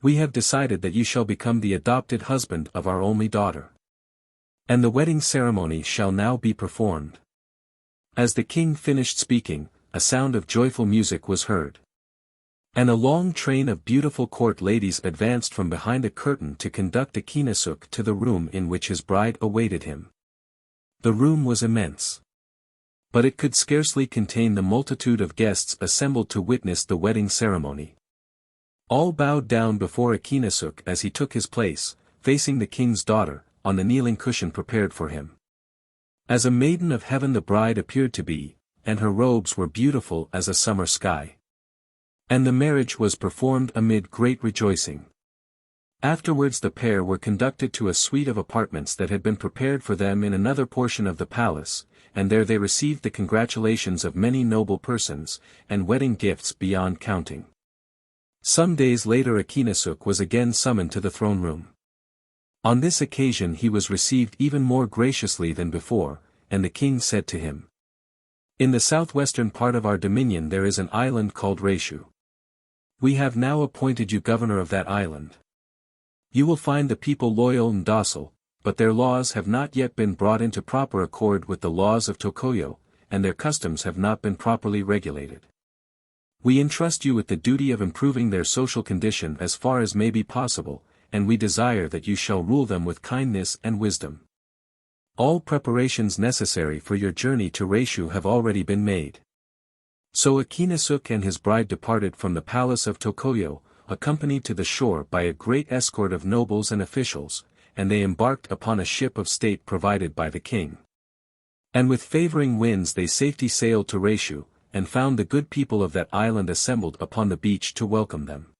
We have decided that you shall become the adopted husband of our only daughter. And the wedding ceremony shall now be performed." As the king finished speaking, a sound of joyful music was heard. And a long train of beautiful court ladies advanced from behind a curtain to conduct Akinasuk to the room in which his bride awaited him. The room was immense. But it could scarcely contain the multitude of guests assembled to witness the wedding ceremony. All bowed down before Akinasuk as he took his place, facing the king's daughter, on the kneeling cushion prepared for him. As a maiden of heaven the bride appeared to be, and her robes were beautiful as a summer sky. And the marriage was performed amid great rejoicing. Afterwards the pair were conducted to a suite of apartments that had been prepared for them in another portion of the palace, and there they received the congratulations of many noble persons, and wedding gifts beyond counting. Some days later Akinasuk was again summoned to the throne room. On this occasion he was received even more graciously than before, and the king said to him, "In the southwestern part of our dominion there is an island called Reishu. We have now appointed you governor of that island. You will find the people loyal and docile, but their laws have not yet been brought into proper accord with the laws of Tokoyo, and their customs have not been properly regulated. We entrust you with the duty of improving their social condition as far as may be possible, and we desire that you shall rule them with kindness and wisdom. All preparations necessary for your journey to Reishu have already been made." So Akinasuk and his bride departed from the palace of Tokoyo, accompanied to the shore by a great escort of nobles and officials, and they embarked upon a ship of state provided by the king. And with favoring winds they safely sailed to Reishu, and found the good people of that island assembled upon the beach to welcome them.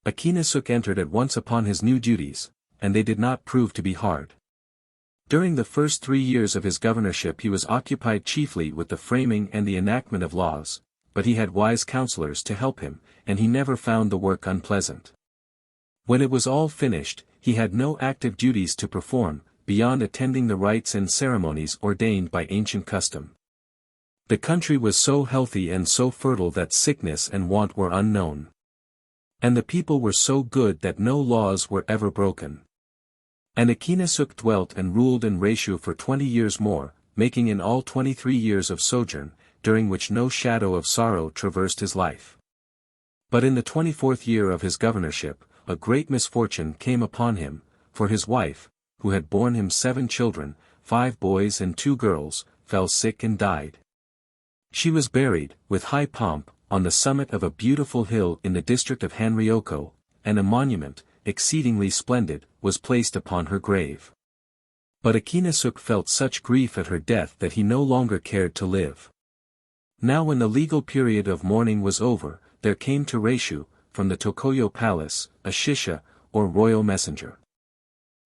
Akinasuk entered at once upon his new duties, and they did not prove to be hard. During the first 3 years of his governorship he was occupied chiefly with the framing and the enactment of laws, but he had wise counselors to help him, and he never found the work unpleasant. When it was all finished, he had no active duties to perform, beyond attending the rites and ceremonies ordained by ancient custom. The country was so healthy and so fertile that sickness and want were unknown. And the people were so good that no laws were ever broken. And Akinasuk dwelt and ruled in Reishu for 20 years more, making in all 23 years of sojourn, during which no shadow of sorrow traversed his life. But in the 24th year of his governorship, a great misfortune came upon him, for his wife, who had borne him 7 children, 5 boys and 2 girls, fell sick and died. She was buried, with high pomp, on the summit of a beautiful hill in the district of Hanryoko, and a monument, exceedingly splendid, was placed upon her grave. But Akinasuk felt such grief at her death that he no longer cared to live. Now when the legal period of mourning was over, there came to Reishu, from the Tokoyo palace, a shisha, or royal messenger.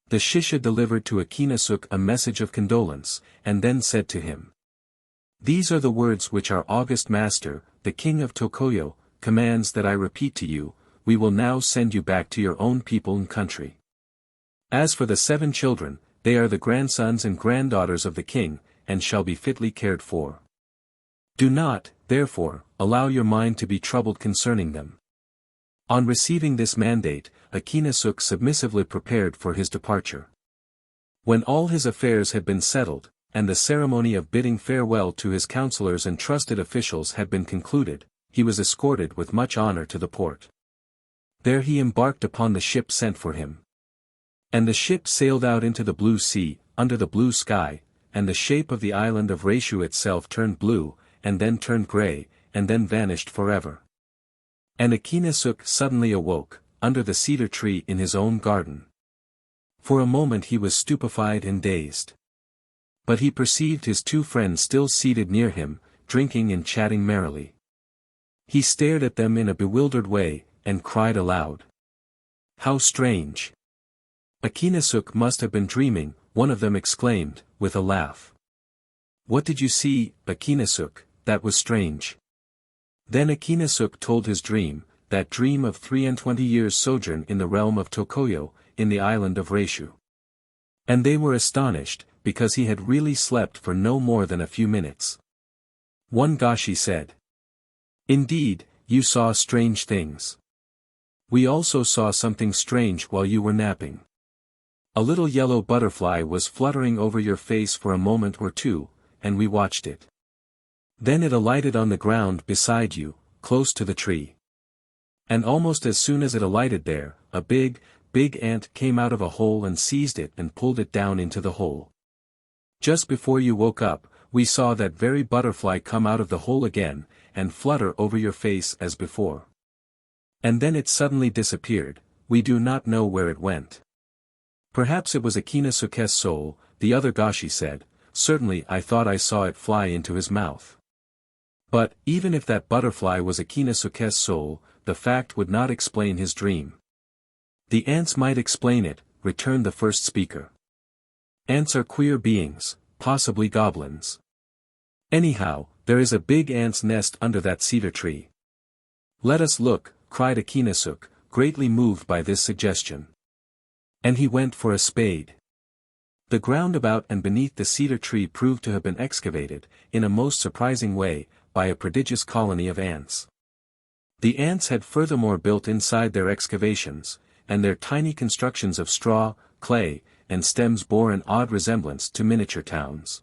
The shisha delivered to Akinasuk a message of condolence, and then said to him, "These are the words which our august master, the king of Tokoyo, commands that I repeat to you. We will now send you back to your own people and country. As for the 7 children, they are the grandsons and granddaughters of the king, and shall be fitly cared for. Do not, therefore, allow your mind to be troubled concerning them." On receiving this mandate, Akinasuk submissively prepared for his departure. When all his affairs had been settled, and the ceremony of bidding farewell to his counselors and trusted officials had been concluded, he was escorted with much honor to the port. There he embarked upon the ship sent for him. And the ship sailed out into the blue sea, under the blue sky, and the shape of the island of Reishu itself turned blue, and then turned grey, and then vanished forever. And Akinasuk suddenly awoke, under the cedar tree in his own garden. For a moment he was stupefied and dazed. But he perceived his 2 friends still seated near him, drinking and chatting merrily. He stared at them in a bewildered way, and cried aloud, "How strange! Akinasuk must have been dreaming," one of them exclaimed, with a laugh. "What did you see, Akinasuk, that was strange?" Then Akinasuk told his dream, that dream of 23 years' sojourn in the realm of Tokoyo, in the island of Reishu. And they were astonished, because he had really slept for no more than a few minutes. One gashi said, "Indeed, you saw strange things. We also saw something strange while you were napping. A little yellow butterfly was fluttering over your face for a moment or two, and we watched it. Then it alighted on the ground beside you, close to the tree. And almost as soon as it alighted there, a big ant came out of a hole and seized it and pulled it down into the hole. Just before you woke up, we saw that very butterfly come out of the hole again, and flutter over your face as before. And then it suddenly disappeared, we do not know where it went." "Perhaps it was a Kinasuke's soul," the other gashi said. "Certainly I thought I saw it fly into his mouth. But, even if that butterfly was a Kinasuke's soul, the fact would not explain his dream." "The ants might explain it," returned the first speaker. "Ants are queer beings, possibly goblins. Anyhow, there is a big ant's nest under that cedar tree." "Let us look," cried a Kinasuk, greatly moved by this suggestion. And he went for a spade. The ground about and beneath the cedar tree proved to have been excavated, in a most surprising way, by a prodigious colony of ants. The ants had furthermore built inside their excavations, and their tiny constructions of straw, clay, and stems bore an odd resemblance to miniature towns.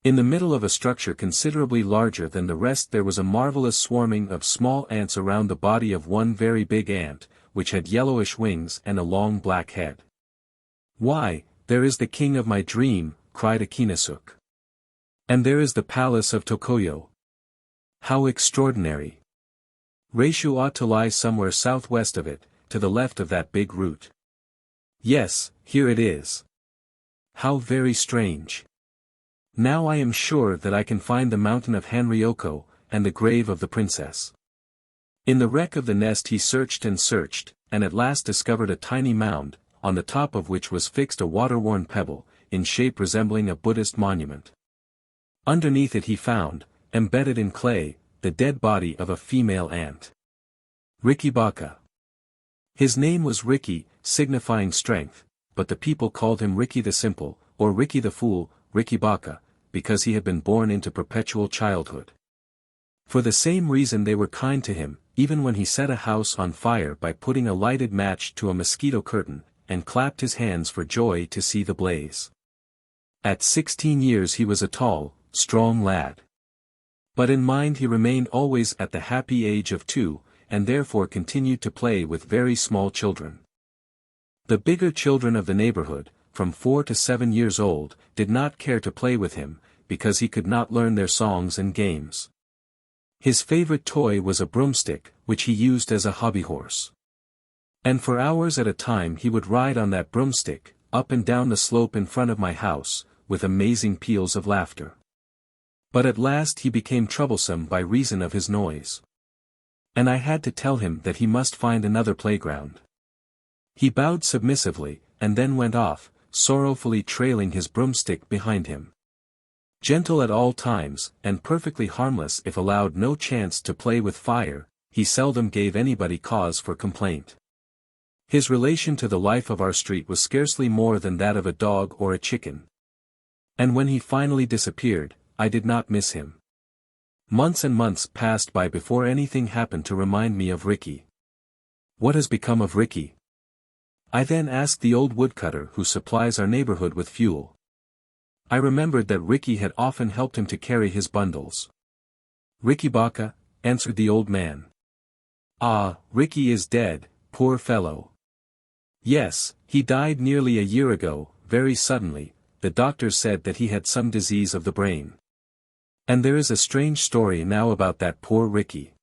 In the middle of a structure considerably larger than the rest there was a marvelous swarming of small ants around the body of one very big ant, which had yellowish wings and a long black head. "Why, there is the king of my dream," cried a Kinasuk. "And there is the palace of Tokoyo. How extraordinary! Reishu ought to lie somewhere southwest of it, to the left of that big root. Yes, here it is. How very strange! Now I am sure that I can find the mountain of Hanryoko, and the grave of the princess." In the wreck of the nest he searched, and at last discovered a tiny mound, on the top of which was fixed a water-worn pebble, in shape resembling a Buddhist monument. Underneath it he found, embedded in clay, the dead body of a female ant. Rikibaka. His name was Riki, signifying strength, but the people called him Riki the Simple, or Riki the Fool, Rikibaka, because he had been born into perpetual childhood. For the same reason they were kind to him, even when he set a house on fire by putting a lighted match to a mosquito curtain, and clapped his hands for joy to see the blaze. At 16 years he was a tall, strong lad. But in mind he remained always at the happy age of 2, and therefore continued to play with very small children. The bigger children of the neighborhood, from 4 to 7 years old, did not care to play with him, because he could not learn their songs and games. His favorite toy was a broomstick, which he used as a hobby horse. And for hours at a time he would ride on that broomstick, up and down the slope in front of my house, with amazing peals of laughter. But at last he became troublesome by reason of his noise. And I had to tell him that he must find another playground. He bowed submissively, and then went off, sorrowfully trailing his broomstick behind him. Gentle at all times, and perfectly harmless if allowed no chance to play with fire, he seldom gave anybody cause for complaint. His relation to the life of our street was scarcely more than that of a dog or a chicken. And when he finally disappeared, I did not miss him. Months and months passed by before anything happened to remind me of Riki. What has become of Riki? I then asked the old woodcutter who supplies our neighborhood with fuel. I remembered that Riki had often helped him to carry his bundles. "Rikibaka," answered the old man. "Ah, Riki is dead, poor fellow. Yes, he died nearly a year ago, very suddenly. The doctors said that he had some disease of the brain. And there is a strange story now about that poor Riki.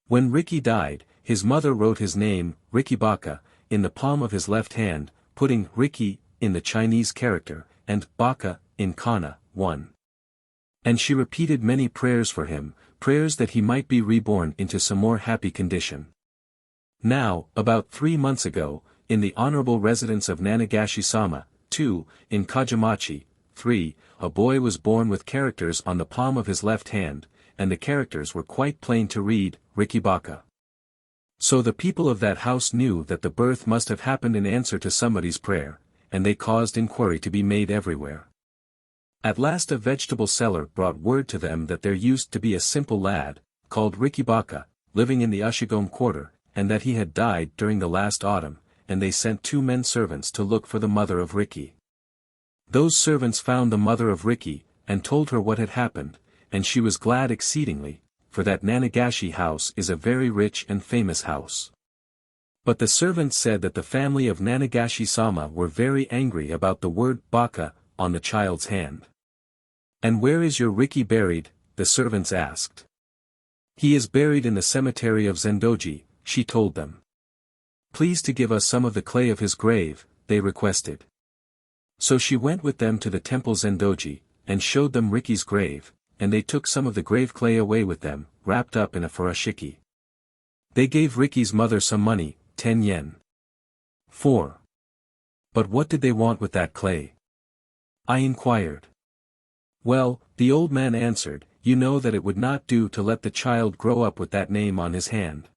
When Riki died, his mother wrote his name, Rikibaka, in the palm of his left hand, putting Riki in the Chinese character, and Baka in kana, 1. And she repeated many prayers for him, prayers that he might be reborn into some more happy condition. Now, about 3 months ago, in the honorable residence of Nanagashi-sama, 2, in Kajamachi, 3, a boy was born with characters on the palm of his left hand, and the characters were quite plain to read, Rikibaka. So the people of that house knew that the birth must have happened in answer to somebody's prayer, and they caused inquiry to be made everywhere. At last a vegetable seller brought word to them that there used to be a simple lad, called Ricky Baka, living in the Ushigome quarter, and that he had died during the last autumn, and they sent 2 men servants to look for the mother of Ricky. Those servants found the mother of Ricky, and told her what had happened, and she was glad exceedingly, for that Nanagashi house is a very rich and famous house. But the servants said that the family of Nanagashi-sama were very angry about the word Baka on the child's hand. "And where is your Ricky buried?" the servants asked. "He is buried in the cemetery of Zendoji," she told them. "Please to give us some of the clay of his grave," they requested. So she went with them to the temple Zendoji, and showed them Ricky's grave, and they took some of the grave clay away with them, wrapped up in a furoshiki. They gave Ricky's mother some money, 10 yen. 4. But what did they want with that clay? I inquired. Well, the old man answered, "You know that it would not do to let the child grow up with that name on his hand.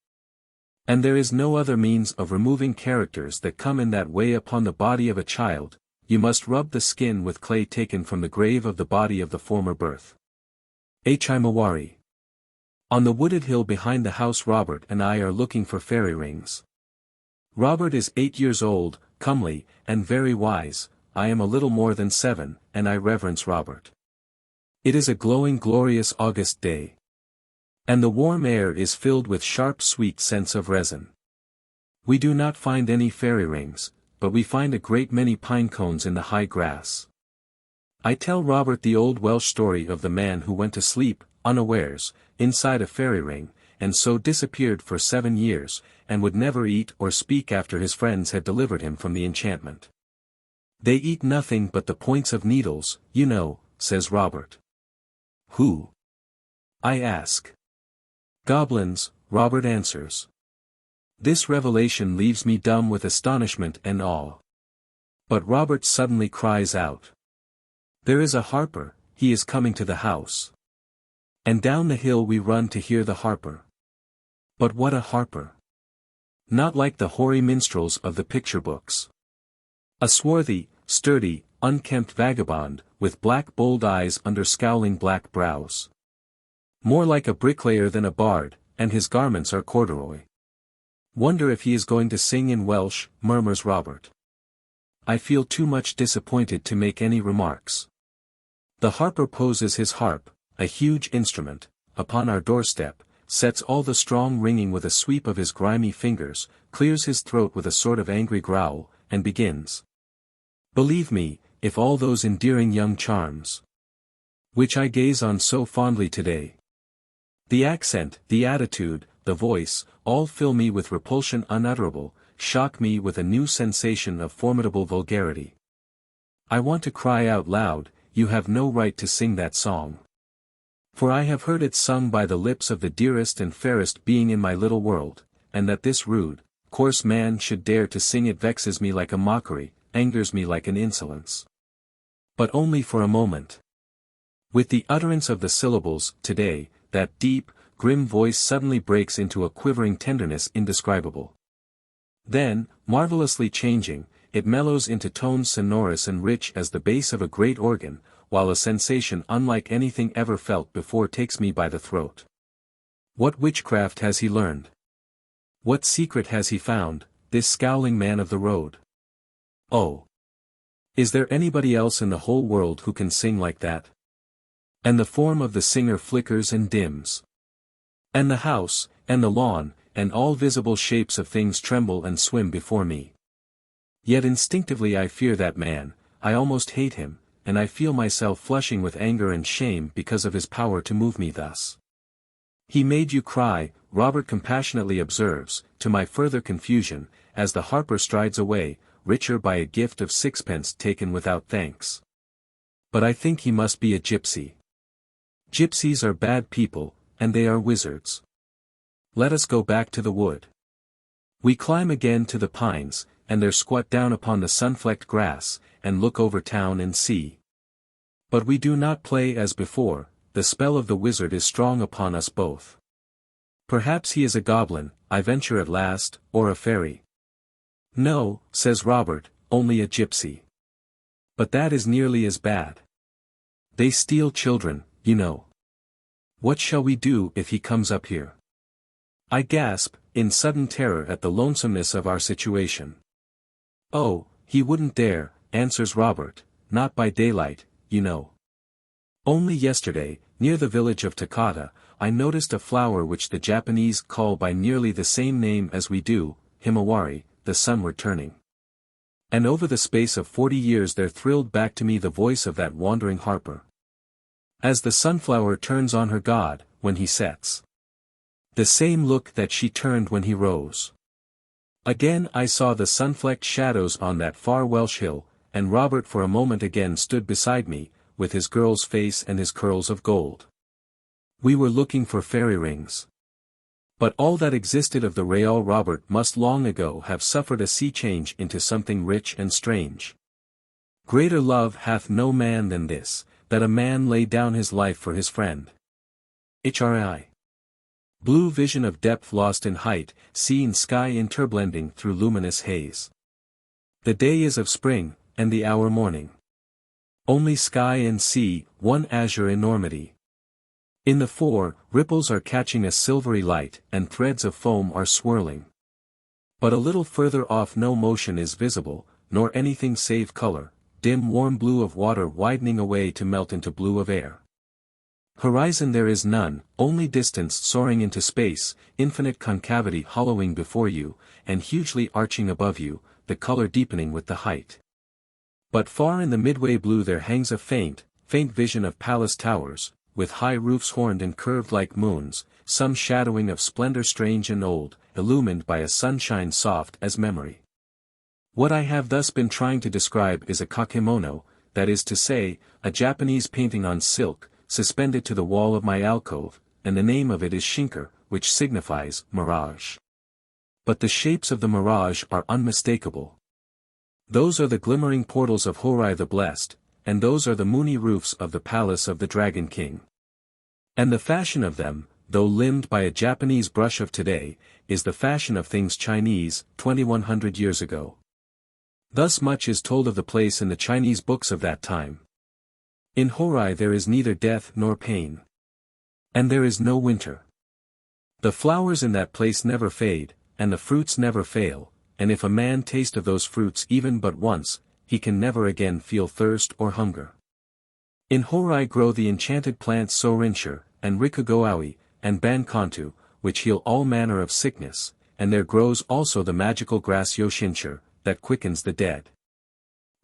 And there is no other means of removing characters that come in that way upon the body of a child. You must rub the skin with clay taken from the grave of the body of the former birth." Himawari. On the wooded hill behind the house Robert and I are looking for fairy rings. Robert is 8 years old, comely, and very wise. I am a little more than 7, and I reverence Robert. It is a glowing glorious August day. And the warm air is filled with sharp sweet scents of resin. We do not find any fairy rings, but we find a great many pine cones in the high grass. I tell Robert the old Welsh story of the man who went to sleep, unawares, inside a fairy ring, and so disappeared for 7 years, and would never eat or speak after his friends had delivered him from the enchantment. "They eat nothing but the points of needles, you know," says Robert. "Who?" I ask. "Goblins," Robert answers. This revelation leaves me dumb with astonishment and awe. But Robert suddenly cries out. "There is a harper, he is coming to the house." And down the hill we run to hear the harper. But what a harper! Not like the hoary minstrels of the picture books. A swarthy, sturdy, unkempt vagabond, with black bold eyes under scowling black brows. More like a bricklayer than a bard, and his garments are corduroy. "Wonder if he is going to sing in Welsh," murmurs Robert. I feel too much disappointed to make any remarks. The harper poses his harp, a huge instrument, upon our doorstep, sets all the strong ringing with a sweep of his grimy fingers, clears his throat with a sort of angry growl, and begins. Believe me, if all those endearing young charms, which I gaze on so fondly today, the accent, the attitude, the voice, all fill me with repulsion unutterable, shock me with a new sensation of formidable vulgarity. I want to cry out loud, you have no right to sing that song. For I have heard it sung by the lips of the dearest and fairest being in my little world, and that this rude, coarse man should dare to sing it vexes me like a mockery, angers me like an insolence. But only for a moment. With the utterance of the syllables, today, that deep, grim voice suddenly breaks into a quivering tenderness indescribable. Then, marvelously changing, it mellows into tones sonorous and rich as the bass of a great organ, while a sensation unlike anything ever felt before takes me by the throat. What witchcraft has he learned? What secret has he found, this scowling man of the road? Oh! Is there anybody else in the whole world who can sing like that? And the form of the singer flickers and dims. And the house, and the lawn, and all visible shapes of things tremble and swim before me. Yet instinctively I fear that man, I almost hate him, and I feel myself flushing with anger and shame because of his power to move me thus. He made you cry, Robert compassionately observes, to my further confusion, as the harper strides away, richer by a gift of 6 pence taken without thanks. But I think he must be a gypsy. Gypsies are bad people, and they are wizards. Let us go back to the wood. We climb again to the pines, and there squat down upon the sun-flecked grass, and look over town and sea. But we do not play as before, the spell of the wizard is strong upon us both. Perhaps he is a goblin, I venture at last, or a fairy? No, says Robert, only a gypsy. But that is nearly as bad. They steal children, you know. What shall we do if he comes up here? I gasp, in sudden terror at the lonesomeness of our situation. Oh, he wouldn't dare, answers Robert, not by daylight, you know. Only yesterday, near the village of Takata, I noticed a flower which the Japanese call by nearly the same name as we do, himawari, the sunward turning. And over the space of 40 years there thrilled back to me the voice of that wandering harper. As the sunflower turns on her god, when he sets. The same look that she turned when he rose. Again I saw the sun-flecked shadows on that far Welsh hill, and Robert for a moment again stood beside me, with his girl's face and his curls of gold. We were looking for fairy rings. But all that existed of the real Robert must long ago have suffered a sea change into something rich and strange. Greater love hath no man than this, that a man lay down his life for his friend. HRI. Blue vision of depth lost in height, sea and sky interblending through luminous haze. The day is of spring, and the hour morning. Only sky and sea, one azure enormity. In the fore, ripples are catching a silvery light, and threads of foam are swirling. But a little further off no motion is visible, nor anything save color, dim warm blue of water widening away to melt into blue of air. Horizon there is none, only distance soaring into space, infinite concavity hollowing before you, and hugely arching above you, the color deepening with the height. But far in the midway blue there hangs a faint vision of palace towers, with high roofs horned and curved like moons, some shadowing of splendor strange and old, illumined by a sunshine soft as memory. What I have thus been trying to describe is a kakemono, that is to say, a Japanese painting on silk, suspended to the wall of my alcove, and the name of it is shinker, which signifies mirage. But the shapes of the mirage are unmistakable. Those are the glimmering portals of Horai the Blessed, and those are the moony roofs of the palace of the Dragon King. And the fashion of them, though limned by a Japanese brush of today, is the fashion of things Chinese, 2100 years ago. Thus much is told of the place in the Chinese books of that time. In Horai there is neither death nor pain. And there is no winter. The flowers in that place never fade, and the fruits never fail, and if a man taste of those fruits even but once, he can never again feel thirst or hunger. In Horai grow the enchanted plants Sorincher, and Rikugoawi, and Bankantu, which heal all manner of sickness, and there grows also the magical grass Yoshincher, that quickens the dead.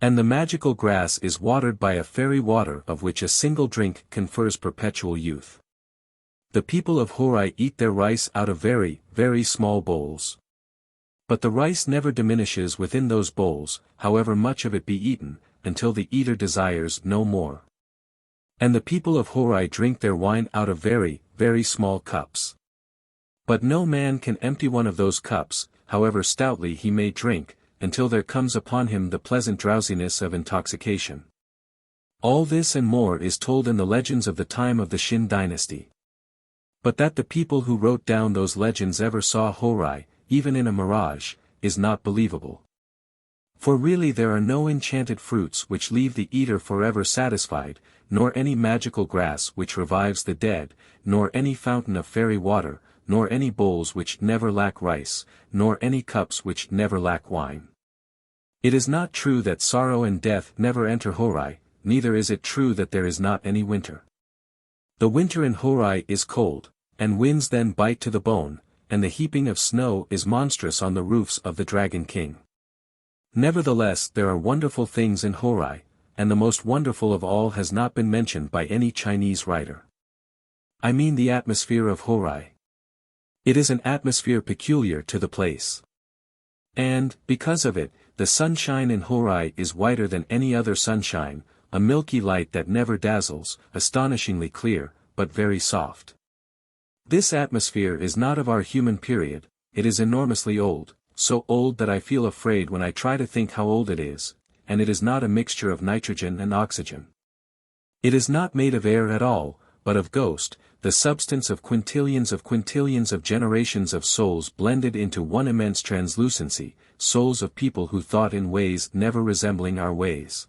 And the magical grass is watered by a fairy water of which a single drink confers perpetual youth. The people of Horai eat their rice out of very, very small bowls. But the rice never diminishes within those bowls, however much of it be eaten, until the eater desires no more. And the people of Horai drink their wine out of very, very small cups. But no man can empty one of those cups, however stoutly he may drink, until there comes upon him the pleasant drowsiness of intoxication. All this and more is told in the legends of the time of the Shin dynasty. But that the people who wrote down those legends ever saw Horai, even in a mirage, is not believable. For really there are no enchanted fruits which leave the eater forever satisfied, nor any magical grass which revives the dead, nor any fountain of fairy water, nor any bowls which never lack rice, nor any cups which never lack wine. It is not true that sorrow and death never enter Horai, neither is it true that there is not any winter. The winter in Horai is cold, and winds then bite to the bone, and the heaping of snow is monstrous on the roofs of the Dragon King. Nevertheless there are wonderful things in Horai, and the most wonderful of all has not been mentioned by any Chinese writer. I mean the atmosphere of Horai. It is an atmosphere peculiar to the place. And, because of it, the sunshine in Horai is whiter than any other sunshine, a milky light that never dazzles, astonishingly clear, but very soft. This atmosphere is not of our human period, it is enormously old, so old that I feel afraid when I try to think how old it is, and it is not a mixture of nitrogen and oxygen. It is not made of air at all, but of ghost, the substance of quintillions of generations of souls blended into one immense translucency, souls of people who thought in ways never resembling our ways.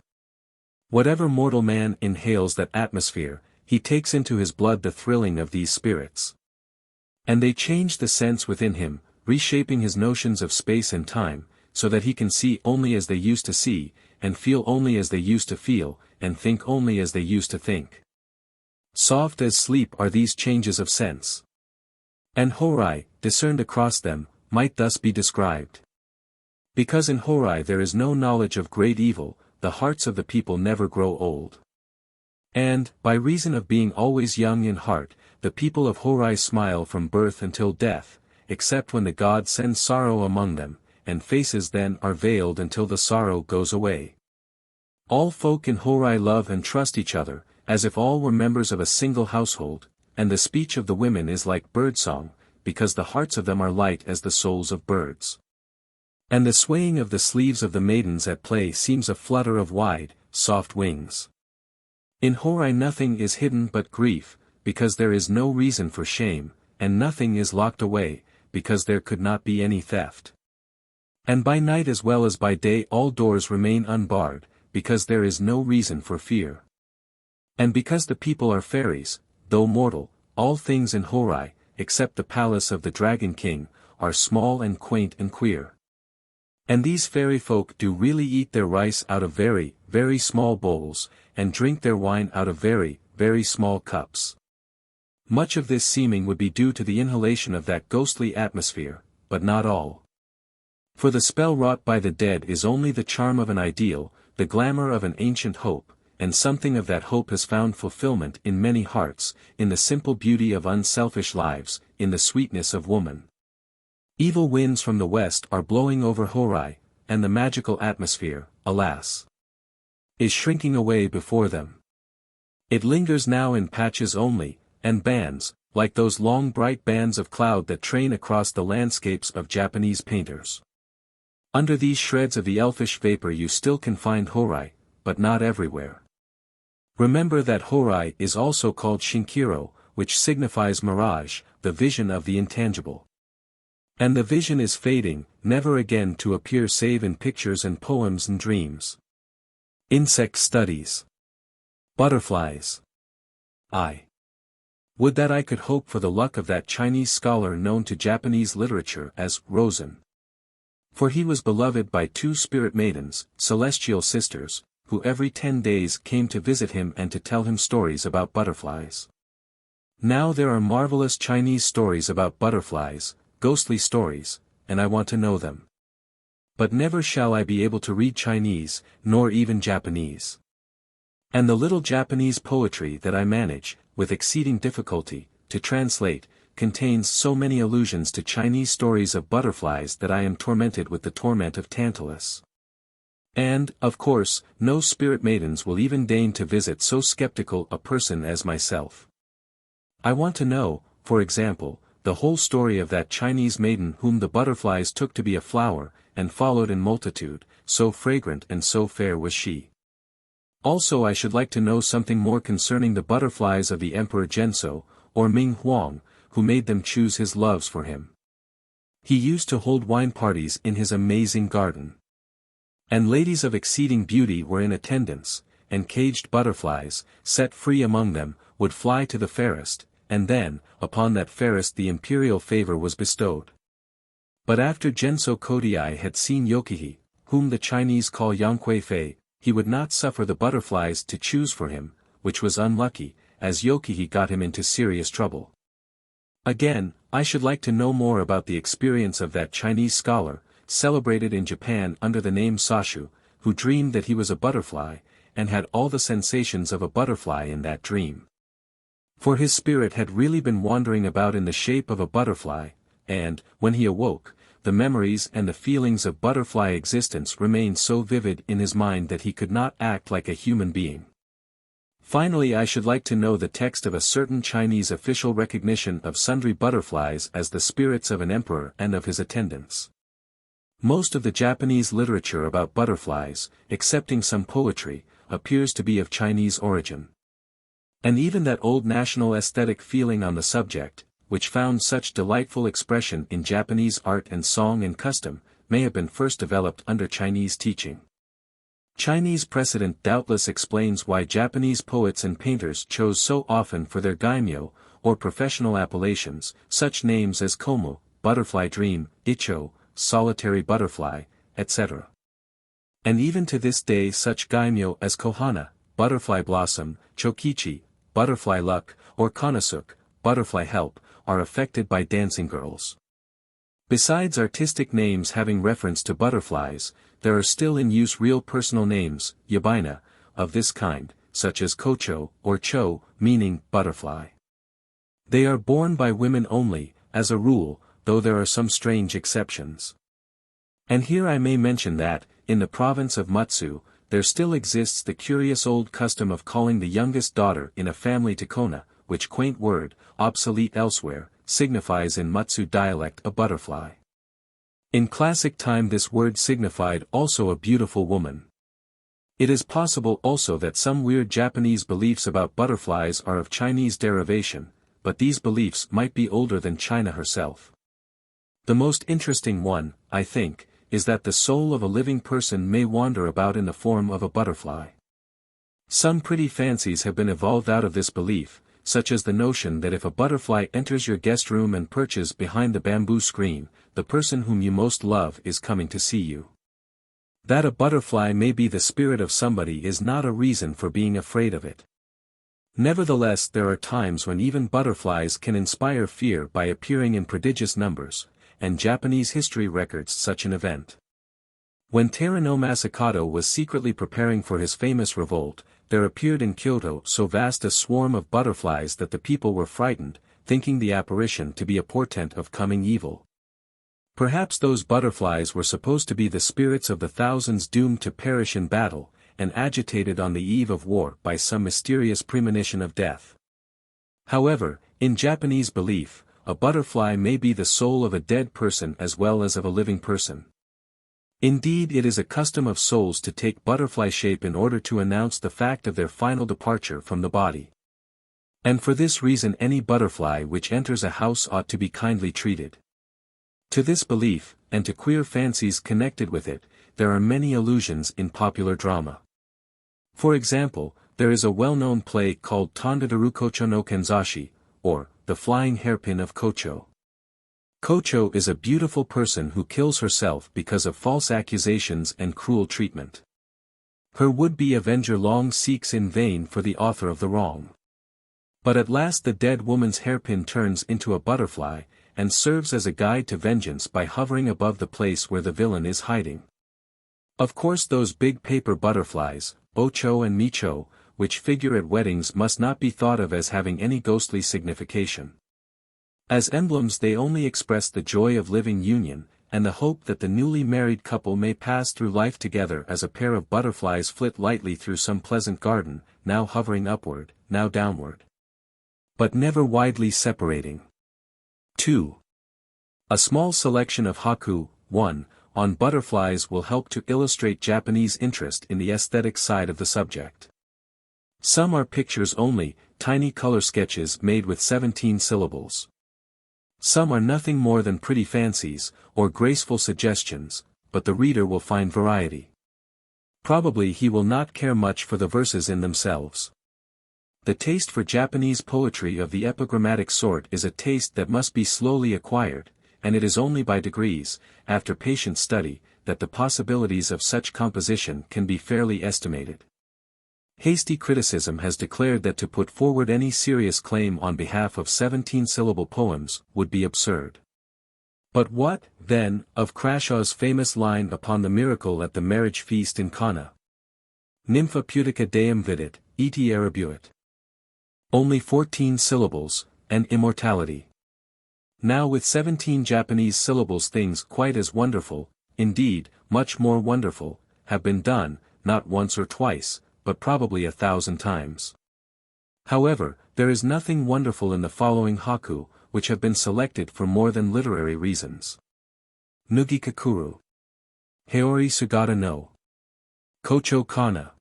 Whatever mortal man inhales that atmosphere, he takes into his blood the thrilling of these spirits. And they change the sense within him, reshaping his notions of space and time, so that he can see only as they used to see, and feel only as they used to feel, and think only as they used to think. Soft as sleep are these changes of sense. And Horai, discerned across them, might thus be described. Because in Horai there is no knowledge of great evil, the hearts of the people never grow old. And, by reason of being always young in heart, the people of Horai smile from birth until death, except when the god sends sorrow among them, and faces then are veiled until the sorrow goes away. All folk in Horai love and trust each other, as if all were members of a single household, and the speech of the women is like birdsong, because the hearts of them are light as the souls of birds. And the swaying of the sleeves of the maidens at play seems a flutter of wide, soft wings. In Horai nothing is hidden but grief, because there is no reason for shame, and nothing is locked away, because there could not be any theft. And by night as well as by day all doors remain unbarred, because there is no reason for fear. And because the people are fairies, though mortal, all things in Horai, except the palace of the Dragon King, are small and quaint and queer. And these fairy folk do really eat their rice out of very, very small bowls, and drink their wine out of very, very small cups. Much of this seeming would be due to the inhalation of that ghostly atmosphere, but not all. For the spell wrought by the dead is only the charm of an ideal, the glamour of an ancient hope, and something of that hope has found fulfillment in many hearts, in the simple beauty of unselfish lives, in the sweetness of woman. Evil winds from the west are blowing over Horai, and the magical atmosphere, alas, is shrinking away before them. It lingers now in patches only, and bands, like those long bright bands of cloud that train across the landscapes of Japanese painters. Under these shreds of the elfish vapor you still can find Horai, but not everywhere. Remember that Horai is also called Shinkiro, which signifies mirage, the vision of the intangible. And the vision is fading, never again to appear save in pictures and poems and dreams. Insect studies. Butterflies. I would that I could hope for the luck of that Chinese scholar known to Japanese literature as Rosen. For he was beloved by two spirit maidens, celestial sisters, who every 10 days came to visit him and to tell him stories about butterflies. Now there are marvelous Chinese stories about butterflies, ghostly stories, and I want to know them. But never shall I be able to read Chinese, nor even Japanese. And the little Japanese poetry that I manage, with exceeding difficulty, to translate, contains so many allusions to Chinese stories of butterflies that I am tormented with the torment of Tantalus. And, of course, no spirit maidens will even deign to visit so skeptical a person as myself. I want to know, for example, the whole story of that Chinese maiden whom the butterflies took to be a flower, and followed in multitude, so fragrant and so fair was she. Also I should like to know something more concerning the butterflies of the Emperor Zhenso, or Ming Huang, who made them choose his loves for him. He used to hold wine parties in his amazing garden. And ladies of exceeding beauty were in attendance, and caged butterflies, set free among them, would fly to the fairest, and then, upon that fairest the imperial favor was bestowed. But after Zhenso Kodai had seen Yokihi, whom the Chinese call Yanquei Fei, he would not suffer the butterflies to choose for him, which was unlucky, as Yokihi got him into serious trouble. Again, I should like to know more about the experience of that Chinese scholar, celebrated in Japan under the name Sashu, who dreamed that he was a butterfly, and had all the sensations of a butterfly in that dream. For his spirit had really been wandering about in the shape of a butterfly, and, when he awoke, the memories and the feelings of butterfly existence remained so vivid in his mind that he could not act like a human being. Finally, I should like to know the text of a certain Chinese official recognition of sundry butterflies as the spirits of an emperor and of his attendants. Most of the Japanese literature about butterflies, excepting some poetry, appears to be of Chinese origin. And even that old national aesthetic feeling on the subject, which found such delightful expression in Japanese art and song and custom, may have been first developed under Chinese teaching. Chinese precedent doubtless explains why Japanese poets and painters chose so often for their gaimyo, or professional appellations, such names as komo, butterfly dream, icho, solitary butterfly, etc. And even to this day such gaimyo as kohana, butterfly blossom, chokichi, butterfly luck, or kanasuk, butterfly help, are affected by dancing girls. Besides artistic names having reference to butterflies, there are still in use real personal names, yabina, of this kind, such as kocho, or cho, meaning butterfly. They are borne by women only, as a rule, though there are some strange exceptions. And here I may mention that, in the province of Mutsu, there still exists the curious old custom of calling the youngest daughter in a family Takona, which quaint word, obsolete elsewhere, signifies in Mutsu dialect a butterfly. In classic time this word signified also a beautiful woman. It is possible also that some weird Japanese beliefs about butterflies are of Chinese derivation, but these beliefs might be older than China herself. The most interesting one, I think, is that the soul of a living person may wander about in the form of a butterfly. Some pretty fancies have been evolved out of this belief, such as the notion that if a butterfly enters your guest room and perches behind the bamboo screen, the person whom you most love is coming to see you. That a butterfly may be the spirit of somebody is not a reason for being afraid of it. Nevertheless, there are times when even butterflies can inspire fear by appearing in prodigious numbers, and Japanese history records such an event. When Terano Masakado was secretly preparing for his famous revolt, there appeared in Kyoto so vast a swarm of butterflies that the people were frightened, thinking the apparition to be a portent of coming evil. Perhaps those butterflies were supposed to be the spirits of the thousands doomed to perish in battle, and agitated on the eve of war by some mysterious premonition of death. However, in Japanese belief, a butterfly may be the soul of a dead person as well as of a living person. Indeed, it is a custom of souls to take butterfly shape in order to announce the fact of their final departure from the body. And for this reason any butterfly which enters a house ought to be kindly treated. To this belief, and to queer fancies connected with it, there are many allusions in popular drama. For example, there is a well-known play called Tondadaru Kocho no Kenzashi, or, The Flying Hairpin of Kocho. Kocho is a beautiful person who kills herself because of false accusations and cruel treatment. Her would-be avenger long seeks in vain for the author of the wrong. But at last the dead woman's hairpin turns into a butterfly, and serves as a guide to vengeance by hovering above the place where the villain is hiding. Of course those big paper butterflies, Ocho and Micho, which figure at weddings must not be thought of as having any ghostly signification. As emblems they only express the joy of living union, and the hope that the newly married couple may pass through life together as a pair of butterflies flit lightly through some pleasant garden, now hovering upward, now downward, but never widely separating. 2. A small selection of haiku, 1, on butterflies will help to illustrate Japanese interest in the aesthetic side of the subject. Some are pictures only, tiny color sketches made with 17 syllables. Some are nothing more than pretty fancies, or graceful suggestions, but the reader will find variety. Probably he will not care much for the verses in themselves. The taste for Japanese poetry of the epigrammatic sort is a taste that must be slowly acquired, and it is only by degrees, after patient study, that the possibilities of such composition can be fairly estimated. Hasty criticism has declared that to put forward any serious claim on behalf of 17-syllable poems would be absurd. But what, then, of Crashaw's famous line upon the miracle at the marriage feast in Cana? Nympha pudica deum vidit, eti arabuit. Only 14 syllables, and immortality. Now with 17 Japanese syllables things quite as wonderful, indeed, much more wonderful, have been done, not once or twice, but probably 1,000 times. However, there is nothing wonderful in the following haiku, which have been selected for more than literary reasons. Nugi kakuru. Haori sugata no. Kocho kana.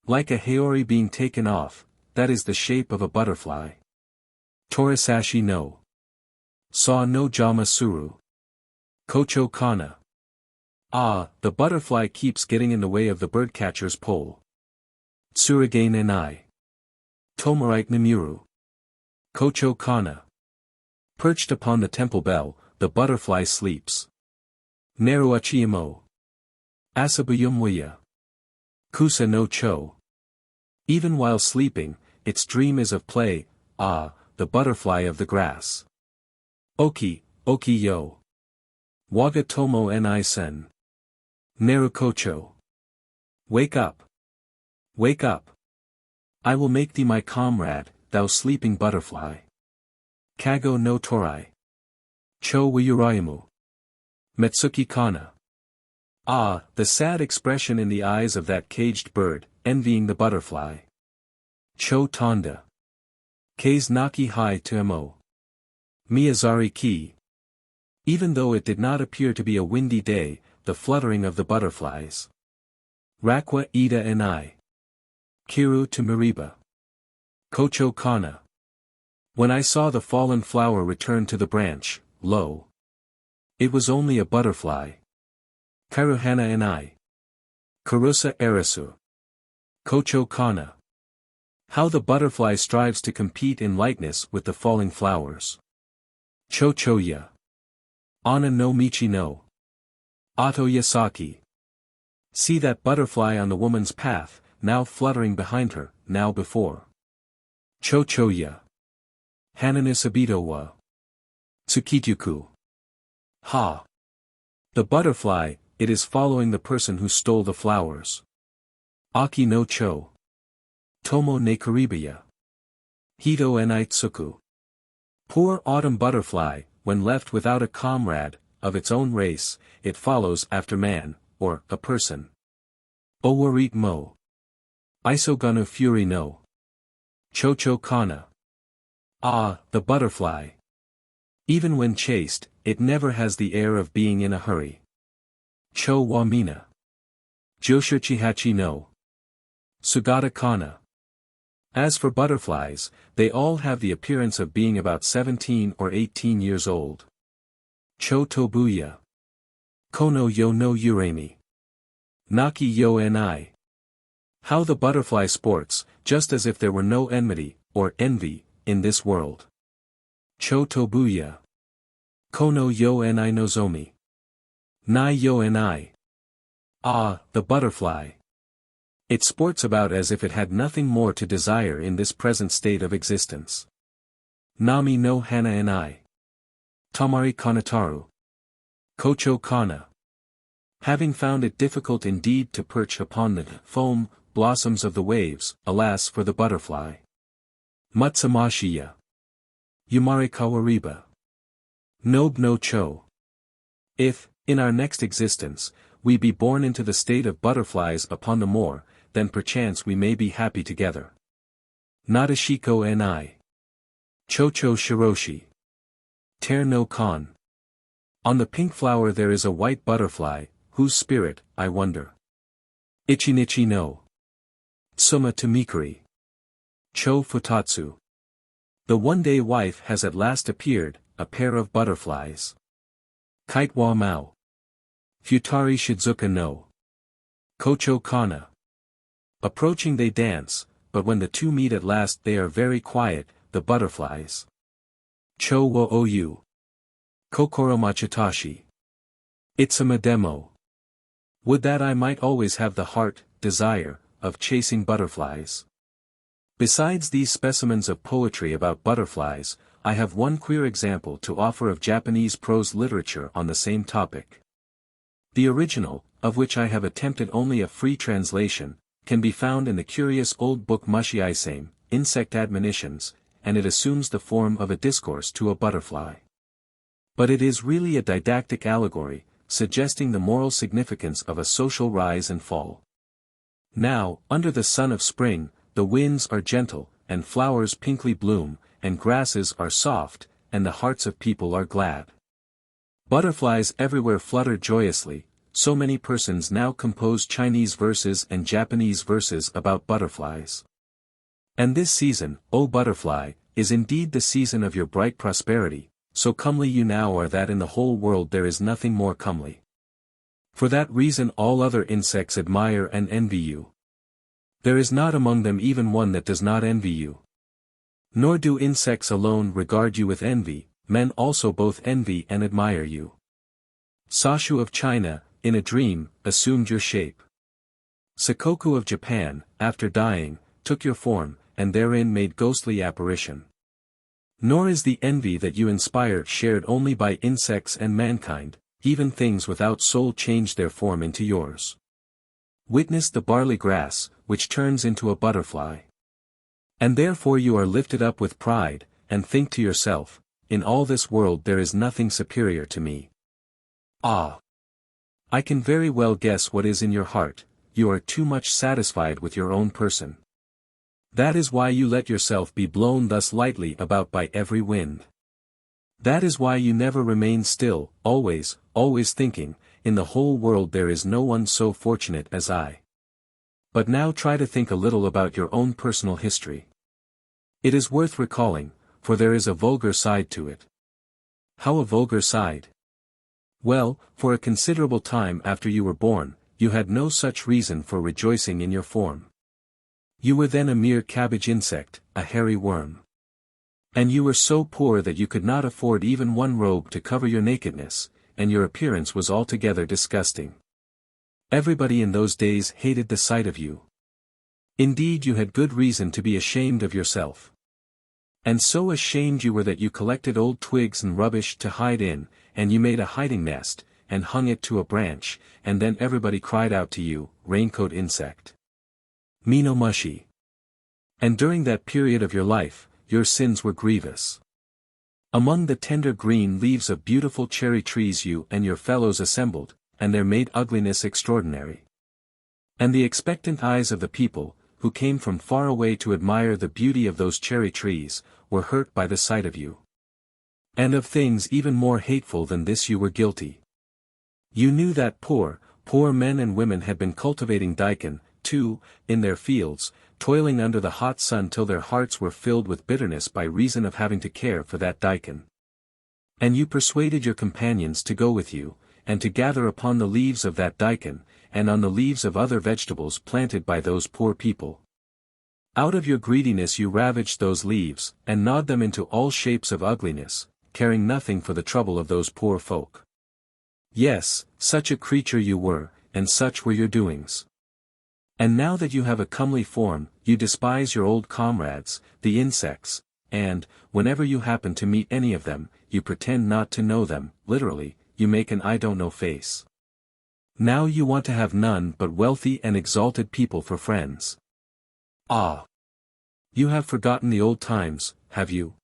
Like a haori being taken off, that is the shape of a butterfly. Torisashi no. Sa no jama suru. Kocho kana. Ah, the butterfly keeps getting in the way of the birdcatcher's pole. Tsurage nenai. Tomarite namuru. Kocho kana. Perched upon the temple bell, the butterfly sleeps. Naruachiyamo. Asabuyumwaya. Kusa no cho. Even while sleeping, its dream is of play, ah, the butterfly of the grass. Oki, oki yo. Waga tomo ni sen. Narukocho. Wake up. Wake up. I will make thee my comrade, thou sleeping butterfly. Kago no torai. Cho wayurayamu. Metsuki kana. Ah, the sad expression in the eyes of that caged bird, envying the butterfly. Cho tanda. K's naki hai to mo. Miyazari ki. Even though it did not appear to be a windy day, the fluttering of the butterflies. Rakwa ida and I. Kiru to Mariba. Kocho kana. When I saw the fallen flower return to the branch, lo. It was only a butterfly. Karuhana and I. Karusa erasu. Kocho kana. How the butterfly strives to compete in lightness with the falling flowers. Chochoya. Ana no michi no. Ato yasaki. See that butterfly on the woman's path, now fluttering behind her, now before. Chochoya. Hananisabito wa. Tsukituku. Ha. The butterfly, it is following the person who stole the flowers. Aki no cho. Tomo ne karibaya. Hito en itsuku. Poor autumn butterfly, when left without a comrade, of its own race, it follows after man, or a person. Owarit mo. Isoganu fury no. Chocho kana. Ah, the butterfly. Even when chased, it never has the air of being in a hurry. Cho wa mina. Joshichihachi no. Sugata kana. As for butterflies, they all have the appearance of being about 17 or 18 years old. Cho tobuya. Kono yo no uremi. Naki yo ni. How the butterfly sports, just as if there were no enmity, or envy, in this world. Cho tobuya. Kono yo ni nozomi. Nai yo ni. Ah, the butterfly. It sports about as if it had nothing more to desire in this present state of existence. Nami no hana ni. Tamari kanataru. Kocho kana. Having found it difficult indeed to perch upon the foam, blossoms of the waves, alas for the butterfly. Mutsamashiya. Yumari kawariba. Nob no cho. If, in our next existence, we be born into the state of butterflies upon the moor, then perchance we may be happy together. Nadashiko ni. Chocho shiroshi. Ter no kan. On the pink flower there is a white butterfly, whose spirit, I wonder. Ichinichi no. Tsuma to mikuri. Cho futatsu. The one-day wife has at last appeared, a pair of butterflies. Kite wa mao. Futari shizuka no. Kocho kana. Approaching they dance, but when the two meet at last they are very quiet, the butterflies. Cho wo oyu. Kokoro machitashi. Itsuma demo. Would that I might always have the heart, desire, of chasing butterflies. Besides these specimens of poetry about butterflies, I have one queer example to offer of Japanese prose literature on the same topic. The original, of which I have attempted only a free translation, can be found in the curious old book Mushiisame, Insect Admonitions, and it assumes the form of a discourse to a butterfly. But it is really a didactic allegory, suggesting the moral significance of a social rise and fall. Now, under the sun of spring, the winds are gentle, and flowers pinkly bloom, and grasses are soft, and the hearts of people are glad. Butterflies everywhere flutter joyously, so many persons now compose Chinese verses and Japanese verses about butterflies. And this season, O butterfly, is indeed the season of your bright prosperity, so comely you now are that in the whole world there is nothing more comely. For that reason all other insects admire and envy you. There is not among them even one that does not envy you. Nor do insects alone regard you with envy, men also both envy and admire you. Sashu of China, in a dream, assumed your shape. Sakoku of Japan, after dying, took your form, and therein made ghostly apparition. Nor is the envy that you inspire shared only by insects and mankind, even things without soul change their form into yours. Witness the barley grass, which turns into a butterfly. And therefore you are lifted up with pride, and think to yourself, in all this world there is nothing superior to me. Ah! I can very well guess what is in your heart, you are too much satisfied with your own person. That is why you let yourself be blown thus lightly about by every wind. That is why you never remain still, always thinking, in the whole world there is no one so fortunate as I. But now try to think a little about your own personal history. It is worth recalling, for there is a vulgar side to it. How a vulgar side? Well, for a considerable time after you were born, you had no such reason for rejoicing in your form. You were then a mere cabbage insect, a hairy worm. And you were so poor that you could not afford even one robe to cover your nakedness, and your appearance was altogether disgusting. Everybody in those days hated the sight of you. Indeed you had good reason to be ashamed of yourself. And so ashamed you were that you collected old twigs and rubbish to hide in, and you made a hiding nest, and hung it to a branch, and then everybody cried out to you, raincoat insect. Minomushi. And during that period of your life, your sins were grievous. Among the tender green leaves of beautiful cherry trees you and your fellows assembled, and there made ugliness extraordinary. And the expectant eyes of the people, who came from far away to admire the beauty of those cherry trees, were hurt by the sight of you. And of things even more hateful than this you were guilty. You knew that poor men and women had been cultivating daikon, too, in their fields, toiling under the hot sun till their hearts were filled with bitterness by reason of having to care for that daikon. And you persuaded your companions to go with you, and to gather upon the leaves of that daikon, and on the leaves of other vegetables planted by those poor people. Out of your greediness you ravaged those leaves, and gnawed them into all shapes of ugliness, caring nothing for the trouble of those poor folk. Yes, such a creature you were, and such were your doings. And now that you have a comely form, you despise your old comrades, the insects, and, whenever you happen to meet any of them, you pretend not to know them, literally, you make an I don't know face. Now you want to have none but wealthy and exalted people for friends. Ah! You have forgotten the old times, have you?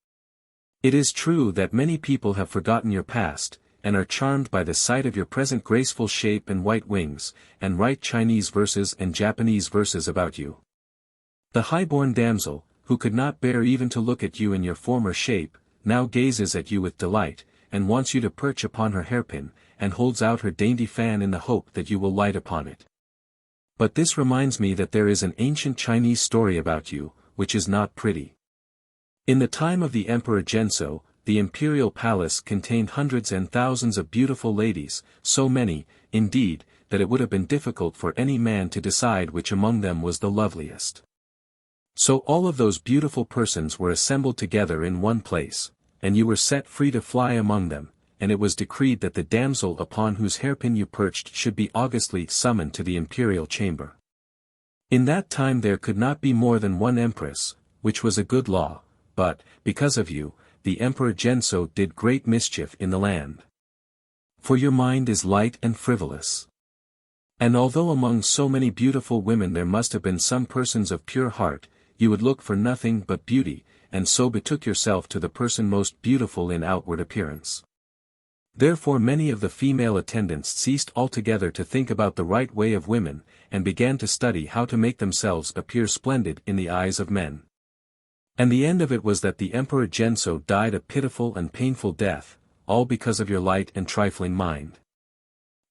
It is true that many people have forgotten your past, and are charmed by the sight of your present graceful shape and white wings, and write Chinese verses and Japanese verses about you. The high-born damsel, who could not bear even to look at you in your former shape, now gazes at you with delight, and wants you to perch upon her hairpin, and holds out her dainty fan in the hope that you will light upon it. But this reminds me that there is an ancient Chinese story about you, which is not pretty. In the time of the Emperor Genso, the imperial palace contained hundreds and thousands of beautiful ladies, so many, indeed, that it would have been difficult for any man to decide which among them was the loveliest. So all of those beautiful persons were assembled together in one place, and you were set free to fly among them, and it was decreed that the damsel upon whose hairpin you perched should be augustly summoned to the imperial chamber. In that time there could not be more than one empress, which was a good law, but, because of you, the Emperor Genso did great mischief in the land. For your mind is light and frivolous. And although among so many beautiful women there must have been some persons of pure heart, you would look for nothing but beauty, and so betook yourself to the person most beautiful in outward appearance. Therefore many of the female attendants ceased altogether to think about the right way of women, and began to study how to make themselves appear splendid in the eyes of men. And the end of it was that the Emperor Genso died a pitiful and painful death, all because of your light and trifling mind.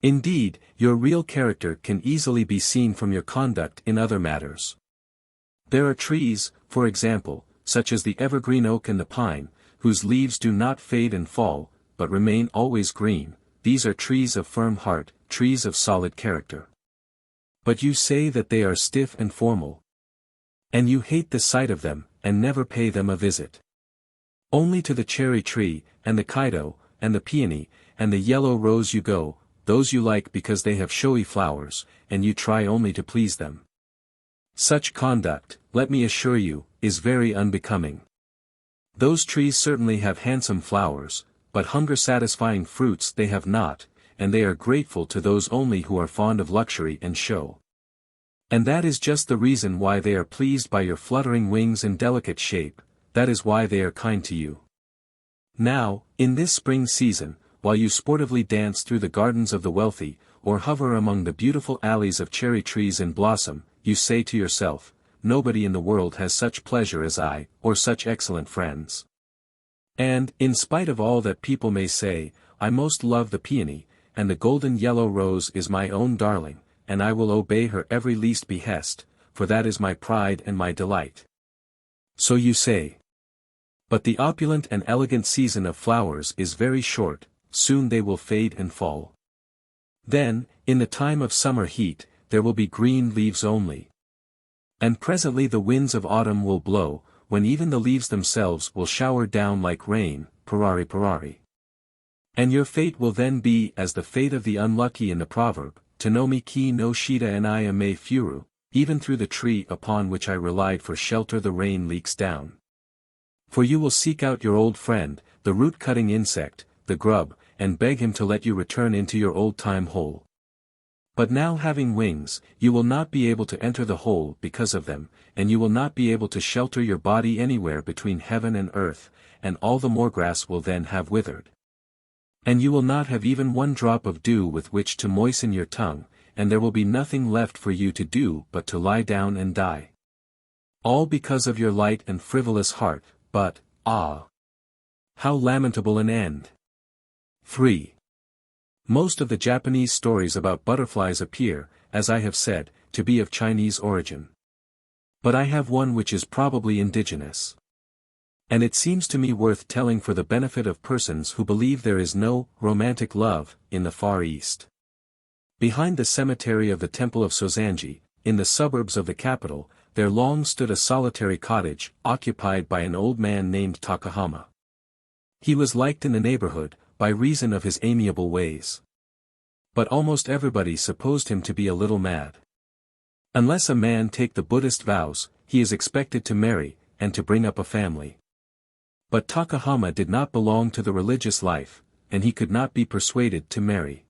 Indeed, your real character can easily be seen from your conduct in other matters. There are trees, for example, such as the evergreen oak and the pine, whose leaves do not fade and fall, but remain always green. These are trees of firm heart, trees of solid character. But you say that they are stiff and formal. And you hate the sight of them, and never pay them a visit. Only to the cherry tree, and the kaido, and the peony, and the yellow rose you go, those you like because they have showy flowers, and you try only to please them. Such conduct, let me assure you, is very unbecoming. Those trees certainly have handsome flowers, but hunger-satisfying fruits they have not, and they are grateful to those only who are fond of luxury and show. And that is just the reason why they are pleased by your fluttering wings and delicate shape, that is why they are kind to you. Now, in this spring season, while you sportively dance through the gardens of the wealthy, or hover among the beautiful alleys of cherry trees in blossom, you say to yourself, nobody in the world has such pleasure as I, or such excellent friends. And, in spite of all that people may say, I most love the peony, and the golden yellow rose is my own darling, and I will obey her every least behest, for that is my pride and my delight. So you say. But the opulent and elegant season of flowers is very short, soon they will fade and fall. Then, in the time of summer heat, there will be green leaves only. And presently the winds of autumn will blow, when even the leaves themselves will shower down like rain, parari parari. And your fate will then be as the fate of the unlucky in the proverb, Tonomi ki no shida and I ame furu, even through the tree upon which I relied for shelter the rain leaks down. For you will seek out your old friend, the root-cutting insect, the grub, and beg him to let you return into your old-time hole. But now having wings, you will not be able to enter the hole because of them, and you will not be able to shelter your body anywhere between heaven and earth, and all the moorgrass will then have withered. And you will not have even one drop of dew with which to moisten your tongue, and there will be nothing left for you to do but to lie down and die. All because of your light and frivolous heart, but, ah! How lamentable an end! 3. Most of the Japanese stories about butterflies appear, as I have said, to be of Chinese origin. But I have one which is probably indigenous. And it seems to me worth telling for the benefit of persons who believe there is no romantic love in the Far East. Behind the cemetery of the Temple of Sozanji, in the suburbs of the capital, there long stood a solitary cottage, occupied by an old man named Takahama. He was liked in the neighborhood, by reason of his amiable ways. But almost everybody supposed him to be a little mad. Unless a man take the Buddhist vows, he is expected to marry, and to bring up a family. But Takahama did not belong to the religious life, and he could not be persuaded to marry.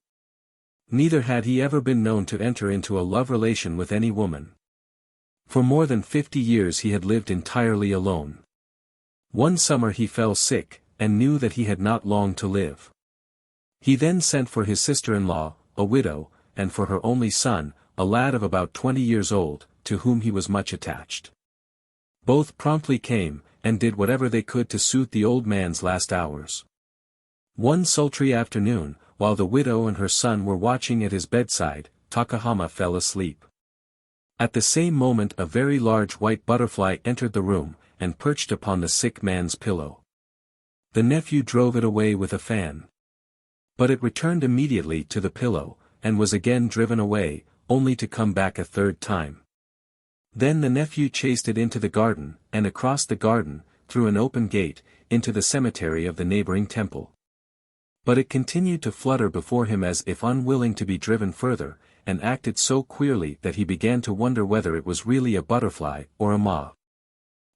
Neither had he ever been known to enter into a love relation with any woman. For more than 50 years he had lived entirely alone. One summer he fell sick, and knew that he had not long to live. He then sent for his sister-in-law, a widow, and for her only son, a lad of about 20 years old, to whom he was much attached. Both promptly came, and did whatever they could to soothe the old man's last hours. One sultry afternoon, while the widow and her son were watching at his bedside, Takahama fell asleep. At the same moment a very large white butterfly entered the room, and perched upon the sick man's pillow. The nephew drove it away with a fan. But it returned immediately to the pillow, and was again driven away, only to come back a third time. Then the nephew chased it into the garden, and across the garden, through an open gate, into the cemetery of the neighboring temple. But it continued to flutter before him as if unwilling to be driven further, and acted so queerly that he began to wonder whether it was really a butterfly or a moth.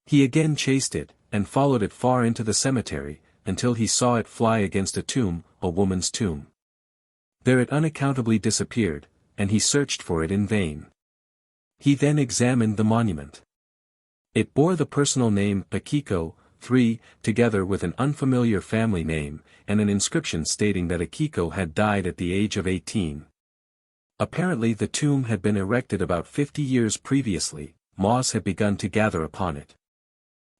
He again chased it, and followed it far into the cemetery, until he saw it fly against a tomb, a woman's tomb. There it unaccountably disappeared, and he searched for it in vain. He then examined the monument. It bore the personal name Akiko, 3, together with an unfamiliar family name, and an inscription stating that Akiko had died at the age of 18. Apparently the tomb had been erected about 50 years previously, moss had begun to gather upon it.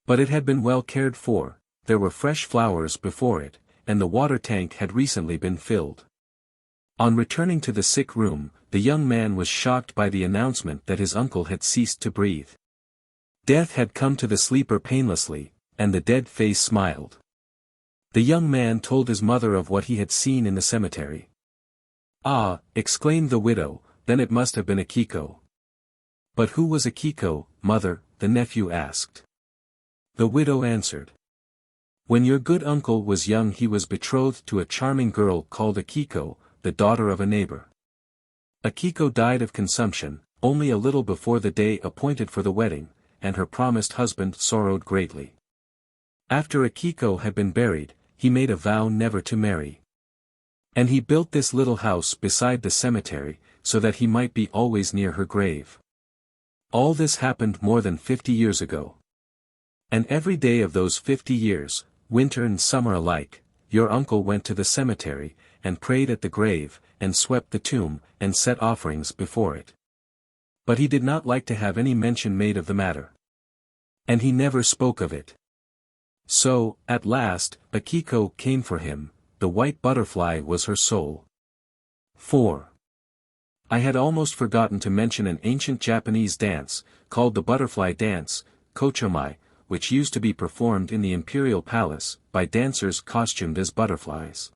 But it had been well cared for, there were fresh flowers before it, and the water tank had recently been filled. On returning to the sick room, the young man was shocked by the announcement that his uncle had ceased to breathe. Death had come to the sleeper painlessly, and the dead face smiled. The young man told his mother of what he had seen in the cemetery. "Ah," exclaimed the widow, "then it must have been Akiko." "But who was Akiko, mother?" the nephew asked. The widow answered. "When your good uncle was young he was betrothed to a charming girl called Akiko, the daughter of a neighbor. Akiko died of consumption, only a little before the day appointed for the wedding, and her promised husband sorrowed greatly. After Akiko had been buried, he made a vow never to marry. And he built this little house beside the cemetery, so that he might be always near her grave. All this happened more than 50 years ago. And every day of those 50 years, winter and summer alike, your uncle went to the cemetery, and prayed at the grave, and swept the tomb, and set offerings before it. But he did not like to have any mention made of the matter. And he never spoke of it. So, at last, Akiko came for him. The white butterfly was her soul. 4. I had almost forgotten to mention an ancient Japanese dance, called the butterfly dance, kochomai, which used to be performed in the imperial palace, by dancers costumed as butterflies.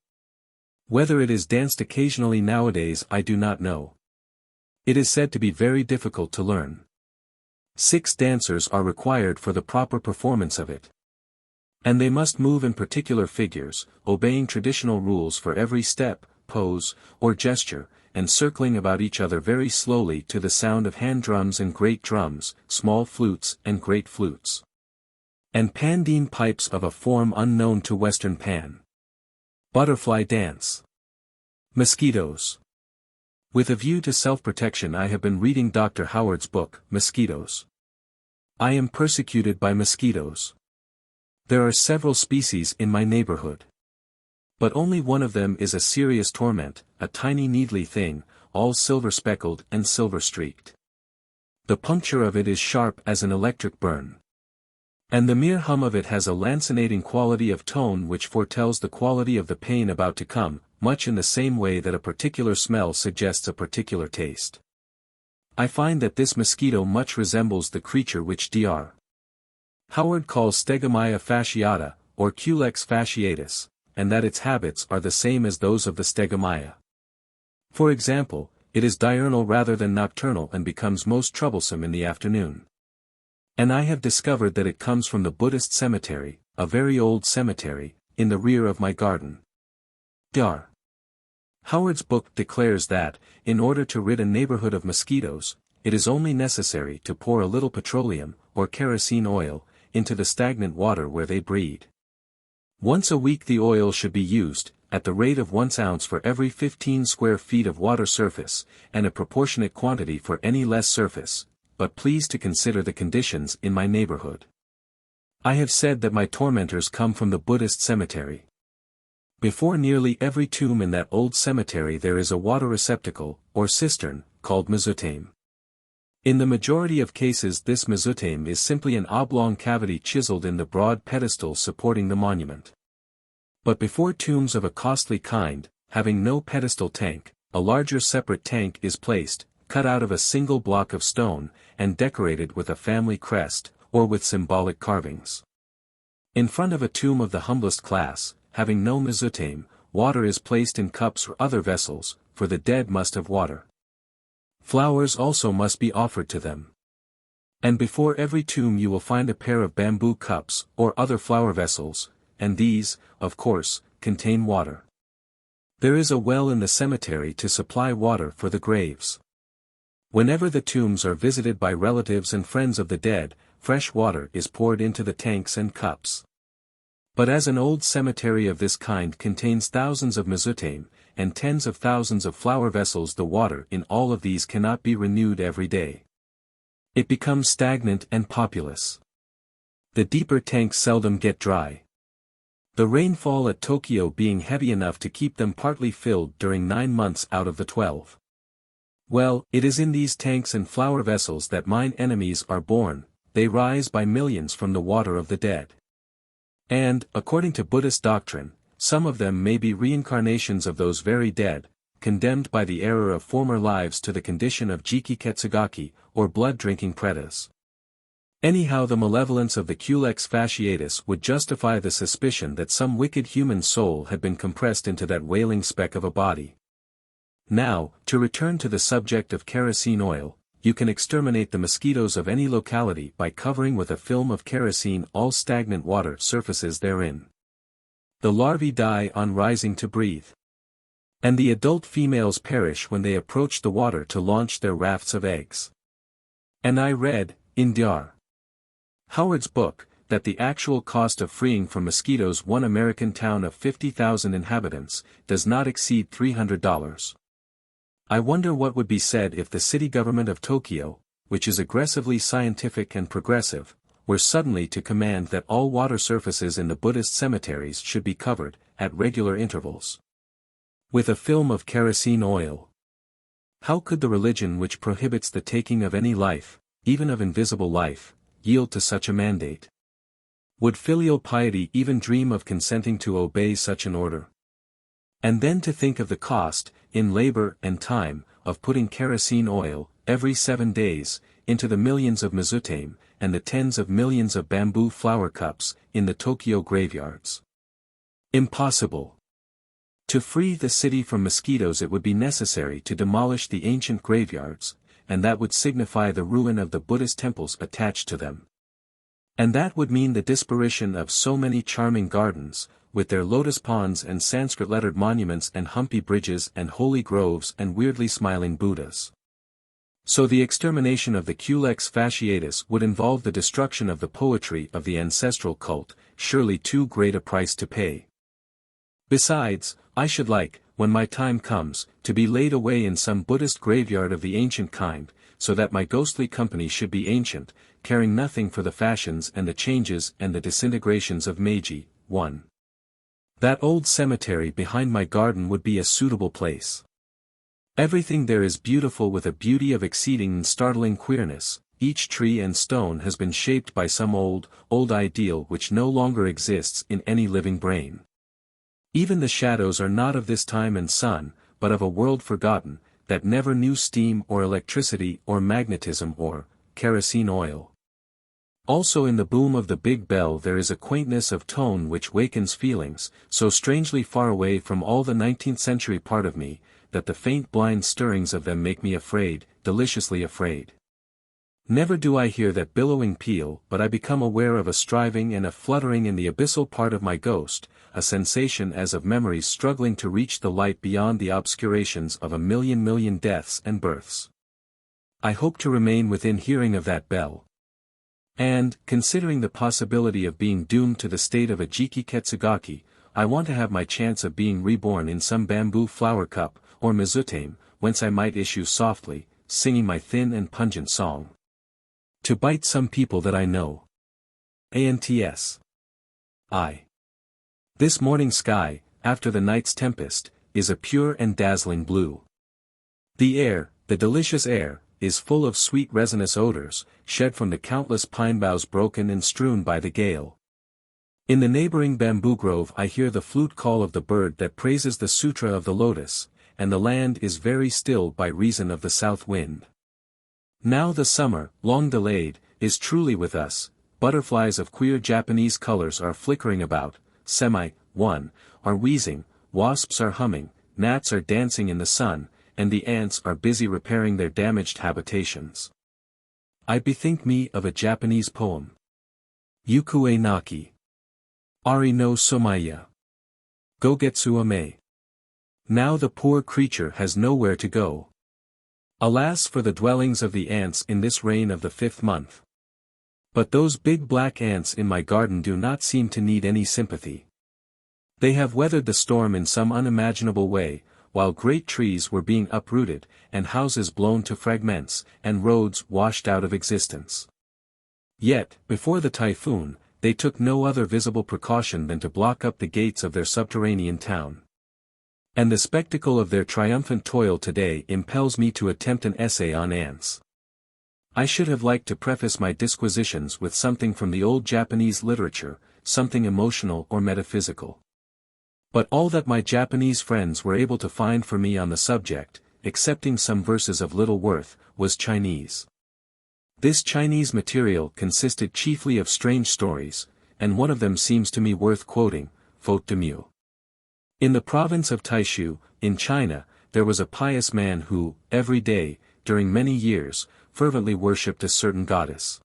Whether it is danced occasionally nowadays I do not know. It is said to be very difficult to learn. 6 dancers are required for the proper performance of it. And they must move in particular figures, obeying traditional rules for every step, pose, or gesture, and circling about each other very slowly to the sound of hand drums and great drums, small flutes and great flutes. And pandine pipes of a form unknown to Western Pan. Butterfly dance. Mosquitoes. With a view to self-protection I have been reading Dr. Howard's book, Mosquitoes. I am persecuted by mosquitoes. There are several species in my neighborhood. But only one of them is a serious torment, a tiny needly thing, all silver-speckled and silver-streaked. The puncture of it is sharp as an electric burn. And the mere hum of it has a lancinating quality of tone which foretells the quality of the pain about to come, much in the same way that a particular smell suggests a particular taste. I find that this mosquito much resembles the creature which Dr. Howard calls Stegomyia fasciata, or Culex fasciatus, and that its habits are the same as those of the Stegomyia. For example, it is diurnal rather than nocturnal and becomes most troublesome in the afternoon. And I have discovered that it comes from the Buddhist cemetery, a very old cemetery, in the rear of my garden. Dr. Howard's book declares that, in order to rid a neighborhood of mosquitoes, it is only necessary to pour a little petroleum, or kerosene oil, into the stagnant water where they breed. Once a week the oil should be used, at the rate of 1 ounce for every 15 square feet of water surface, and a proportionate quantity for any less surface, but please to consider the conditions in my neighborhood. I have said that my tormentors come from the Buddhist cemetery. Before nearly every tomb in that old cemetery there is a water receptacle, or cistern, called mezutame. In the majority of cases this mezutame is simply an oblong cavity chiseled in the broad pedestal supporting the monument. But before tombs of a costly kind, having no pedestal tank, a larger separate tank is placed, cut out of a single block of stone, and decorated with a family crest, or with symbolic carvings. In front of a tomb of the humblest class, having no mezutame, water is placed in cups or other vessels, for the dead must have water. Flowers also must be offered to them. And before every tomb you will find a pair of bamboo cups, or other flower vessels, and these, of course, contain water. There is a well in the cemetery to supply water for the graves. Whenever the tombs are visited by relatives and friends of the dead, fresh water is poured into the tanks and cups. But as an old cemetery of this kind contains thousands of mezutame, and tens of thousands of flower vessels, the water in all of these cannot be renewed every day. It becomes stagnant and populous. The deeper tanks seldom get dry. The rainfall at Tokyo being heavy enough to keep them partly filled during 9 months out of the 12. Well, it is in these tanks and flower vessels that mine enemies are born, they rise by millions from the water of the dead. And, according to Buddhist doctrine, some of them may be reincarnations of those very dead, condemned by the error of former lives to the condition of Jiki Ketsugaki, or blood-drinking pretas. Anyhow, the malevolence of the Culex fasciatus would justify the suspicion that some wicked human soul had been compressed into that wailing speck of a body. Now, to return to the subject of kerosene oil, you can exterminate the mosquitoes of any locality by covering with a film of kerosene all stagnant water surfaces therein. The larvae die on rising to breathe. And the adult females perish when they approach the water to launch their rafts of eggs. And I read, in Dr. Howard's book, that the actual cost of freeing from mosquitoes one American town of 50,000 inhabitants does not exceed $300. I wonder what would be said if the city government of Tokyo, which is aggressively scientific and progressive, were suddenly to command that all water surfaces in the Buddhist cemeteries should be covered, at regular intervals, with a film of kerosene oil. How could the religion which prohibits the taking of any life, even of invisible life, yield to such a mandate? Would filial piety even dream of consenting to obey such an order? And then to think of the cost, in labor and time, of putting kerosene oil, every 7 days, into the millions of mizutame, and the tens of millions of bamboo flower cups, in the Tokyo graveyards. Impossible. To free the city from mosquitoes it would be necessary to demolish the ancient graveyards, and that would signify the ruin of the Buddhist temples attached to them. And that would mean the disparition of so many charming gardens, with their lotus ponds and Sanskrit-lettered monuments and humpy bridges and holy groves and weirdly smiling Buddhas. So the extermination of the Culex fasciatus would involve the destruction of the poetry of the ancestral cult, surely too great a price to pay. Besides, I should like, when my time comes, to be laid away in some Buddhist graveyard of the ancient kind, so that my ghostly company should be ancient, caring nothing for the fashions and the changes and the disintegrations of Meiji. 1. That old cemetery behind my garden would be a suitable place. Everything there is beautiful with a beauty of exceeding and startling queerness. Each tree and stone has been shaped by some old ideal which no longer exists in any living brain. Even the shadows are not of this time and sun, but of a world forgotten, that never knew steam or electricity or magnetism or kerosene oil. Also in the boom of the big bell there is a quaintness of tone which wakens feelings, so strangely far away from all the 19th century part of me, that the faint blind stirrings of them make me afraid, deliciously afraid. Never do I hear that billowing peal, but I become aware of a striving and a fluttering in the abyssal part of my ghost, a sensation as of memories struggling to reach the light beyond the obscurations of a million deaths and births. I hope to remain within hearing of that bell. And, considering the possibility of being doomed to the state of a Jiki Ketsugaki, I want to have my chance of being reborn in some bamboo flower cup, or mizutame, whence I might issue softly, singing my thin and pungent song. To bite some people that I know. Ants. This morning sky, after the night's tempest, is a pure and dazzling blue. The air, the delicious air, is full of sweet resinous odors, shed from the countless pine boughs broken and strewn by the gale. In the neighboring bamboo grove I hear the flute call of the bird that praises the Sutra of the Lotus, and the land is very still by reason of the south wind. Now the summer, long delayed, is truly with us. Butterflies of queer Japanese colors are flickering about, are wheezing, wasps are humming, gnats are dancing in the sun, and the ants are busy repairing their damaged habitations. I bethink me of a Japanese poem. Yukue Naki. Ari no Somaya. Gogetsu Ame. Now the poor creature has nowhere to go. Alas for the dwellings of the ants in this rain of the 5th month. But those big black ants in my garden do not seem to need any sympathy. They have weathered the storm in some unimaginable way, while great trees were being uprooted, and houses blown to fragments, and roads washed out of existence. Yet, before the typhoon, they took no other visible precaution than to block up the gates of their subterranean town. And the spectacle of their triumphant toil today impels me to attempt an essay on ants. I should have liked to preface my disquisitions with something from the old Japanese literature, something emotional or metaphysical. But all that my Japanese friends were able to find for me on the subject, excepting some verses of little worth, was Chinese. This Chinese material consisted chiefly of strange stories, and one of them seems to me worth quoting, Folktales. In the province of Taishu, in China, there was a pious man who, every day, during many years, fervently worshipped a certain goddess.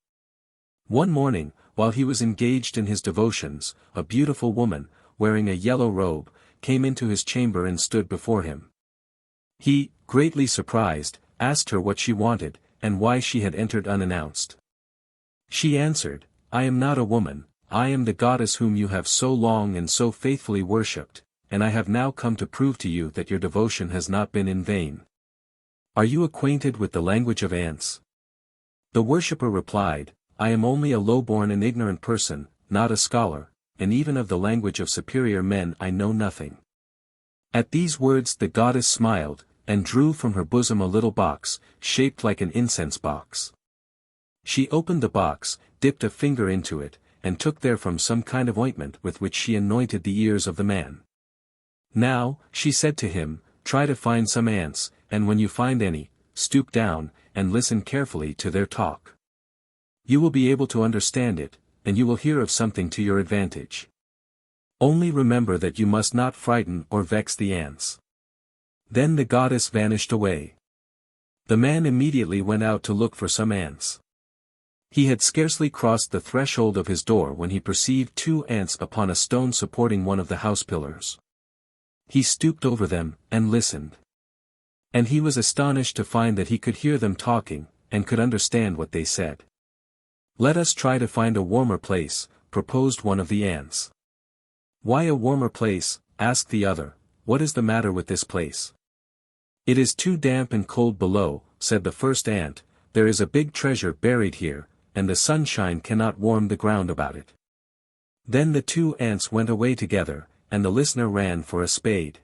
One morning, while he was engaged in his devotions, a beautiful woman, wearing a yellow robe, came into his chamber and stood before him. He, greatly surprised, asked her what she wanted, and why she had entered unannounced. She answered, "I am not a woman, I am the goddess whom you have so long and so faithfully worshipped, and I have now come to prove to you that your devotion has not been in vain. Are you acquainted with the language of ants?" The worshipper replied, "I am only a low-born and ignorant person, not a scholar, and even of the language of superior men I know nothing." At these words the goddess smiled, and drew from her bosom a little box, shaped like an incense box. She opened the box, dipped a finger into it, and took therefrom some kind of ointment with which she anointed the ears of the man. "Now," she said to him, "try to find some ants, and when you find any, stoop down, and listen carefully to their talk. You will be able to understand it, and you will hear of something to your advantage. Only remember that you must not frighten or vex the ants." Then the goddess vanished away. The man immediately went out to look for some ants. He had scarcely crossed the threshold of his door when he perceived 2 ants upon a stone supporting one of the house pillars. He stooped over them, and listened. And he was astonished to find that he could hear them talking, and could understand what they said. "Let us try to find a warmer place," proposed one of the ants. "Why a warmer place?" asked the other. "What is the matter with this place?" "It is too damp and cold below," said the first ant. "There is a big treasure buried here, and the sunshine cannot warm the ground about it." Then the 2 ants went away together, and the listener ran for a spade.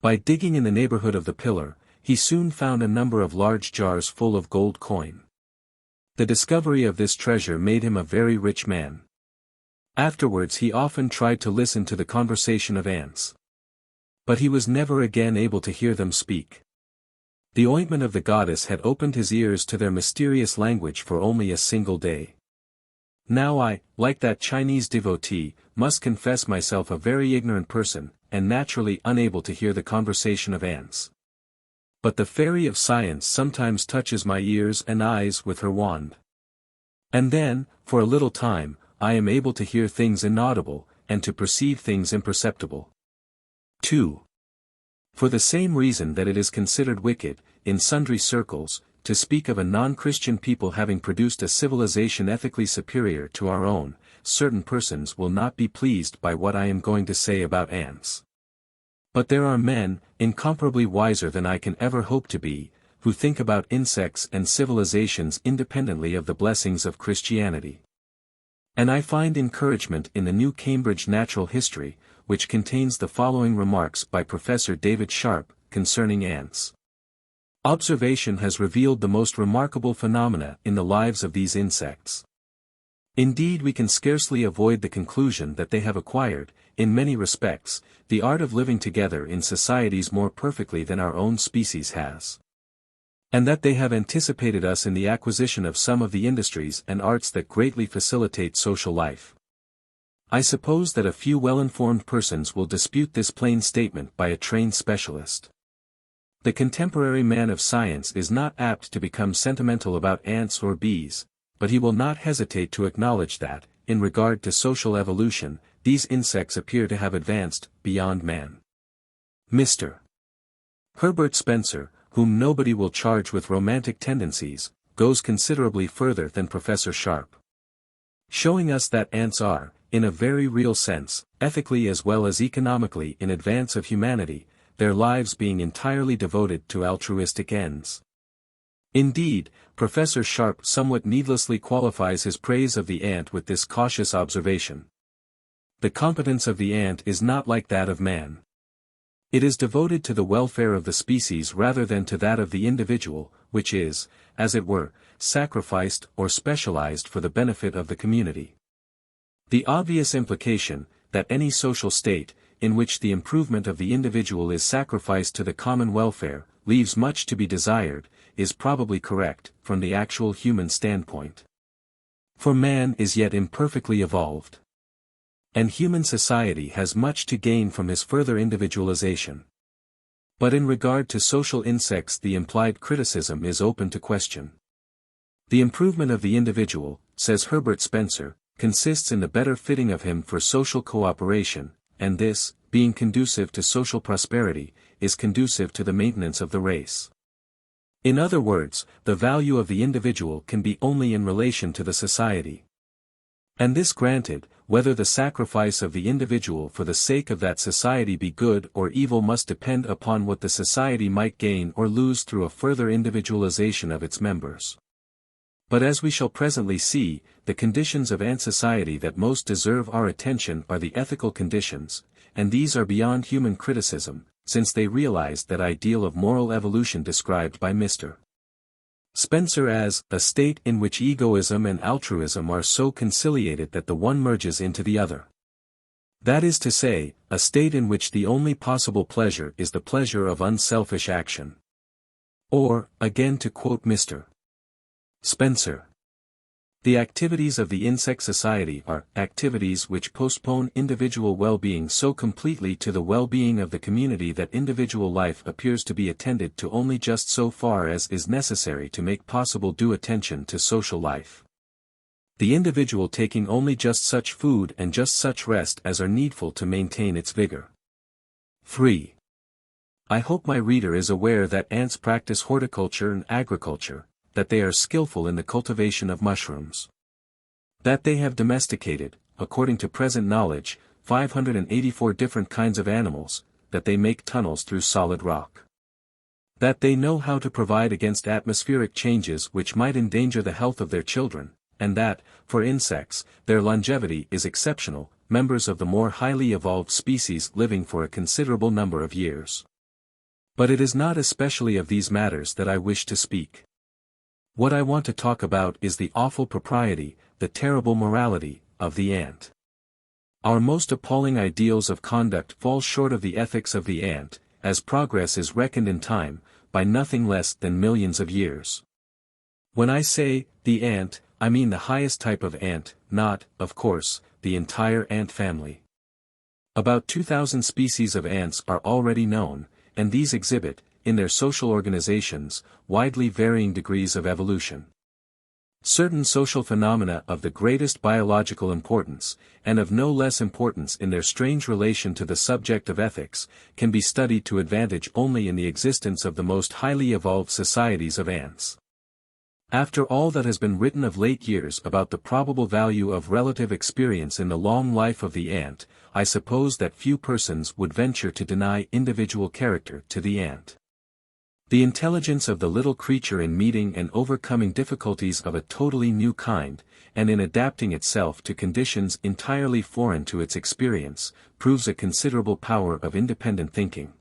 By digging in the neighborhood of the pillar, he soon found a number of large jars full of gold coin. The discovery of this treasure made him a very rich man. Afterwards he often tried to listen to the conversation of ants. But he was never again able to hear them speak. The ointment of the goddess had opened his ears to their mysterious language for only a single day. Now I, like that Chinese devotee, must confess myself a very ignorant person, and naturally unable to hear the conversation of ants. But the fairy of science sometimes touches my ears and eyes with her wand. And then, for a little time, I am able to hear things inaudible, and to perceive things imperceptible. 2. For the same reason that it is considered wicked, in sundry circles, to speak of a non-Christian people having produced a civilization ethically superior to our own, certain persons will not be pleased by what I am going to say about ants. But there are men, incomparably wiser than I can ever hope to be, who think about insects and civilizations independently of the blessings of Christianity. And I find encouragement in the new Cambridge Natural History, which contains the following remarks by Professor David Sharp, concerning ants. Observation has revealed the most remarkable phenomena in the lives of these insects. Indeed, we can scarcely avoid the conclusion that they have acquired, in many respects, the art of living together in societies more perfectly than our own species has. And that they have anticipated us in the acquisition of some of the industries and arts that greatly facilitate social life. I suppose that a few well-informed persons will dispute this plain statement by a trained specialist. The contemporary man of science is not apt to become sentimental about ants or bees, but he will not hesitate to acknowledge that, in regard to social evolution, these insects appear to have advanced beyond man. Mr. Herbert Spencer, whom nobody will charge with romantic tendencies, goes considerably further than Professor Sharp. Showing us that ants are, in a very real sense, ethically as well as economically in advance of humanity, their lives being entirely devoted to altruistic ends. Indeed, Professor Sharp somewhat needlessly qualifies his praise of the ant with this cautious observation. The competence of the ant is not like that of man. It is devoted to the welfare of the species rather than to that of the individual, which is, as it were, sacrificed or specialized for the benefit of the community. The obvious implication, that any social state, in which the improvement of the individual is sacrificed to the common welfare, leaves much to be desired, is probably correct, from the actual human standpoint. For man is yet imperfectly evolved. And human society has much to gain from his further individualization. But in regard to social insects, the implied criticism is open to question. The improvement of the individual, says Herbert Spencer, consists in the better fitting of him for social cooperation, and this, being conducive to social prosperity, is conducive to the maintenance of the race. In other words, the value of the individual can be only in relation to the society. And this granted, whether the sacrifice of the individual for the sake of that society be good or evil must depend upon what the society might gain or lose through a further individualization of its members. But as we shall presently see, the conditions of ant society that most deserve our attention are the ethical conditions, and these are beyond human criticism, since they realize that ideal of moral evolution described by Mr. Spencer as a state in which egoism and altruism are so conciliated that the one merges into the other. That is to say, a state in which the only possible pleasure is the pleasure of unselfish action. Or, again to quote Mr. Spencer, the activities of the insect society are activities which postpone individual well-being so completely to the well-being of the community that individual life appears to be attended to only just so far as is necessary to make possible due attention to social life. The individual taking only just such food and just such rest as are needful to maintain its vigor. 3. I hope my reader is aware that ants practice horticulture and agriculture, that they are skillful in the cultivation of mushrooms. That they have domesticated, according to present knowledge, 584 different kinds of animals, that they make tunnels through solid rock. That they know how to provide against atmospheric changes which might endanger the health of their children, and that, for insects, their longevity is exceptional, members of the more highly evolved species living for a considerable number of years. But it is not especially of these matters that I wish to speak. What I want to talk about is the awful propriety, the terrible morality, of the ant. Our most appalling ideals of conduct fall short of the ethics of the ant, as progress is reckoned in time, by nothing less than millions of years. When I say, the ant, I mean the highest type of ant, not, of course, the entire ant family. About 2,000 species of ants are already known, and these exhibit, in their social organizations, widely varying degrees of evolution. Certain social phenomena of the greatest biological importance, and of no less importance in their strange relation to the subject of ethics, can be studied to advantage only in the existence of the most highly evolved societies of ants. After all that has been written of late years about the probable value of relative experience in the long life of the ant, I suppose that few persons would venture to deny individual character to the ant. The intelligence of the little creature in meeting and overcoming difficulties of a totally new kind, and in adapting itself to conditions entirely foreign to its experience, proves a considerable power of independent thinking.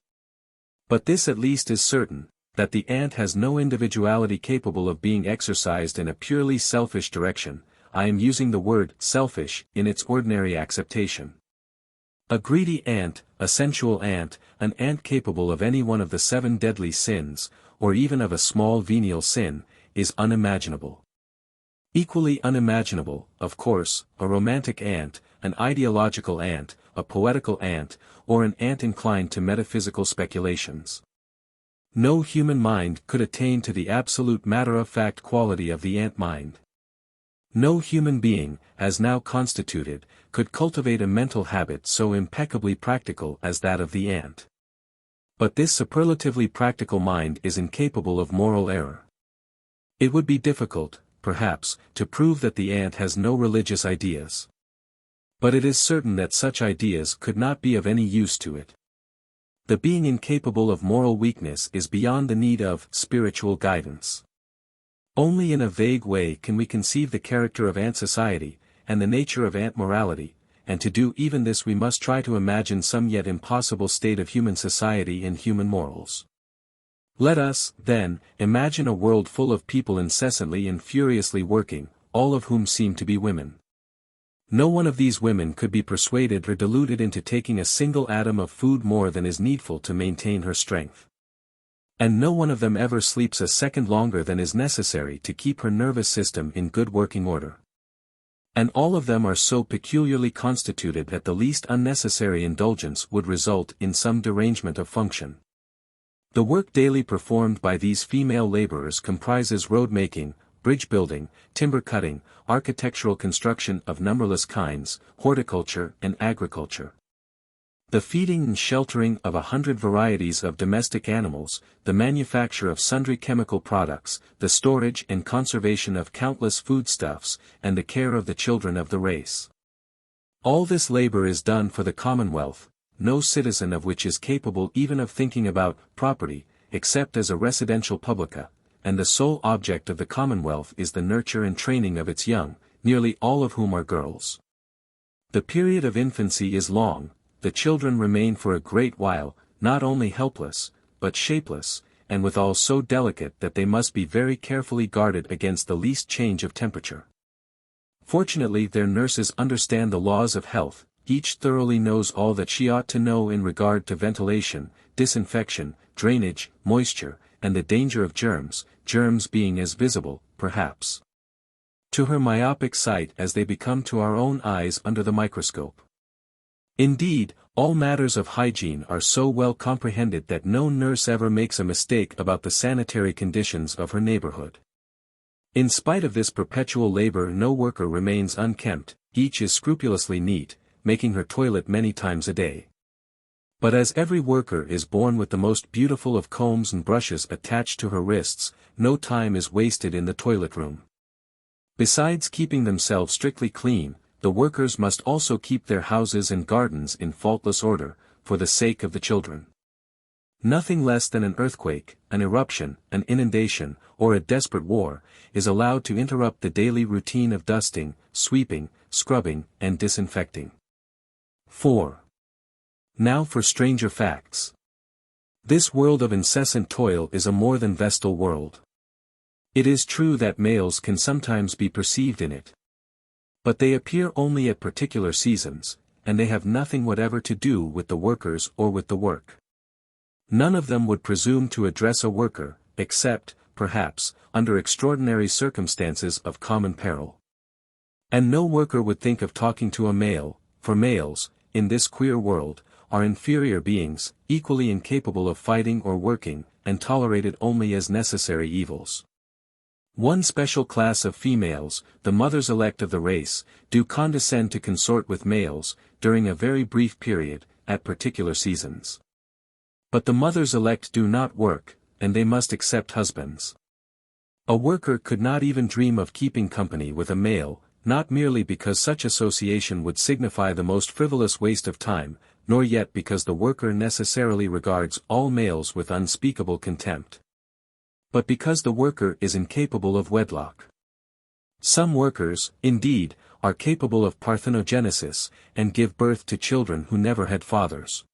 But this at least is certain, that the ant has no individuality capable of being exercised in a purely selfish direction. I am using the word selfish in its ordinary acceptation. A greedy ant, a sensual ant, an ant capable of any one of the 7 deadly sins, or even of a small venial sin, is unimaginable. Equally unimaginable, of course, a romantic ant, an ideological ant, a poetical ant, or an ant inclined to metaphysical speculations. No human mind could attain to the absolute matter-of-fact quality of the ant mind. No human being, as now constituted, could cultivate a mental habit so impeccably practical as that of the ant. But this superlatively practical mind is incapable of moral error. It would be difficult, perhaps, to prove that the ant has no religious ideas. But it is certain that such ideas could not be of any use to it. The being incapable of moral weakness is beyond the need of spiritual guidance. Only in a vague way can we conceive the character of ant society, and the nature of ant morality, and to do even this we must try to imagine some yet impossible state of human society and human morals. Let us, then, imagine a world full of people incessantly and furiously working, all of whom seem to be women. No one of these women could be persuaded or deluded into taking a single atom of food more than is needful to maintain her strength. And no one of them ever sleeps a second longer than is necessary to keep her nervous system in good working order. And all of them are so peculiarly constituted that the least unnecessary indulgence would result in some derangement of function. The work daily performed by these female laborers comprises road making, bridge building, timber cutting, architectural construction of numberless kinds, horticulture and agriculture. The feeding and sheltering of 100 varieties of domestic animals, the manufacture of sundry chemical products, the storage and conservation of countless foodstuffs, and the care of the children of the race. All this labor is done for the Commonwealth, no citizen of which is capable even of thinking about property, except as a residential publica, and the sole object of the Commonwealth is the nurture and training of its young, nearly all of whom are girls. The period of infancy is long. The children remain for a great while, not only helpless, but shapeless, and withal so delicate that they must be very carefully guarded against the least change of temperature. Fortunately their nurses understand the laws of health, each thoroughly knows all that she ought to know in regard to ventilation, disinfection, drainage, moisture, and the danger of germs being as visible, perhaps, to her myopic sight as they become to our own eyes under the microscope. Indeed, all matters of hygiene are so well comprehended that no nurse ever makes a mistake about the sanitary conditions of her neighborhood. In spite of this perpetual labor no worker remains unkempt, each is scrupulously neat, making her toilet many times a day. But as every worker is born with the most beautiful of combs and brushes attached to her wrists, no time is wasted in the toilet room. Besides keeping themselves strictly clean, the workers must also keep their houses and gardens in faultless order, for the sake of the children. Nothing less than an earthquake, an eruption, an inundation, or a desperate war, is allowed to interrupt the daily routine of dusting, sweeping, scrubbing, and disinfecting. 4. Now for stranger facts. This world of incessant toil is a more than vestal world. It is true that males can sometimes be perceived in it. But they appear only at particular seasons, and they have nothing whatever to do with the workers or with the work. None of them would presume to address a worker, except, perhaps, under extraordinary circumstances of common peril. And no worker would think of talking to a male, for males, in this queer world, are inferior beings, equally incapable of fighting or working, and tolerated only as necessary evils. One special class of females, the mothers elect of the race, do condescend to consort with males, during a very brief period, at particular seasons. But the mothers elect do not work, and they must accept husbands. A worker could not even dream of keeping company with a male, not merely because such association would signify the most frivolous waste of time, nor yet because the worker necessarily regards all males with unspeakable contempt, but because the worker is incapable of wedlock. Some workers, indeed, are capable of parthenogenesis, and give birth to children who never had fathers.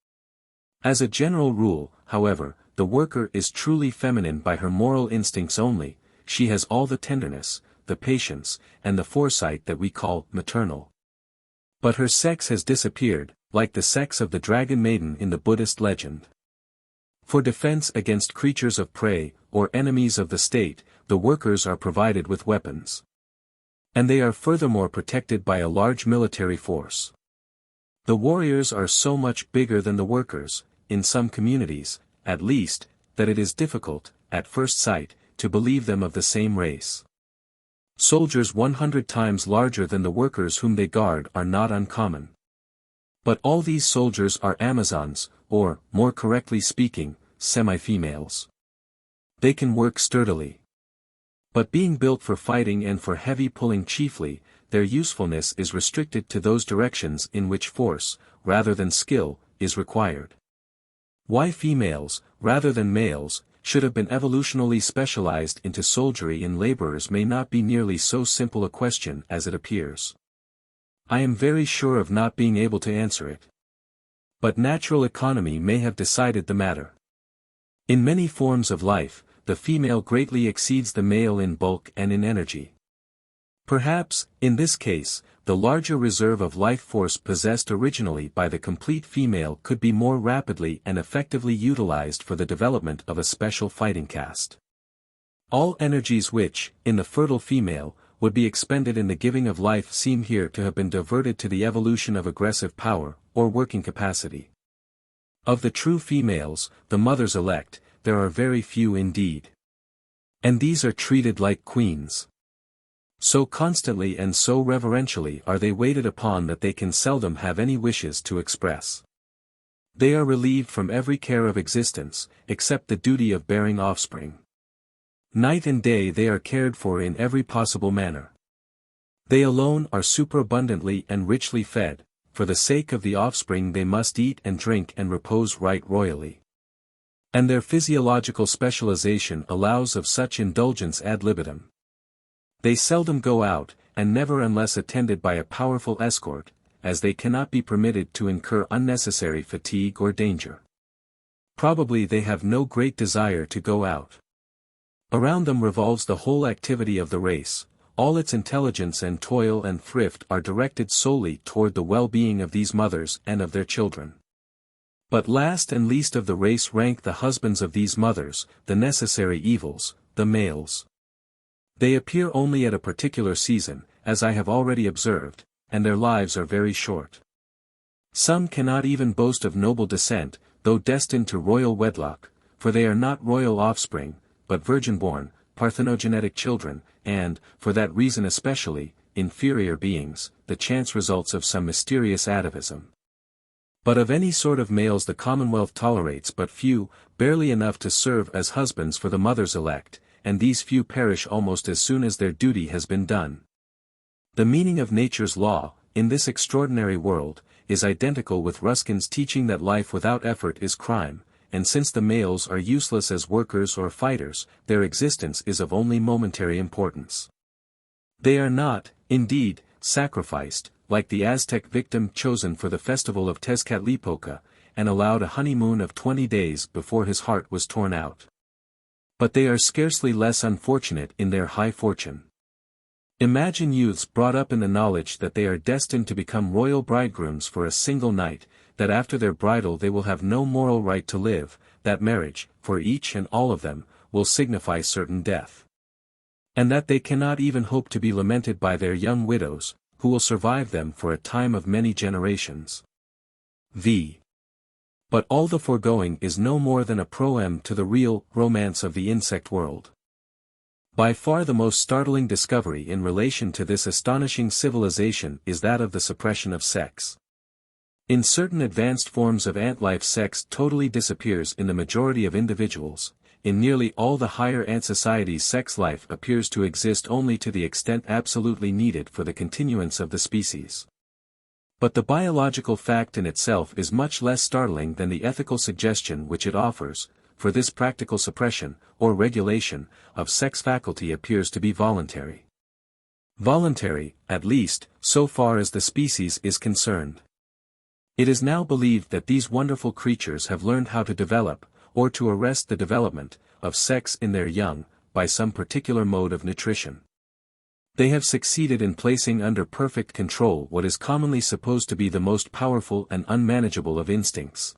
As a general rule, however, the worker is truly feminine by her moral instincts only. She has all the tenderness, the patience, and the foresight that we call maternal. But her sex has disappeared, like the sex of the dragon maiden in the Buddhist legend. For defense against creatures of prey, or enemies of the state, the workers are provided with weapons. And they are furthermore protected by a large military force. The warriors are so much bigger than the workers, in some communities, at least, that it is difficult, at first sight, to believe them of the same race. Soldiers 100 times larger than the workers whom they guard are not uncommon. But all these soldiers are Amazons, or, more correctly speaking, semi-females. They can work sturdily. But being built for fighting and for heavy pulling chiefly, their usefulness is restricted to those directions in which force, rather than skill, is required. Why females, rather than males, should have been evolutionally specialized into soldiery and laborers may not be nearly so simple a question as it appears. I am very sure of not being able to answer it. But natural economy may have decided the matter. In many forms of life, the female greatly exceeds the male in bulk and in energy. Perhaps, in this case, the larger reserve of life force possessed originally by the complete female could be more rapidly and effectively utilized for the development of a special fighting caste. All energies which, in the fertile female, would be expended in the giving of life seem here to have been diverted to the evolution of aggressive power, or working capacity. Of the true females, the mothers elect, there are very few indeed. And these are treated like queens. So constantly and so reverentially are they waited upon that they can seldom have any wishes to express. They are relieved from every care of existence, except the duty of bearing offspring. Night and day they are cared for in every possible manner. They alone are superabundantly and richly fed, for the sake of the offspring they must eat and drink and repose right royally. And their physiological specialization allows of such indulgence ad libitum. They seldom go out, and never unless attended by a powerful escort, as they cannot be permitted to incur unnecessary fatigue or danger. Probably they have no great desire to go out. Around them revolves the whole activity of the race, all its intelligence and toil and thrift are directed solely toward the well-being of these mothers and of their children. But last and least of the race rank the husbands of these mothers, the necessary evils, the males. They appear only at a particular season, as I have already observed, and their lives are very short. Some cannot even boast of noble descent, though destined to royal wedlock, for they are not royal offspring, but virgin-born, parthenogenetic children, and, for that reason especially, inferior beings, the chance results of some mysterious atavism. But of any sort of males the Commonwealth tolerates but few, barely enough to serve as husbands for the mothers elect, and these few perish almost as soon as their duty has been done. The meaning of nature's law, in this extraordinary world, is identical with Ruskin's teaching that life without effort is crime, and since the males are useless as workers or fighters, their existence is of only momentary importance. They are not, indeed, sacrificed, like the Aztec victim chosen for the festival of Tezcatlipoca, and allowed a honeymoon of 20 days before his heart was torn out. But they are scarcely less unfortunate in their high fortune. Imagine youths brought up in the knowledge that they are destined to become royal bridegrooms for a single night, that after their bridal they will have no moral right to live, that marriage, for each and all of them, will signify certain death. And that they cannot even hope to be lamented by their young widows, who will survive them for a time of many generations. V. But all the foregoing is no more than a proem to the real romance of the insect world. By far the most startling discovery in relation to this astonishing civilization is that of the suppression of sex. In certain advanced forms of ant life sex totally disappears in the majority of individuals. In nearly all the higher ant societies sex life appears to exist only to the extent absolutely needed for the continuance of the species. But the biological fact in itself is much less startling than the ethical suggestion which it offers, for this practical suppression, or regulation, of sex faculty appears to be voluntary. Voluntary, at least, so far as the species is concerned. It is now believed that these wonderful creatures have learned how to develop, or to arrest the development, of sex in their young, by some particular mode of nutrition. They have succeeded in placing under perfect control what is commonly supposed to be the most powerful and unmanageable of instincts.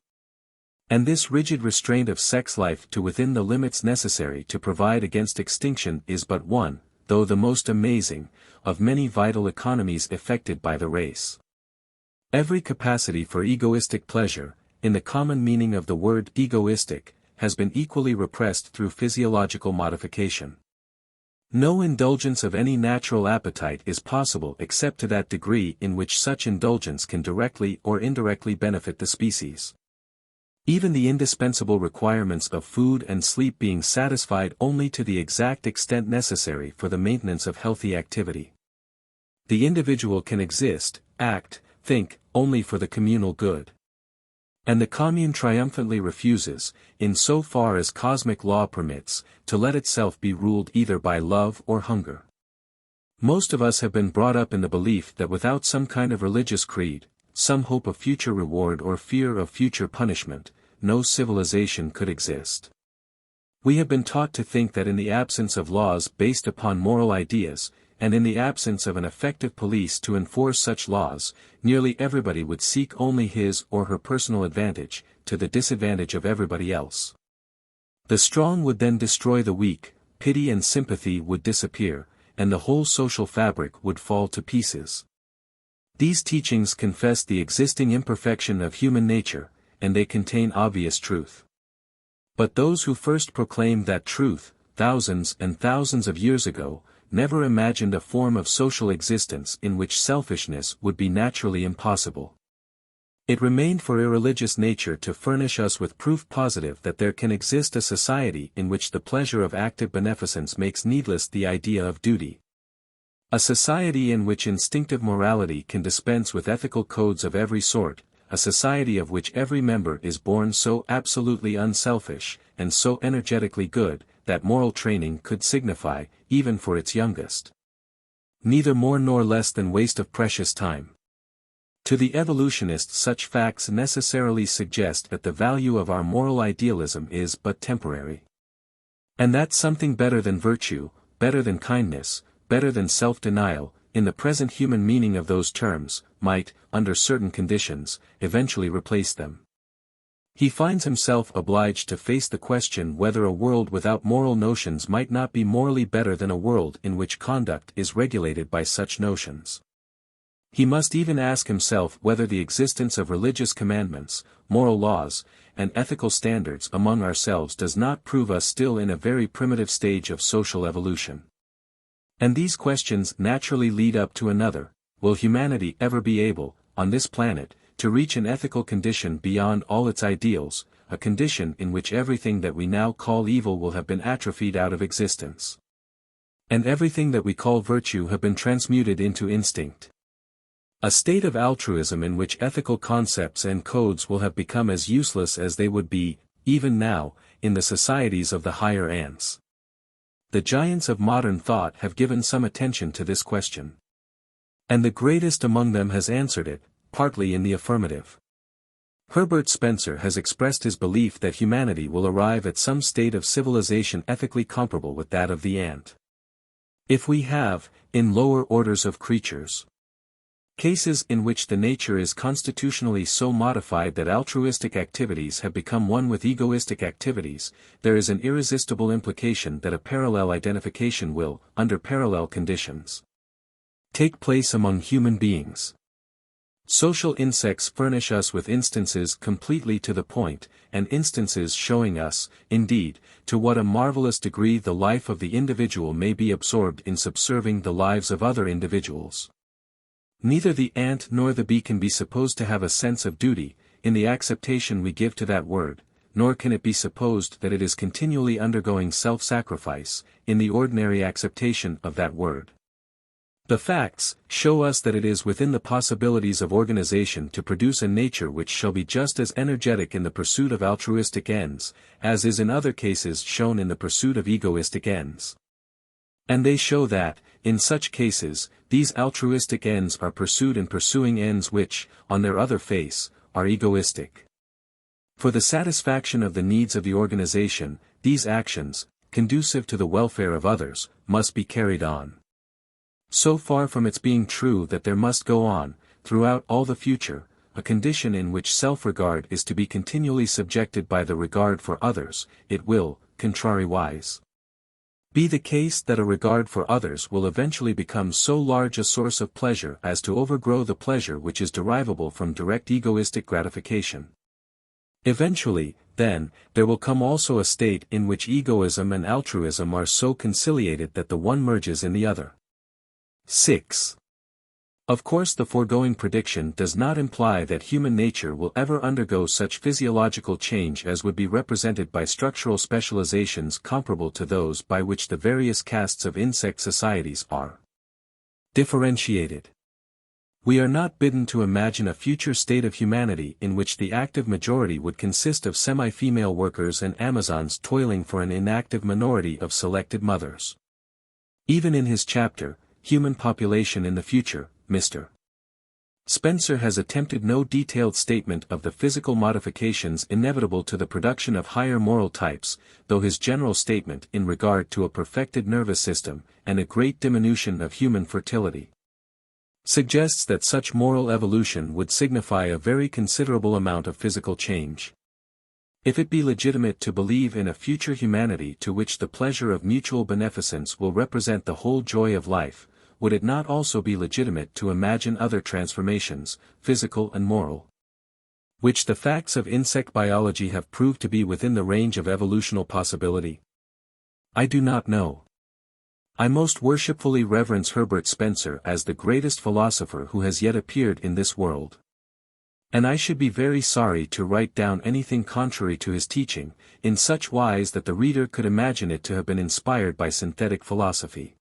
And this rigid restraint of sex life to within the limits necessary to provide against extinction is but one, though the most amazing, of many vital economies effected by the race. Every capacity for egoistic pleasure, in the common meaning of the word egoistic, has been equally repressed through physiological modification. No indulgence of any natural appetite is possible except to that degree in which such indulgence can directly or indirectly benefit the species. Even the indispensable requirements of food and sleep being satisfied only to the exact extent necessary for the maintenance of healthy activity. The individual can exist, act, think, only for the communal good. And the commune triumphantly refuses, in so far as cosmic law permits, to let itself be ruled either by love or hunger. Most of us have been brought up in the belief that without some kind of religious creed, some hope of future reward or fear of future punishment, no civilization could exist. We have been taught to think that in the absence of laws based upon moral ideas, and in the absence of an effective police to enforce such laws, nearly everybody would seek only his or her personal advantage, to the disadvantage of everybody else. The strong would then destroy the weak, pity and sympathy would disappear, and the whole social fabric would fall to pieces. These teachings confess the existing imperfection of human nature, and they contain obvious truth. But those who first proclaimed that truth, thousands and thousands of years ago, never imagined a form of social existence in which selfishness would be naturally impossible. It remained for irreligious nature to furnish us with proof positive that there can exist a society in which the pleasure of active beneficence makes needless the idea of duty. A society in which instinctive morality can dispense with ethical codes of every sort, a society of which every member is born so absolutely unselfish, and so energetically good, that moral training could signify, even for its youngest, neither more nor less than waste of precious time. To the evolutionist such facts necessarily suggest that the value of our moral idealism is but temporary. And that something better than virtue, better than kindness, better than self-denial, in the present human meaning of those terms, might, under certain conditions, eventually replace them. He finds himself obliged to face the question whether a world without moral notions might not be morally better than a world in which conduct is regulated by such notions. He must even ask himself whether the existence of religious commandments, moral laws, and ethical standards among ourselves does not prove us still in a very primitive stage of social evolution. And these questions naturally lead up to another: will humanity ever be able, on this planet, to reach an ethical condition beyond all its ideals, a condition in which everything that we now call evil will have been atrophied out of existence, and everything that we call virtue have been transmuted into instinct? A state of altruism in which ethical concepts and codes will have become as useless as they would be, even now, in the societies of the higher ants. The giants of modern thought have given some attention to this question. And the greatest among them has answered it, partly in the affirmative. Herbert Spencer has expressed his belief that humanity will arrive at some state of civilization ethically comparable with that of the ant. If we have, in lower orders of creatures, cases in which the nature is constitutionally so modified that altruistic activities have become one with egoistic activities, there is an irresistible implication that a parallel identification will, under parallel conditions, take place among human beings. Social insects furnish us with instances completely to the point, and instances showing us, indeed, to what a marvelous degree the life of the individual may be absorbed in subserving the lives of other individuals. Neither the ant nor the bee can be supposed to have a sense of duty, in the acceptation we give to that word, nor can it be supposed that it is continually undergoing self-sacrifice, in the ordinary acceptation of that word. The facts show us that it is within the possibilities of organization to produce a nature which shall be just as energetic in the pursuit of altruistic ends, as is in other cases shown in the pursuit of egoistic ends. And they show that, in such cases, these altruistic ends are pursued in pursuing ends which, on their other face, are egoistic. For the satisfaction of the needs of the organization, these actions, conducive to the welfare of others, must be carried on. So far from its being true that there must go on, throughout all the future, a condition in which self-regard is to be continually subjected by the regard for others, it will, contrariwise, be the case that a regard for others will eventually become so large a source of pleasure as to overgrow the pleasure which is derivable from direct egoistic gratification. Eventually, then, there will come also a state in which egoism and altruism are so conciliated that the one merges in the other. 6. Of course, the foregoing prediction does not imply that human nature will ever undergo such physiological change as would be represented by structural specializations comparable to those by which the various castes of insect societies are differentiated. We are not bidden to imagine a future state of humanity in which the active majority would consist of semi-female workers and Amazons toiling for an inactive minority of selected mothers. Even in his chapter, Human Population in the Future, Mr. Spencer has attempted no detailed statement of the physical modifications inevitable to the production of higher moral types, though his general statement in regard to a perfected nervous system, and a great diminution of human fertility, suggests that such moral evolution would signify a very considerable amount of physical change. If it be legitimate to believe in a future humanity to which the pleasure of mutual beneficence will represent the whole joy of life, would it not also be legitimate to imagine other transformations, physical and moral, which the facts of insect biology have proved to be within the range of evolutional possibility? I do not know. I most worshipfully reverence Herbert Spencer as the greatest philosopher who has yet appeared in this world. And I should be very sorry to write down anything contrary to his teaching, in such wise that the reader could imagine it to have been inspired by synthetic philosophy.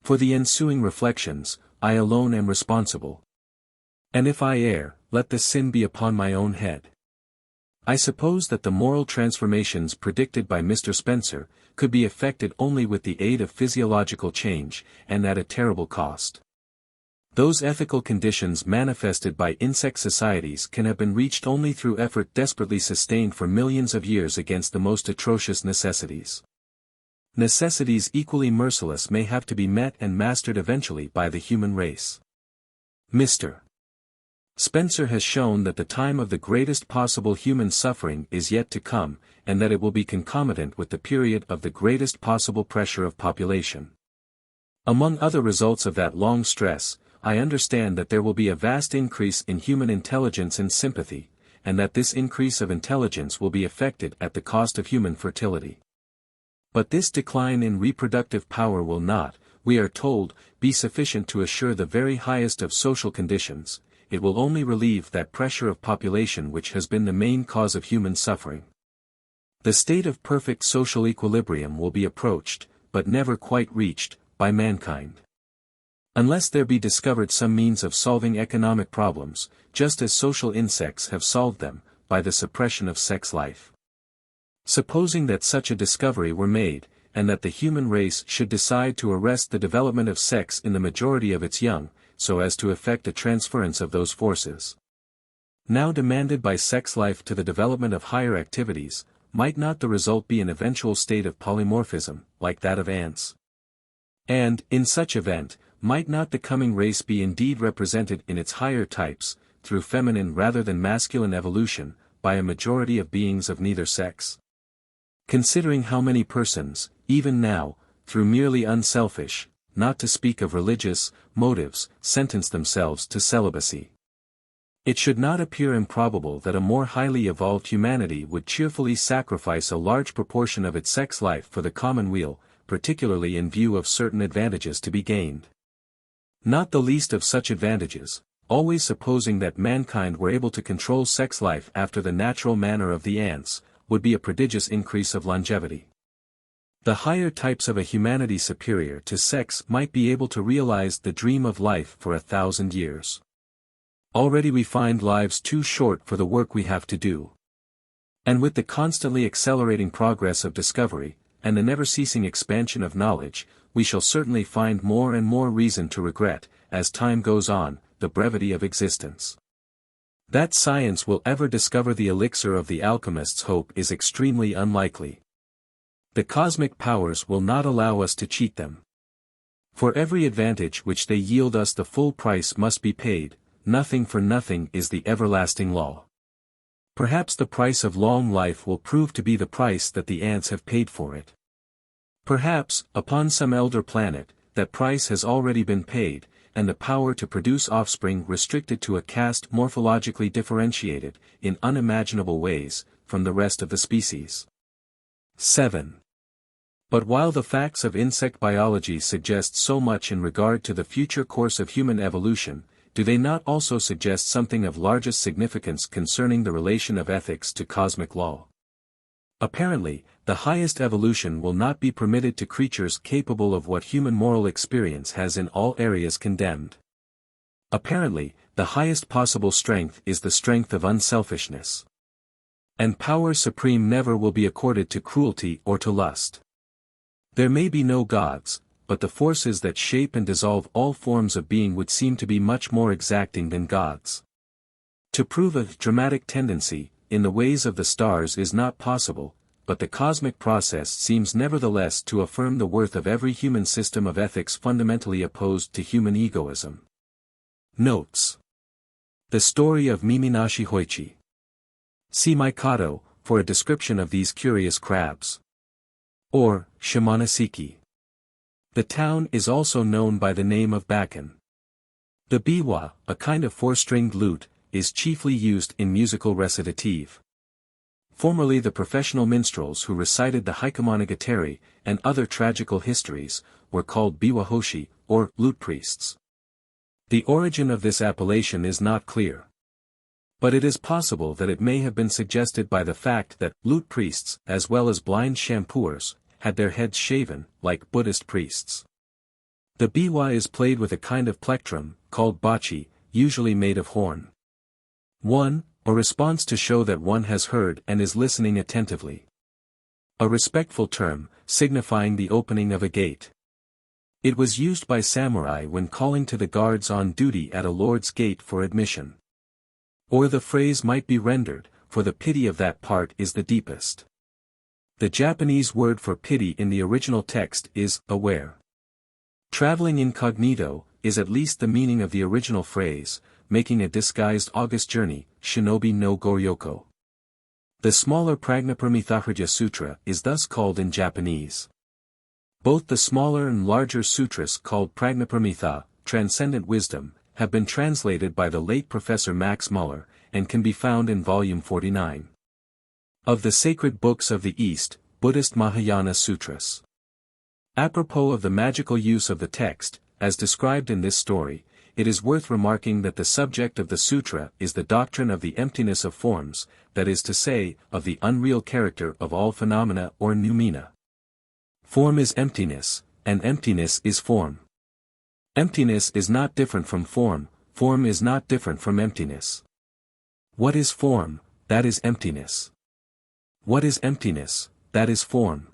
For the ensuing reflections, I alone am responsible. And if I err, let the sin be upon my own head. I suppose that the moral transformations predicted by Mr. Spencer could be effected only with the aid of physiological change, and at a terrible cost. Those ethical conditions manifested by insect societies can have been reached only through effort desperately sustained for millions of years against the most atrocious necessities. Necessities equally merciless may have to be met and mastered eventually by the human race. Mr. Spencer has shown that the time of the greatest possible human suffering is yet to come, and that it will be concomitant with the period of the greatest possible pressure of population. Among other results of that long stress, I understand that there will be a vast increase in human intelligence and sympathy, and that this increase of intelligence will be effected at the cost of human fertility. But this decline in reproductive power will not, we are told, be sufficient to assure the very highest of social conditions. It will only relieve that pressure of population which has been the main cause of human suffering. The state of perfect social equilibrium will be approached, but never quite reached, by mankind. Unless there be discovered some means of solving economic problems, just as social insects have solved them, by the suppression of sex life. Supposing that such a discovery were made, and that the human race should decide to arrest the development of sex in the majority of its young, so as to effect a transference of those forces now demanded by sex life to the development of higher activities, might not the result be an eventual state of polymorphism, like that of ants? And, in such event, might not the coming race be indeed represented in its higher types, through feminine rather than masculine evolution, by a majority of beings of neither sex? Considering how many persons, even now, through merely unselfish, not to speak of religious, motives, sentence themselves to celibacy, it should not appear improbable that a more highly evolved humanity would cheerfully sacrifice a large proportion of its sex life for the common weal, particularly in view of certain advantages to be gained. Not the least of such advantages, always supposing that mankind were able to control sex life after the natural manner of the ants, would be a prodigious increase of longevity. The higher types of a humanity superior to sex might be able to realize the dream of life for 1,000 years. Already we find lives too short for the work we have to do. And with the constantly accelerating progress of discovery, and the never-ceasing expansion of knowledge, we shall certainly find more and more reason to regret, as time goes on, the brevity of existence. That science will ever discover the elixir of the alchemist's hope is extremely unlikely. The cosmic powers will not allow us to cheat them. For every advantage which they yield us the full price must be paid. Nothing for nothing is the everlasting law. Perhaps the price of long life will prove to be the price that the ants have paid for it. Perhaps, upon some elder planet, that price has already been paid, and the power to produce offspring restricted to a caste morphologically differentiated, in unimaginable ways, from the rest of the species. 7. But while the facts of insect biology suggest so much in regard to the future course of human evolution, do they not also suggest something of largest significance concerning the relation of ethics to cosmic law? Apparently, the highest evolution will not be permitted to creatures capable of what human moral experience has in all areas condemned. Apparently, the highest possible strength is the strength of unselfishness. And power supreme never will be accorded to cruelty or to lust. There may be no gods, but the forces that shape and dissolve all forms of being would seem to be much more exacting than gods. To prove a dramatic tendency, in the ways of the stars is not possible, but the cosmic process seems nevertheless to affirm the worth of every human system of ethics fundamentally opposed to human egoism. Notes. The story of Miminashi Hoichi. See Mikado, for a description of these curious crabs. Or, Shimanasiki. The town is also known by the name of Bakan. The biwa, a kind of four-stringed lute, is chiefly used in musical recitative. Formerly the professional minstrels who recited the Hikomonogatari, and other tragical histories, were called biwahoshi, or lute priests. The origin of this appellation is not clear. But it is possible that it may have been suggested by the fact that lute priests, as well as blind shampooers, had their heads shaven, like Buddhist priests. The biwa is played with a kind of plectrum, called bachi, usually made of horn. 1. A response to show that one has heard and is listening attentively. A respectful term, signifying the opening of a gate. It was used by samurai when calling to the guards on duty at a lord's gate for admission. Or the phrase might be rendered, for the pity of that part is the deepest. The Japanese word for pity in the original text is aware. Traveling incognito is at least the meaning of the original phrase, making a disguised august journey, shinobi no goryoko. The smaller Prajnaparamithahridya Sutra is thus called in Japanese. Both the smaller and larger sutras called Prajnaparamita, Transcendent Wisdom, have been translated by the late Professor Max Muller, and can be found in volume 49. Of the Sacred Books of the East, Buddhist Mahayana Sutras. Apropos of the magical use of the text, as described in this story, it is worth remarking that the subject of the sutra is the doctrine of the emptiness of forms, that is to say, of the unreal character of all phenomena or noumena. Form is emptiness, and emptiness is form. Emptiness is not different from form is not different from emptiness. What is form, that is emptiness. What is emptiness, that is form.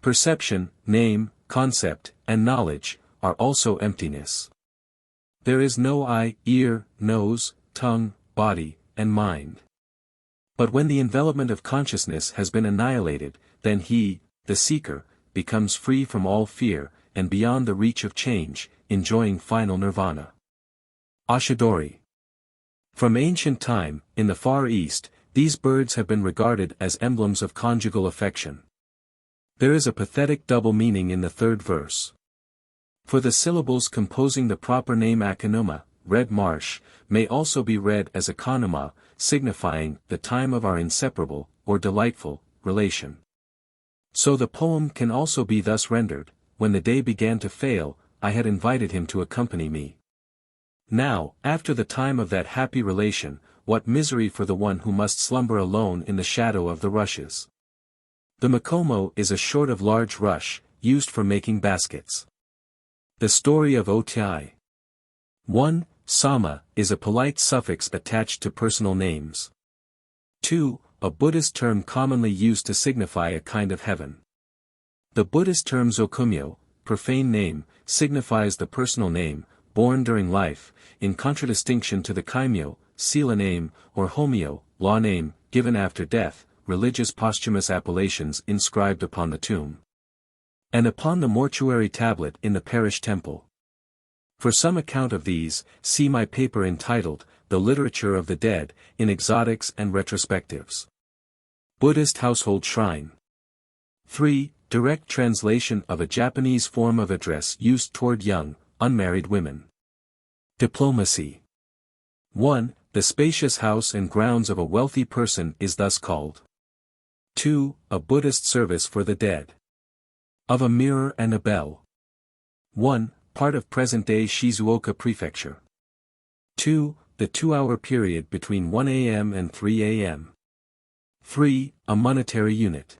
Perception, name, concept, and knowledge, are also emptiness. There is no eye, ear, nose, tongue, body, and mind. But when the envelopment of consciousness has been annihilated, then he, the seeker, becomes free from all fear, and beyond the reach of change, enjoying final nirvana. Ashidori. From ancient time, in the Far East, these birds have been regarded as emblems of conjugal affection. There is a pathetic double meaning in the third verse. For the syllables composing the proper name Akanuma, red marsh, may also be read as Akanuma, signifying the time of our inseparable, or delightful, relation. So the poem can also be thus rendered: when the day began to fail, I had invited him to accompany me. Now, after the time of that happy relation, what misery for the one who must slumber alone in the shadow of the rushes. The makomo is a sort of large rush, used for making baskets. The story of Otai. 1. Sama is a polite suffix attached to personal names. 2. A Buddhist term commonly used to signify a kind of heaven. The Buddhist term zokumyo, profane name, signifies the personal name, born during life, in contradistinction to the kaimyo, sila name, or homyo, law name, given after death, religious posthumous appellations inscribed upon the tomb. And upon the mortuary tablet in the parish temple. For some account of these, see my paper entitled, The Literature of the Dead, in Exotics and Retrospectives. Buddhist Household Shrine. 3. Direct translation of a Japanese form of address used toward young, unmarried women. Diplomacy. 1. The spacious house and grounds of a wealthy person is thus called. 2. A Buddhist service for the dead. Of a mirror and a bell. 1. Part of present-day Shizuoka Prefecture. 2. The 2-hour period between 1 a.m. and 3 a.m. 3. A monetary unit.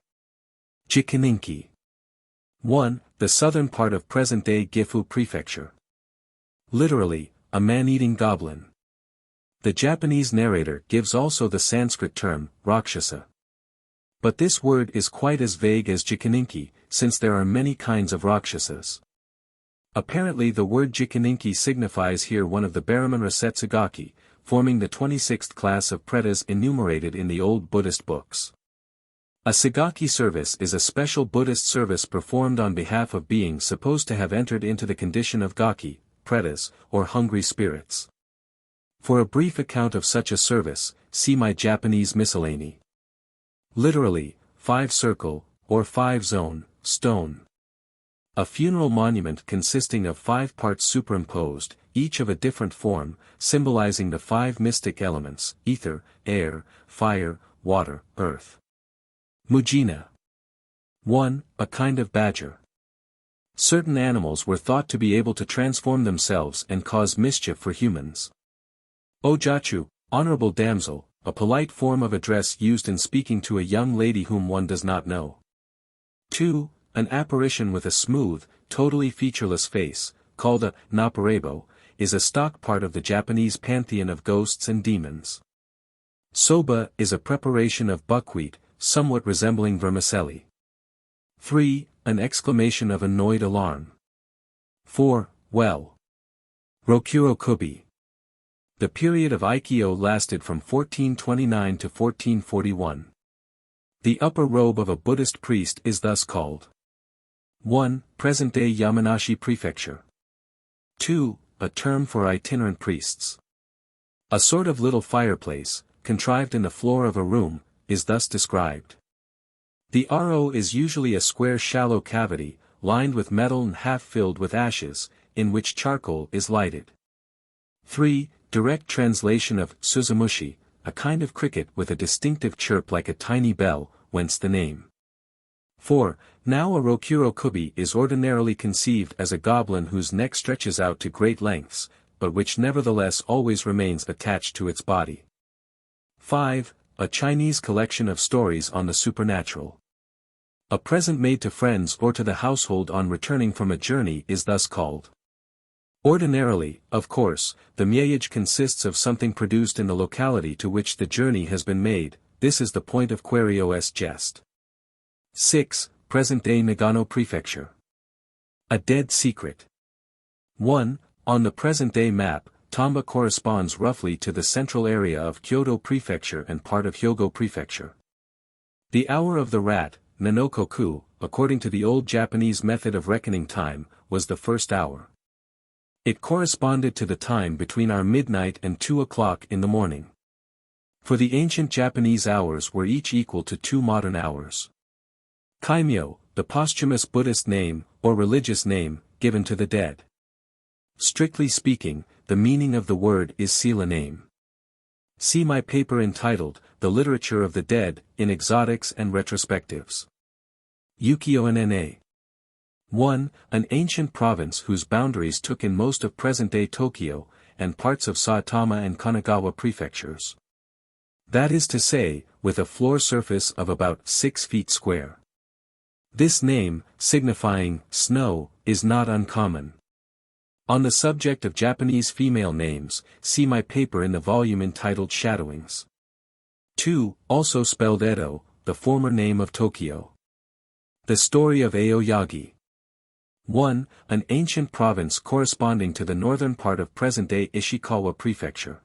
Jikininki. 1. The southern part of present-day Gifu Prefecture. Literally, a man-eating goblin. The Japanese narrator gives also the Sanskrit term, Rakshasa. But this word is quite as vague as Jikininki, since there are many kinds of Rakshasas. Apparently the word jikininki signifies here one of the Baramanra Setsugaki, forming the 26th class of pretas enumerated in the old Buddhist books. A Sagaki service is a special Buddhist service performed on behalf of beings supposed to have entered into the condition of gaki, pretas, or hungry spirits. For a brief account of such a service, see my Japanese miscellany. Literally, 5-circle, or 5-zone, stone. A funeral monument consisting of 5 parts superimposed, each of a different form, symbolizing the 5 mystic elements, ether, air, fire, water, earth. Mujina. 1. A kind of badger. Certain animals were thought to be able to transform themselves and cause mischief for humans. Ojachu, honorable damsel, a polite form of address used in speaking to a young lady whom one does not know. 2. An apparition with a smooth, totally featureless face, called a naparebo, is a stock part of the Japanese pantheon of ghosts and demons. Soba is a preparation of buckwheat, somewhat resembling vermicelli. 3. An exclamation of annoyed alarm. 4. Well. Rokuro Kubi. The period of Aikyo lasted from 1429 to 1441. The upper robe of a Buddhist priest is thus called. 1. Present-day Yamanashi Prefecture. 2. A term for itinerant priests. A sort of little fireplace, contrived in the floor of a room, is thus described. The aro is usually a square shallow cavity, lined with metal and half filled with ashes, in which charcoal is lighted. 3. Direct translation of Suzumushi, a kind of cricket with a distinctive chirp like a tiny bell, whence the name. 4. Now a Rokuro Kubi is ordinarily conceived as a goblin whose neck stretches out to great lengths, but which nevertheless always remains attached to its body. 5. A Chinese collection of stories on the supernatural. A present made to friends or to the household on returning from a journey is thus called. Ordinarily, of course, the miege consists of something produced in the locality to which the journey has been made. This is the point of Querio's jest. 6. Present-day Nagano Prefecture. A dead secret. 1. On the present-day map, Tamba corresponds roughly to the central area of Kyoto Prefecture and part of Hyogo Prefecture. The hour of the rat, Nanokoku, according to the old Japanese method of reckoning time, was the first hour. It corresponded to the time between our midnight and 2 o'clock in the morning. For the ancient Japanese hours were each equal to 2 modern hours. Kaimyo, the posthumous Buddhist name, or religious name, given to the dead. Strictly speaking, the meaning of the word is sila name. See my paper entitled, The Literature of the Dead, in Exotics and Retrospectives. Ukiyo-nna. 1. An ancient province whose boundaries took in most of present-day Tokyo, and parts of Saitama and Kanagawa prefectures. That is to say, with a floor surface of about 6 feet square. This name, signifying snow, is not uncommon. On the subject of Japanese female names, see my paper in the volume entitled Shadowings. 2. Also spelled Edo, the former name of Tokyo. The story of Aoyagi. 1. An ancient province corresponding to the northern part of present-day Ishikawa Prefecture.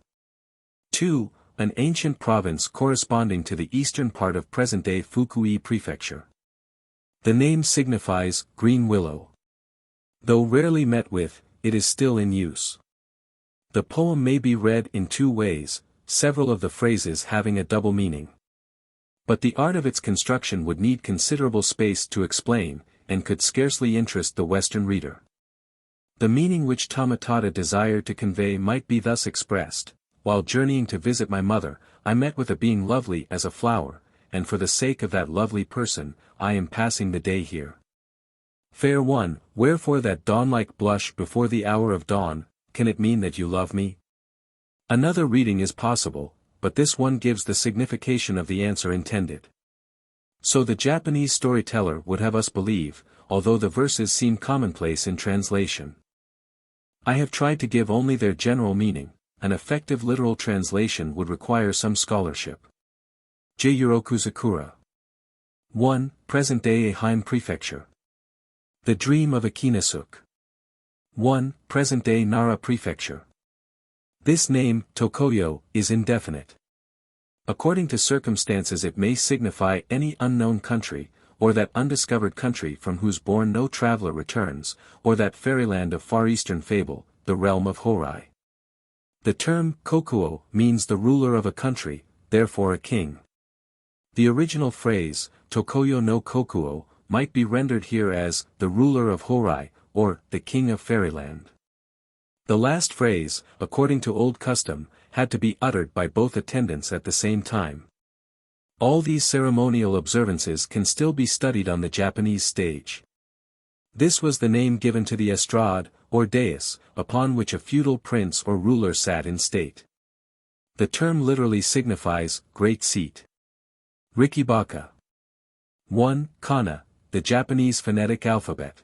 2. An ancient province corresponding to the eastern part of present-day Fukui Prefecture. The name signifies green willow. Though rarely met with, it is still in use. The poem may be read in 2 ways, several of the phrases having a double meaning. But the art of its construction would need considerable space to explain, and could scarcely interest the Western reader. The meaning which Tamatada desired to convey might be thus expressed: while journeying to visit my mother, I met with a being lovely as a flower, and for the sake of that lovely person, I am passing the day here. Fair one, wherefore that dawn-like blush before the hour of dawn, can it mean that you love me? Another reading is possible, but this one gives the signification of the answer intended. So the Japanese storyteller would have us believe, although the verses seem commonplace in translation. I have tried to give only their general meaning. An effective literal translation would require some scholarship. J. Sakura. 1. Present-day Ehime Prefecture. The Dream of Akinasuke. 1. Present-day Nara Prefecture. This name, Tokoyo, is indefinite. According to circumstances it may signify any unknown country, or that undiscovered country from whose bourne no traveler returns, or that fairyland of far eastern fable, the realm of Horai. The term kokuo means the ruler of a country, therefore a king. The original phrase, Tokoyo no kokuo, might be rendered here as, the ruler of Horai, or, the king of fairyland. The last phrase, according to old custom, had to be uttered by both attendants at the same time. All these ceremonial observances can still be studied on the Japanese stage. This was the name given to the estrade, or dais, upon which a feudal prince or ruler sat in state. The term literally signifies, great seat. Rikibaka. 1. Kana, the Japanese phonetic alphabet.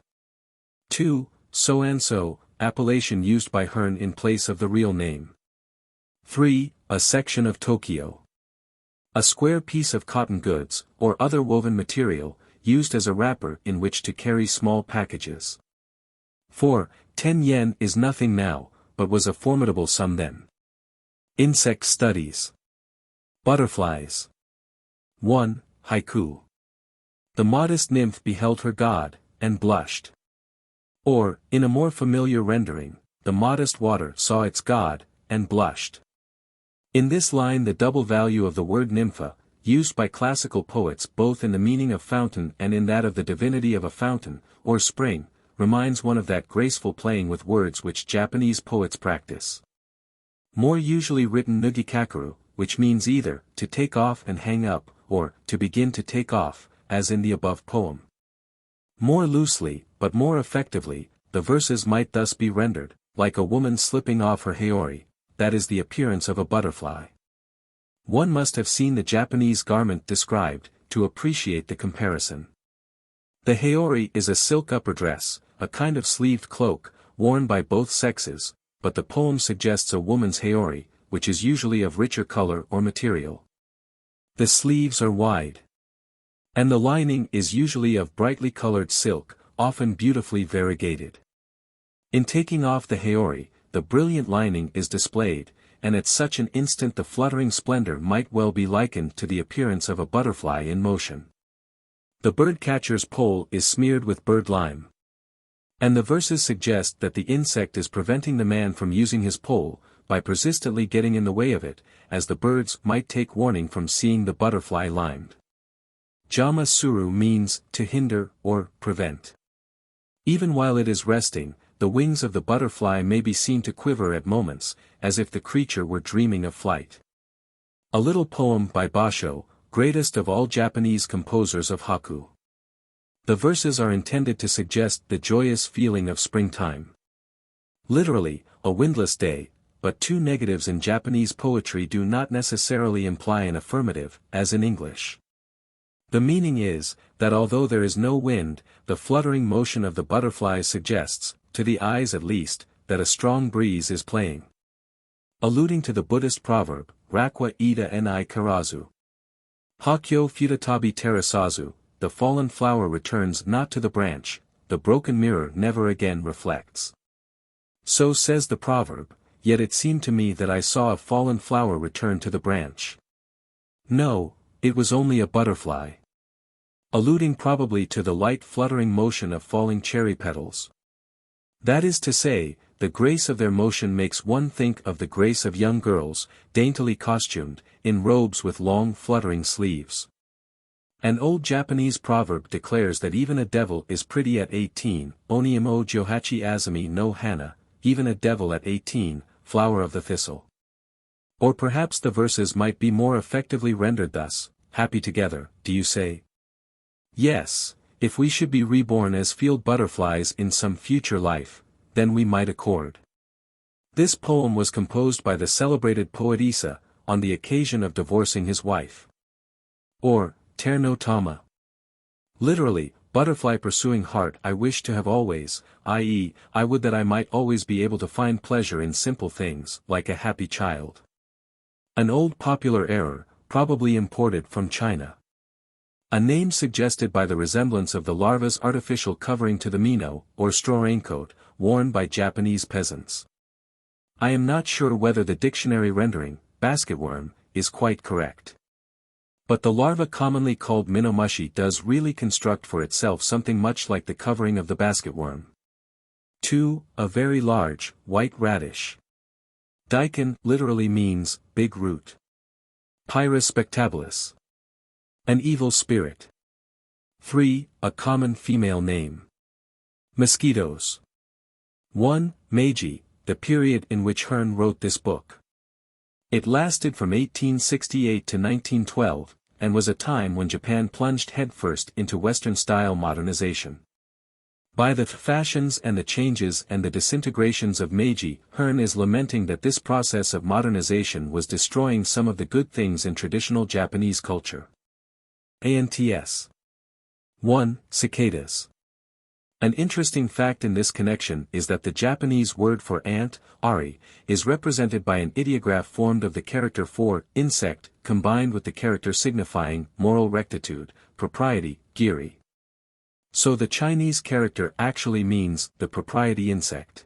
2. So-and-so, appellation used by Hearn in place of the real name. 3. A section of Tokyo. A square piece of cotton goods, or other woven material, used as a wrapper in which to carry small packages. 4. 10 yen is nothing now, but was a formidable sum then. Insect studies. Butterflies. 1. Haiku. The modest nymph beheld her god, and blushed. Or, in a more familiar rendering, the modest water saw its god, and blushed. In this line the double value of the word nympha, used by classical poets both in the meaning of fountain and in that of the divinity of a fountain, or spring, reminds one of that graceful playing with words which Japanese poets practice. More usually written nugikakaru, which means either, to take off and hang up, or, to begin to take off, as in the above poem. More loosely, but more effectively, the verses might thus be rendered, like a woman slipping off her haori, that is the appearance of a butterfly. One must have seen the Japanese garment described, to appreciate the comparison. The haori is a silk upper dress, a kind of sleeved cloak, worn by both sexes, but the poem suggests a woman's haori, which is usually of richer color or material. The sleeves are wide. And the lining is usually of brightly colored silk, often beautifully variegated. In taking off the haori, the brilliant lining is displayed, and at such an instant the fluttering splendor might well be likened to the appearance of a butterfly in motion. The bird-catcher's pole is smeared with bird lime. And the verses suggest that the insect is preventing the man from using his pole, by persistently getting in the way of it, as the birds might take warning from seeing the butterfly limed. Jama suru means, to hinder, or, prevent. Even while it is resting, the wings of the butterfly may be seen to quiver at moments, as if the creature were dreaming of flight. A little poem by Basho, greatest of all Japanese composers of haiku. The verses are intended to suggest the joyous feeling of springtime. Literally, a windless day, but two negatives in Japanese poetry do not necessarily imply an affirmative, as in English. The meaning is, that although there is no wind, the fluttering motion of the butterflies suggests, to the eyes at least, that a strong breeze is playing. Alluding to the Buddhist proverb, Rakwa ida ni karazu. Hakyo futatabi terasazu, the fallen flower returns not to the branch, the broken mirror never again reflects. So says the proverb, yet it seemed to me that I saw a fallen flower return to the branch. No, it was only a butterfly. Alluding probably to the light fluttering motion of falling cherry petals. That is to say, the grace of their motion makes one think of the grace of young girls, daintily costumed, in robes with long fluttering sleeves. An old Japanese proverb declares that even a devil is pretty at 18, Oniimo Johachi Azumi no Hana, even a devil at 18, flower of the thistle. Or perhaps the verses might be more effectively rendered thus, happy together, do you say? Yes, if we should be reborn as field butterflies in some future life, then we might accord. This poem was composed by the celebrated poet Issa, on the occasion of divorcing his wife. Or, Ter no Tama. Literally, butterfly pursuing heart I wish to have always, i.e., I would that I might always be able to find pleasure in simple things, like a happy child. An old popular error, probably imported from China. A name suggested by the resemblance of the larva's artificial covering to the mino, or straw raincoat, worn by Japanese peasants. I am not sure whether the dictionary rendering, basketworm, is quite correct. But the larva commonly called minomushi does really construct for itself something much like the covering of the basketworm. 2. A very large, white radish. Daikon literally means, big root. Pyrus spectabilis. An evil spirit. 3. A common female name. Mosquitoes. 1. Meiji, the period in which Hearn wrote this book. It lasted from 1868 to 1912, and was a time when Japan plunged headfirst into Western-style modernization. By the fashions and the changes and the disintegrations of Meiji, Hearn is lamenting that this process of modernization was destroying some of the good things in traditional Japanese culture. Ants. 1. Cicadas. An interesting fact in this connection is that the Japanese word for ant, ari, is represented by an ideograph formed of the character for insect, combined with the character signifying moral rectitude, propriety, giri. So the Chinese character actually means the propriety insect.